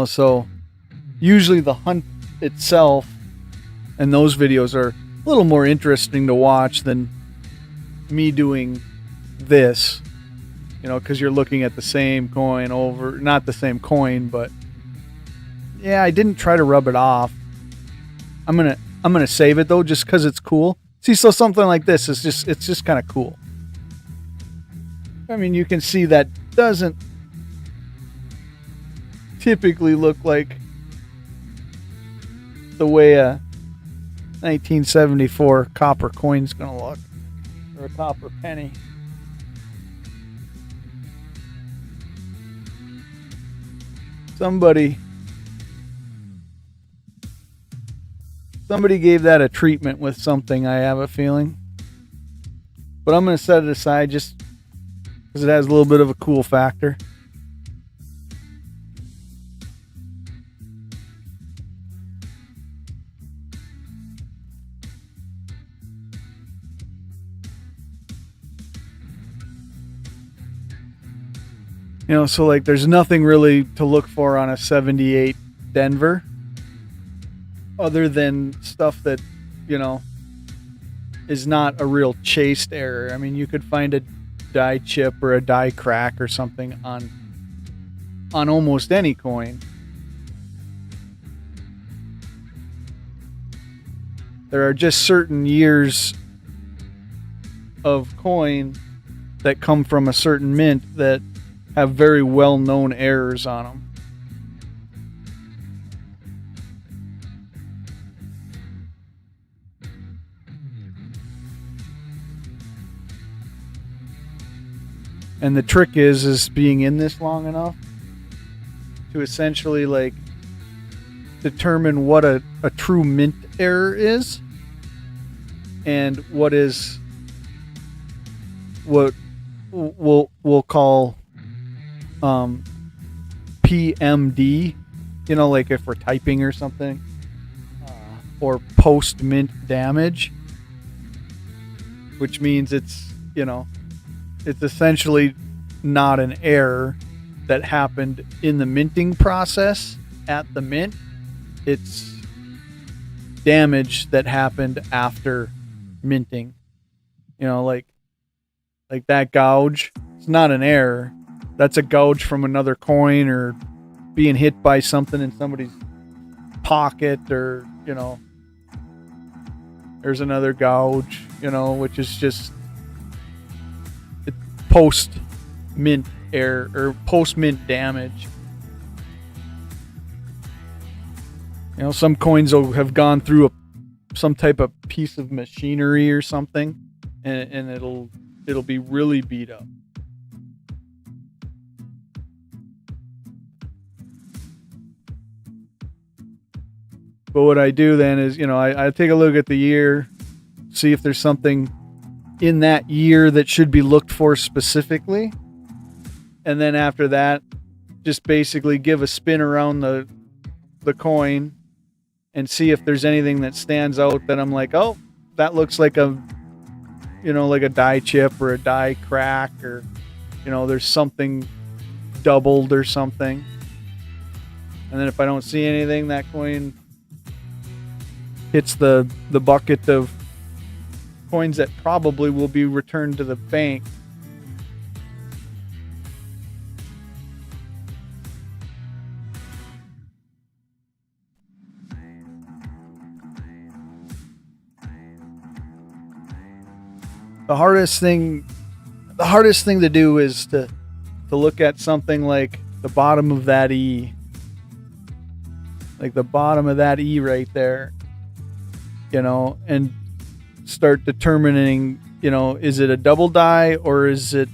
So usually the hunt itself and those videos are a little more interesting to watch than me doing this, because you're looking at the same coin over, not the same coin, but yeah, I didn't try to rub it off. I'm gonna save it though, just because it's cool. See, so something like this is just kind of cool. I mean, you can see that doesn't typically look like the way a 1974 copper coin's gonna look, or a copper penny. Somebody gave that a treatment with something, I have a feeling. But I'm going to set it aside just because it has a little bit of a cool factor. So like there's nothing really to look for on a 78 Denver other than stuff that, is not a real chased error. I mean, you could find a die chip or a die crack or something on almost any coin. There are just certain years of coin that come from a certain mint that have very well-known errors on them. And the trick is being in this long enough to essentially determine what a true mint error is and what we'll call PMD, like if we're typing or something, or post mint damage, which means it's essentially not an error that happened in the minting process at the mint. It's damage that happened after minting. like that gouge, it's not an error. That's a gouge from another coin or being hit by something in somebody's pocket, or, you know, there's another gouge, you know, which is just post mint error or post mint damage. You know, some coins will have gone through some type of piece of machinery or something, and it'll be really beat up. But what I do then is, you know, I take a look at the year, see if there's something in that year that should be looked for specifically. And then after that, just basically give a spin around the coin and see if there's anything that stands out that I'm like, oh, that looks like a, you know, like a die chip or a die crack, or, you know, there's something doubled or something. And then if I don't see anything, that coin hits the bucket of coins that probably will be returned to the bank. The hardest thing to do is to look at something like the bottom of that E. Like the bottom of that E right there. You know, and start determining, you know, is it a double die or is it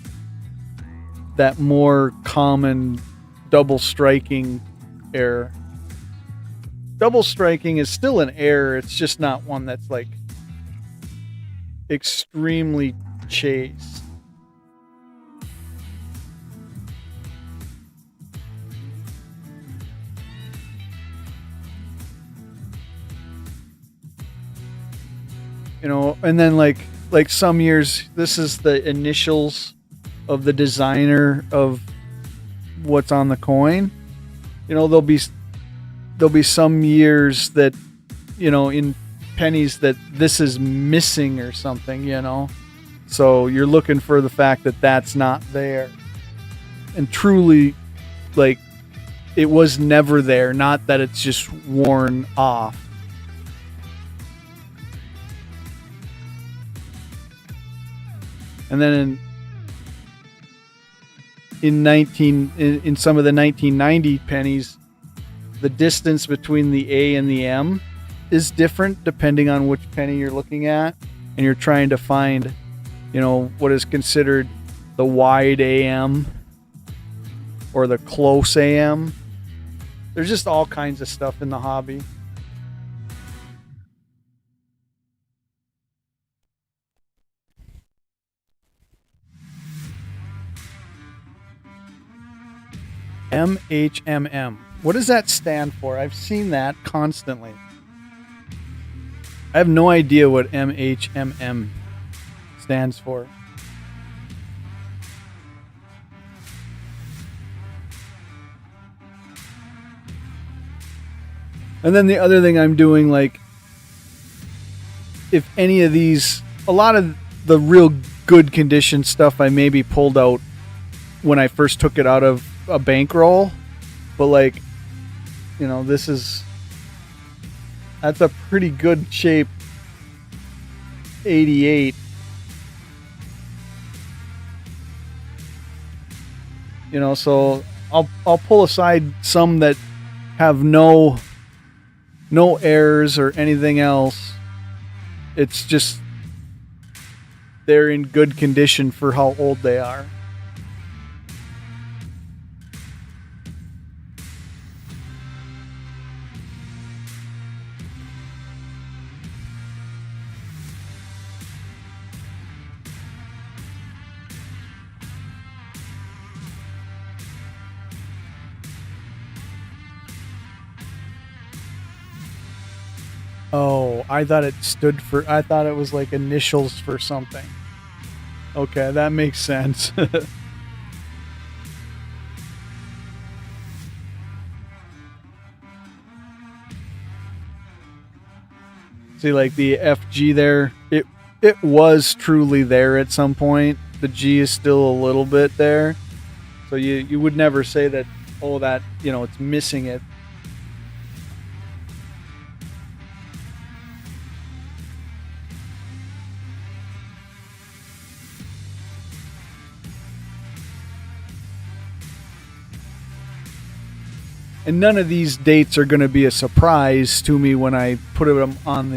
that more common double striking error? Double striking is still an error. It's just not one that's like extremely chaste. You know, and then like some years, this is the initials of the designer of what's on the coin. You know, there'll be some years that, you know, in pennies that this is missing or something, you know. So you're looking for the fact that that's not there. And truly, like, it was never there, not that it's just worn off. And then in some of the 1990 pennies, the distance between the A and the M is different depending on which penny you're looking at, and you're trying to find, you know, what is considered the wide AM or the close AM. There's just all kinds of stuff in the hobby. MHMM. What does that stand for? I've seen that constantly. I have no idea what MHMM stands for. And then the other thing I'm doing, like, if any of these, a lot of the real good condition stuff I maybe pulled out when I first took it out of a bankroll, but like, you know, that's a pretty good shape 88. You know, so I'll pull aside some that have no errors or anything else. It's just they're in good condition for how old they are. Oh, I thought it was like initials for something. Okay, that makes sense. See, like the FG there, it was truly there at some point, the G is still a little bit there. So you would never say that, oh, that, it's missing it. And none of these dates are going to be a surprise to me when I put them on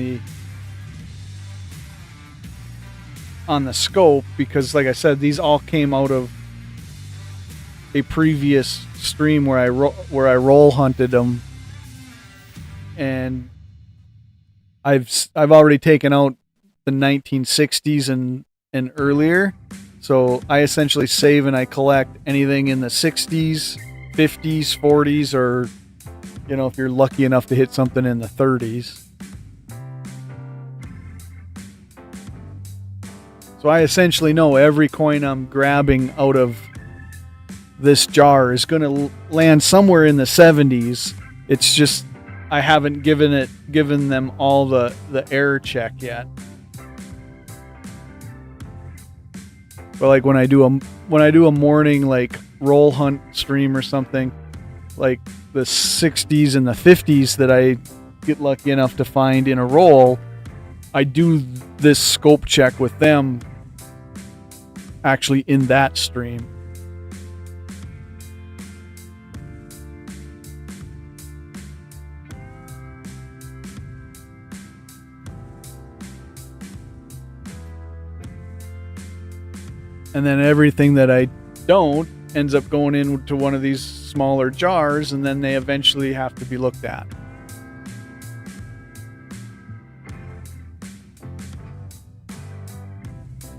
the scope, because like I said, these all came out of a previous stream where I roll hunted them, and I've already taken out the 1960s and earlier. So I essentially save and I collect anything in the 60s, 50s, 40s, or if you're lucky enough to hit something in the 30s. So I essentially know every coin I'm grabbing out of this jar is going to land somewhere in the 70s. It's just I haven't given them all the error check yet. But like when I do a morning like roll hunt stream or something, like the 60s and the 50s that I get lucky enough to find in a roll, I do this scope check with them actually in that stream. And then everything that I don't ends up going into one of these smaller jars, and then they eventually have to be looked at.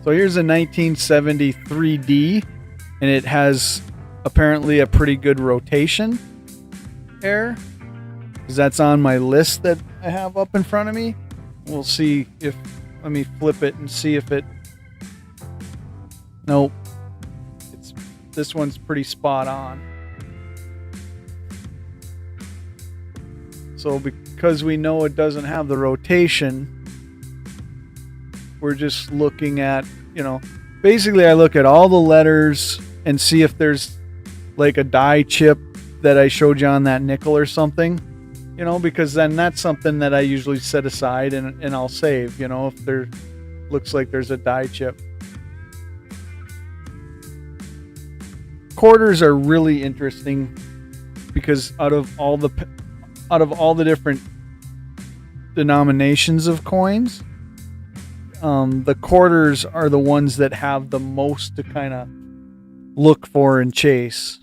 So here's a 1973D, and it has apparently a pretty good rotation error, because that's on my list that I have up in front of me. We'll see if, let me flip it and see if it, nope, this one's pretty spot on. So because we know it doesn't have the rotation, we're just looking at, basically I look at all the letters and see if there's like a die chip that I showed you on that nickel or something, because then that's something that I usually set aside and I'll save, if there looks like there's a die chip. Quarters are really interesting because out of all the different denominations of coins, the quarters are the ones that have the most to kind of look for and chase.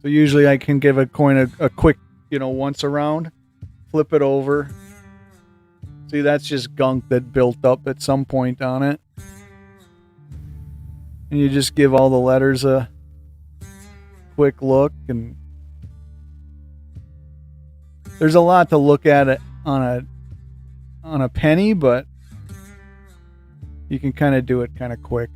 So usually I can give a coin a quick, once around, flip it over. See, that's just gunk that built up at some point on it. And you just give all the letters a quick look, and there's a lot to look at on a penny, but you can kind of do it kind of quick.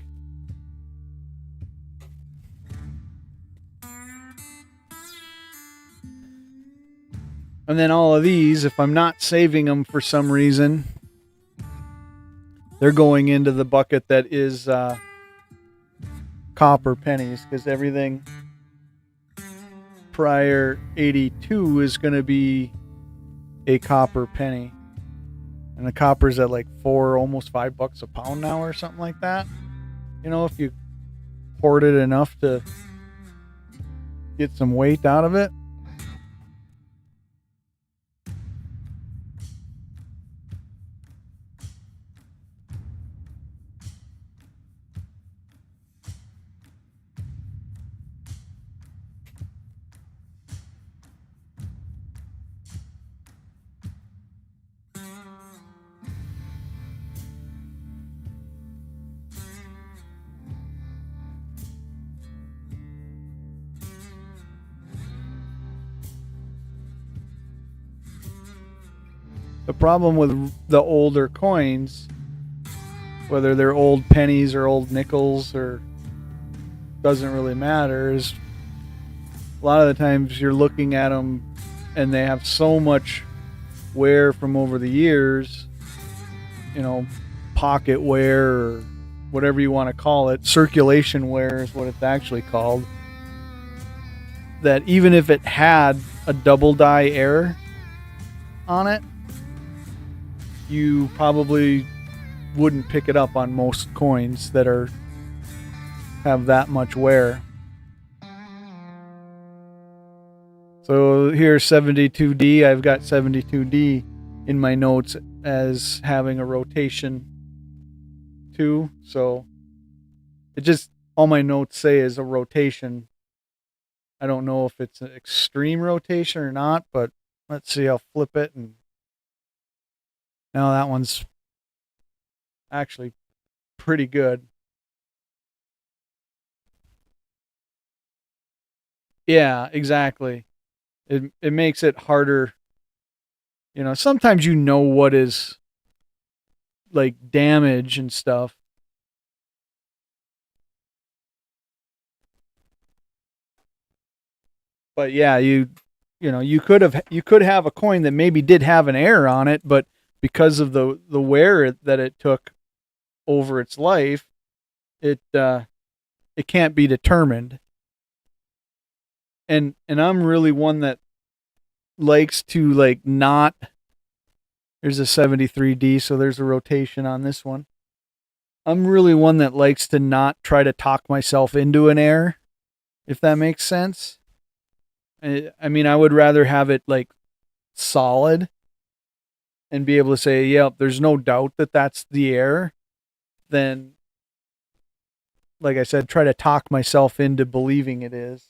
And then all of these, if I'm not saving them for some reason, they're going into the bucket that is copper pennies, because everything prior 82 is going to be a copper penny. And the copper's at like almost $5 a pound now or something like that. If you hoard it enough to get some weight out of it. The problem with the older coins, whether they're old pennies or old nickels, or doesn't really matter, is a lot of the times you're looking at them and they have so much wear from over the years, you know, pocket wear or whatever you want to call it, circulation wear is what it's actually called, that even if it had a double die air on it, you probably wouldn't pick it up on most coins that have that much wear. So here's 72D. I've got 72D in my notes as having a rotation too. So it just, all my notes say is a rotation. I don't know if it's an extreme rotation or not, but let's see. I'll flip it, and now that one's actually pretty good. Yeah, exactly. It makes it harder. You know, sometimes you know what is like damage and stuff. But yeah, you know, you could have a coin that maybe did have an error on it, but because of the wear that it took over its life, it can't be determined. And I'm really one that likes to like not. There's a 73D, so there's a rotation on this one. I'm really one that likes to not try to talk myself into an error, if that makes sense. I mean, I would rather have it like solid and be able to say, yep, there's no doubt that that's the error, than, like I said, try to talk myself into believing it is.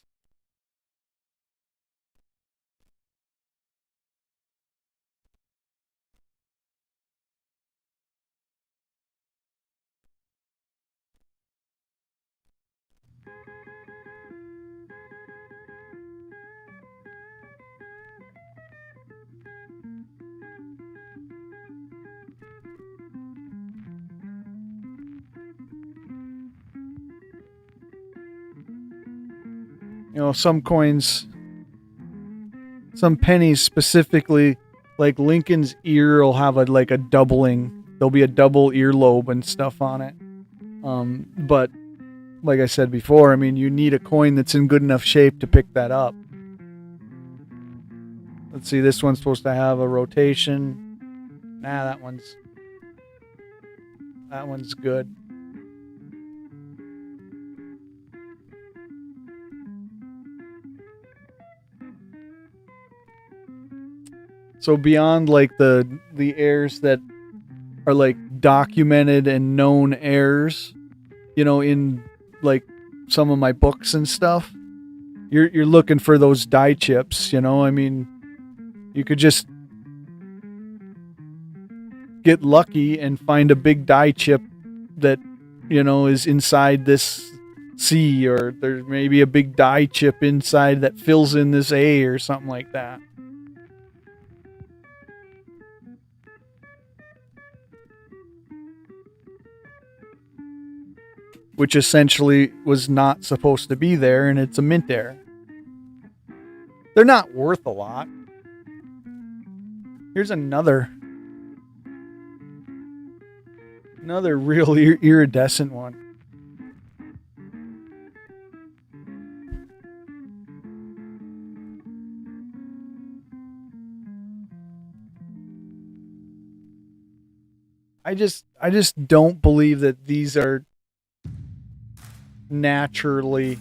You know, some coins, some pennies specifically, like Lincoln's ear will have like a doubling. There'll be a double earlobe and stuff on it. But like I said before, I mean, you need a coin that's in good enough shape to pick that up. Let's see, this one's supposed to have a rotation. Nah, that one's good. So beyond like the errors that are like documented and known errors, you know, in like some of my books and stuff, you're looking for those die chips, you know? I mean, you could just get lucky and find a big die chip that, you know, is inside this C, or there's maybe a big die chip inside that fills in this A or something like that. Which essentially was not supposed to be there, and it's a mint error. They're not worth a lot. Here's another real iridescent one. I just don't believe that these are naturally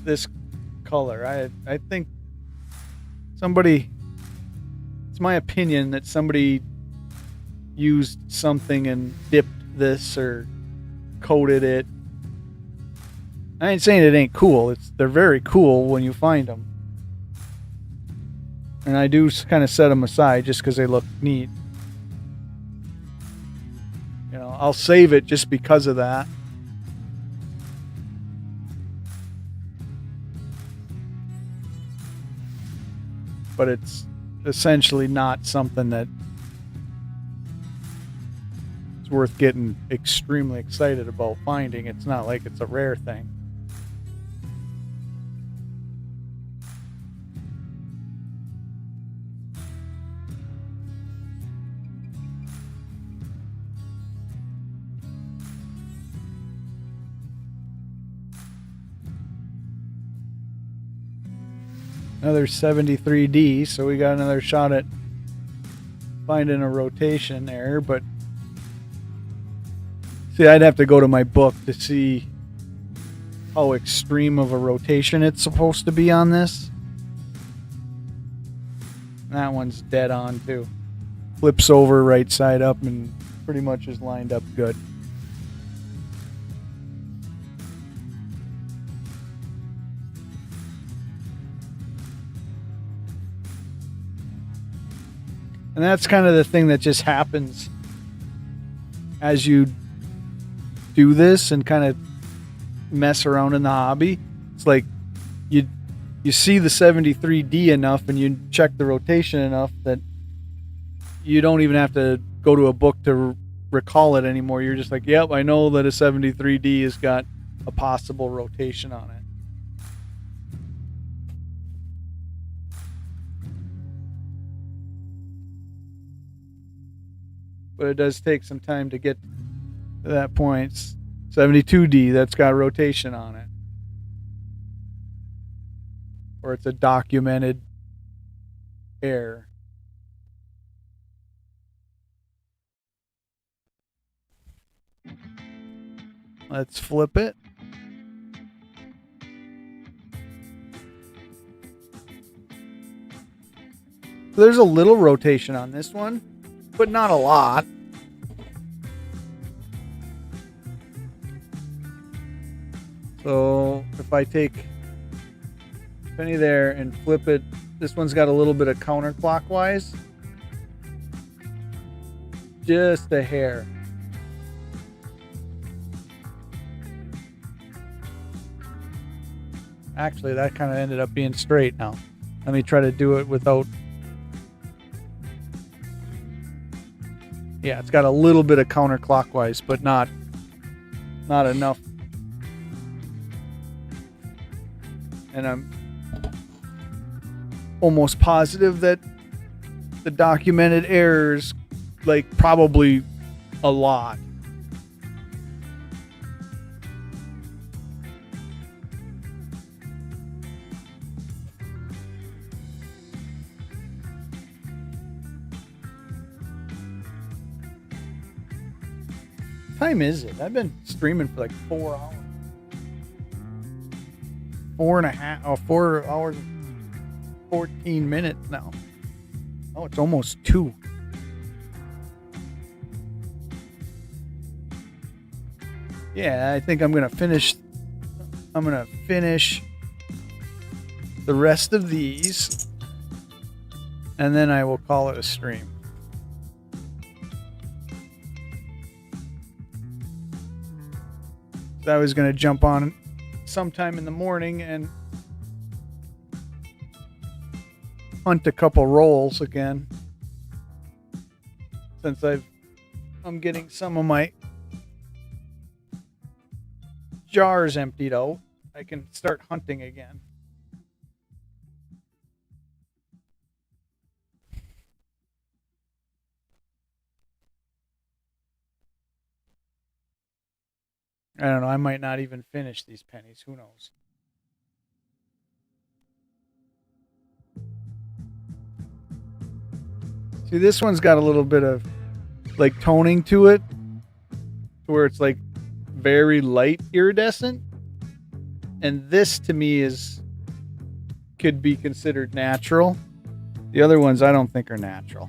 this color. I think somebody, it's my opinion that somebody used something and dipped this or coated it. I ain't saying it ain't cool. They're very cool when you find them. And I do kind of set them aside just because they look neat. You know, I'll save it just because of that. But it's essentially not something that it's worth getting extremely excited about finding. It's not like it's a rare thing. Another 73D, so we got another shot at finding a rotation there, but see, I'd have to go to my book to see how extreme of a rotation it's supposed to be on this. That one's dead on too. Flips over right side up and pretty much is lined up good. And that's kind of the thing that just happens as you do this and kind of mess around in the hobby. It's like you see the 73D enough and you check the rotation enough that you don't even have to go to a book to recall it anymore. You're just like, yep, I know that a 73D has got a possible rotation on it. But it does take some time to get to that point. 72D, that's got rotation on it. Or it's a documented error. Let's flip it. There's a little rotation on this one, but not a lot. So if I take penny there and flip it, this one's got a little bit of counterclockwise. Just a hair. Actually, that kind of ended up being straight now. Let me try to do it without... Yeah, it's got a little bit of counterclockwise, but not enough. And I'm almost positive that the documented errors, like, probably a lot. What time is it? I've been streaming for like 4 hours. 4 hours, 14 minutes now. Oh, it's almost 2. Yeah, I think I'm gonna finish the rest of these, and then I will call it a stream. I was going to jump on sometime in the morning and hunt a couple rolls again, since I'm getting some of my jars emptied out. I can start hunting again. I don't know. I might not even finish these pennies. Who knows? See, this one's got a little bit of like toning to it, where it's like very light iridescent. And this to me could be considered natural. The other ones I don't think are natural.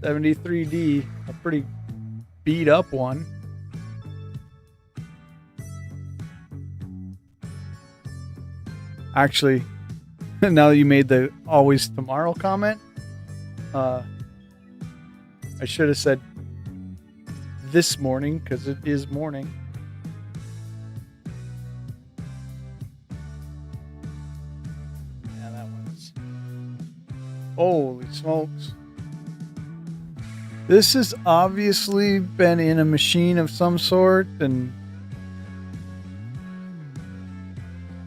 $73D, a pretty beat up one. Actually, now that you made the always tomorrow comment, I should have said this morning, because it is morning. Yeah, that one's Holy smokes. This has obviously been in a machine of some sort, and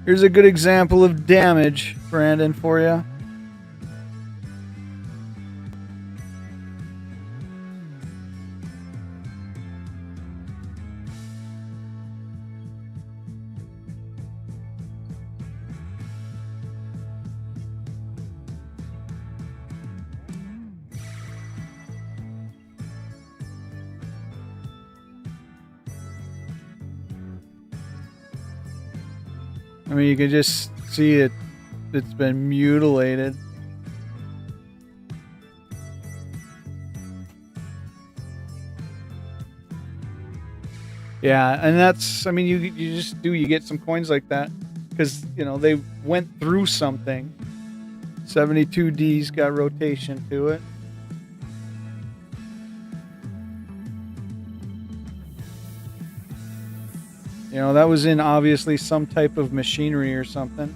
here's a good example of damage, Brandon, for you. I mean, you can just see it. It's been mutilated. Yeah, and that's, I mean, you just do, you get some coins like that because, you know, they went through something. 72D's got rotation to it. You know, that was in obviously some type of machinery or something.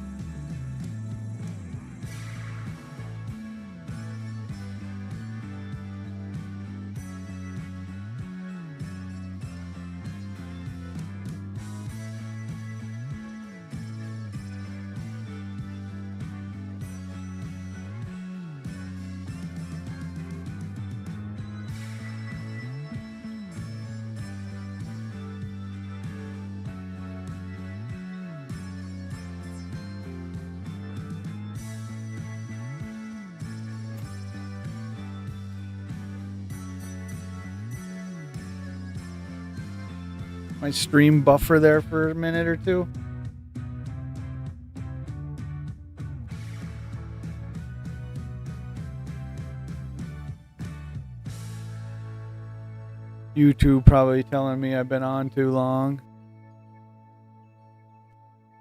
My stream buffer there for a minute or two. YouTube probably telling me I've been on too long.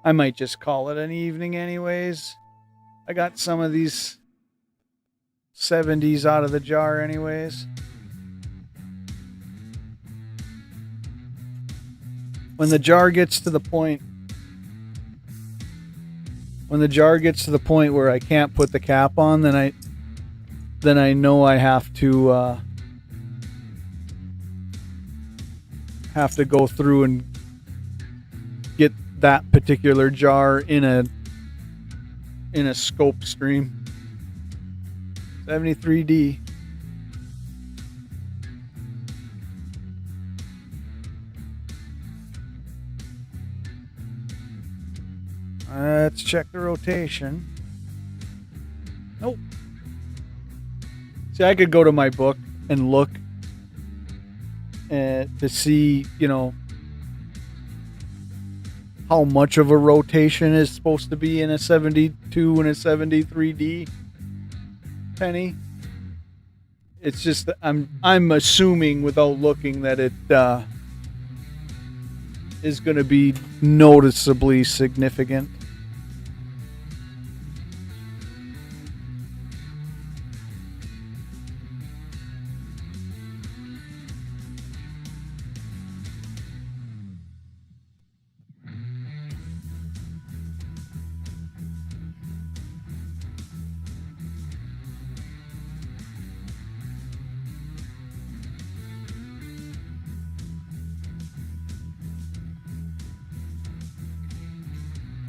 I might just call it an evening anyways. I got some of these 70s out of the jar anyways. When the jar gets to the point where I can't put the cap on, then I know I have to go through and get that particular jar in a scope stream. 73D. Let's check the rotation. Nope. See, I could go to my book and look to see, you know, how much of a rotation is supposed to be in a 72 and a 73D penny. It's just I'm assuming without looking that it is going to be noticeably significant.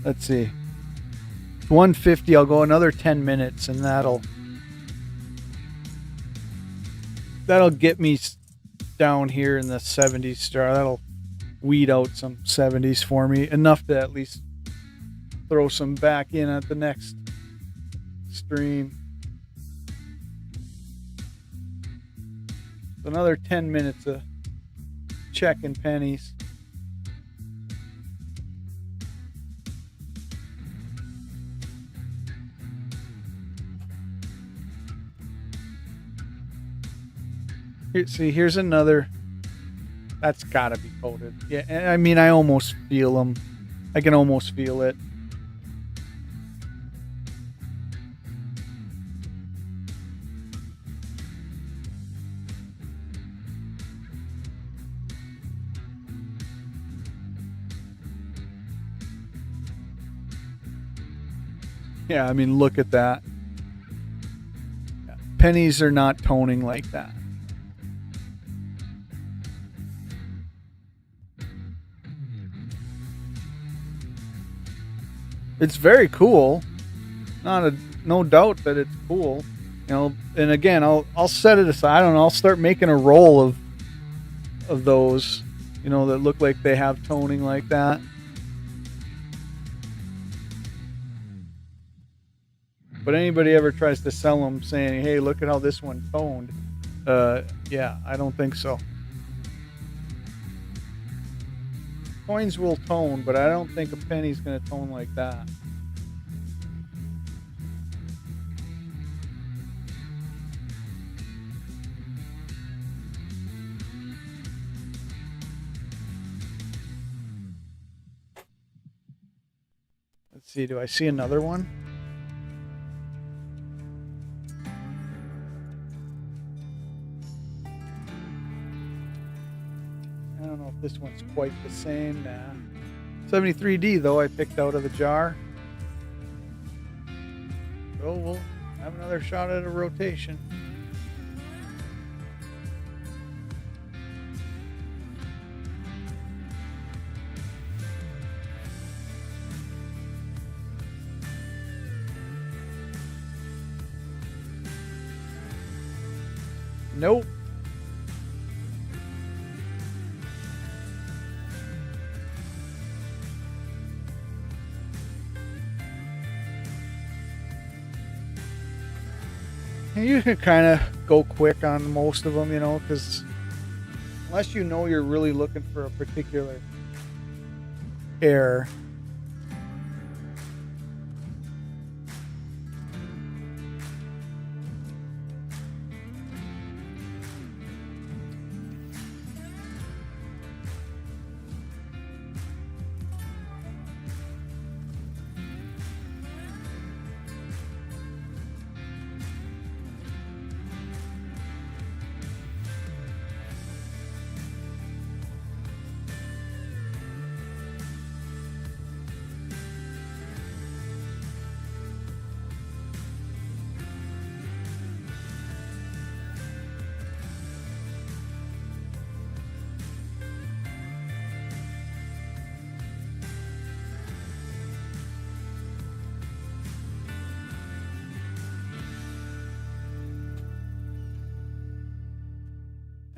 Let's see. 150. I'll go another 10 minutes, and that'll get me down here in the 70s star. That'll weed out some 70s for me, enough to at least throw some back in at the next stream. Another 10 minutes of checking pennies. See, here's another. That's gotta be coated. Yeah, I mean, I almost feel them. I can almost feel it. Yeah, I mean, look at that. pennies are not toning like that. It's very cool. No doubt that it's cool. You know, and again, I'll set it aside. I don't know. I'll start making a roll of those, you know, that look like they have toning like that. But anybody ever tries to sell them saying, "Hey, look at how this one toned," yeah, I don't think so. Coins will tone, but I don't think a penny's going to tone like that. Let's see, do I see another one? I don't know if this one's quite the same. Nah. 73D though, I picked out of the jar. So we'll have another shot at a rotation. Nope. You can kind of go quick on most of them, you know, because unless you know you're really looking for a particular error.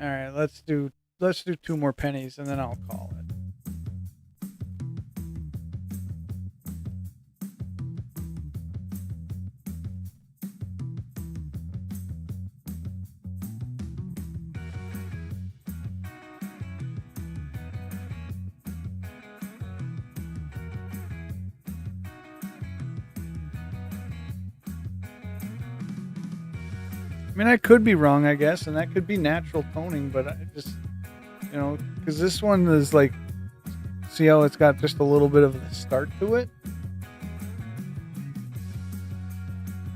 All right, let's do 2 more pennies and then I'll call it. I mean, I could be wrong, I guess, and that could be natural toning, but I just, you know, because this one is like, see how it's got just a little bit of a start to it?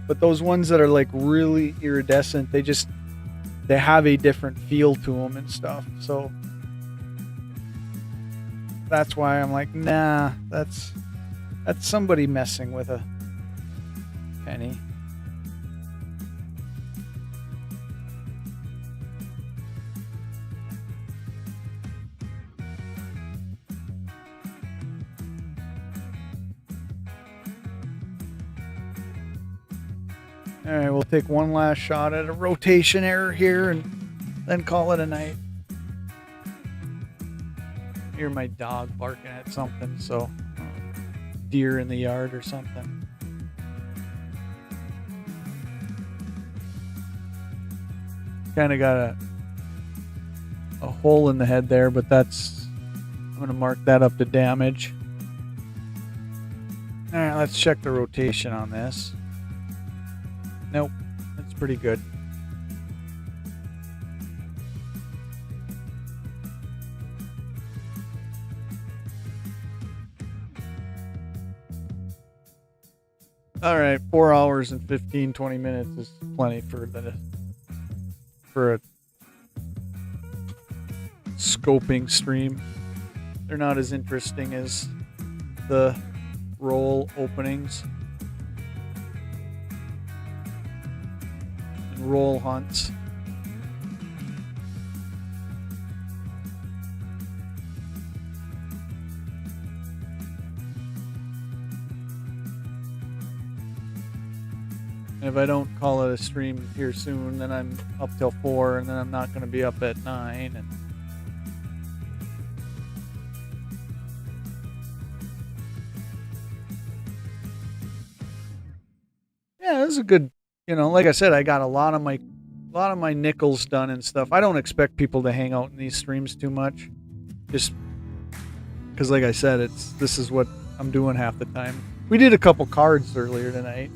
But those ones that are like really iridescent, they have a different feel to them and stuff. So that's why I'm like, nah, that's somebody messing with a penny. All right, we'll take one last shot at a rotation error here and then call it a night. Hear my dog barking at something, so deer in the yard or something. Kind of got a hole in the head there, but I'm going to mark that up to damage. All right, let's check the rotation on this. Nope, that's pretty good. All right, 4 hours and 20 minutes is plenty for a scoping stream. They're not as interesting as the roll openings. roll hunts. And if I don't call it a stream here soon, then I'm up till 4, and then I'm not going to be up at 9. And yeah, this is a good, like I said, I got a lot of my nickels done and stuff. I don't expect people to hang out in these streams too much, just because, like I said, this is what I'm doing half the time. We did a couple cards earlier tonight.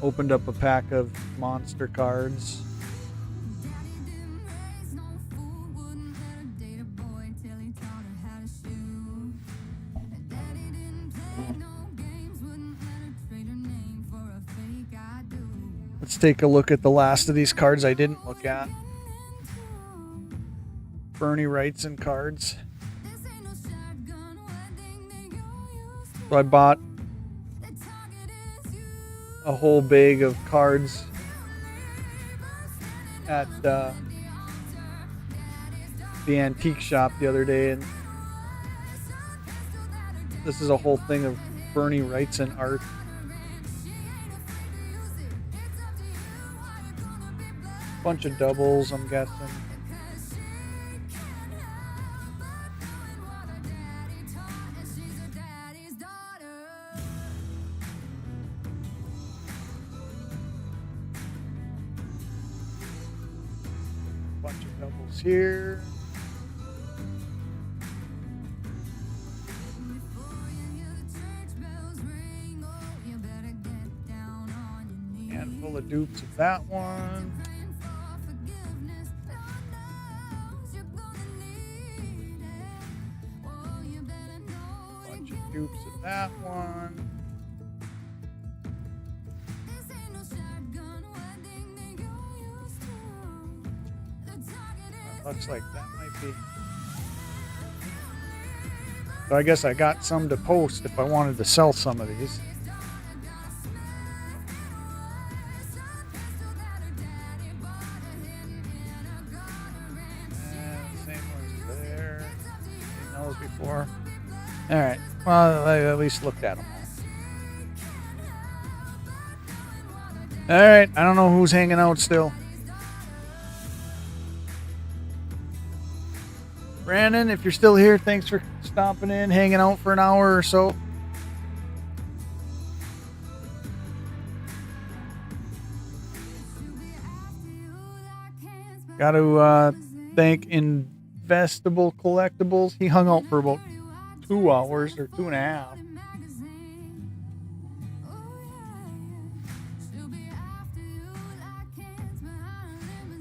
Opened up a pack of monster cards. Let's take a look at the last of these cards I didn't look at. Bernie Wrightson cards. So I bought a whole bag of cards at the antique shop the other day, and this is a whole thing of Bernie Wrightson art. Bunch of doubles, I'm guessing. Bunch of doubles here. Handful of dupes of that one. Dupes of that one. Looks like that might be. So I guess I got some to post if I wanted to sell some of these. Same ones there. Seen those before. All right. Well, I at least looked at them all. All right. I don't know who's hanging out still. Brandon, if you're still here, thanks for stopping in, hanging out for an hour or so. Got to thank Investable Collectibles. He hung out for about 2 hours or 2.5.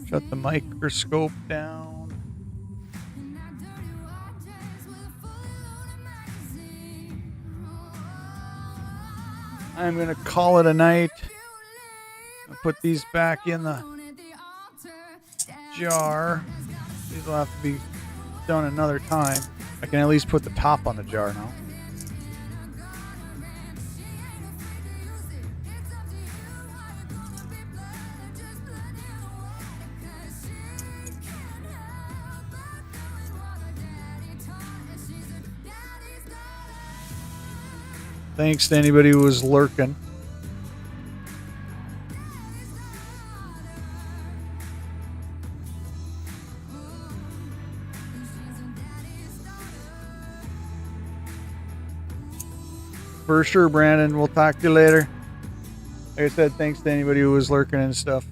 Shut the microscope down. I'm going to call it a night. I'll put these back in the jar. These will have to be done another time. I can at least put the top on the jar now. Thanks to anybody who was lurking. For sure, Brandon. We'll talk to you later. Like I said, thanks to anybody who was lurking and stuff.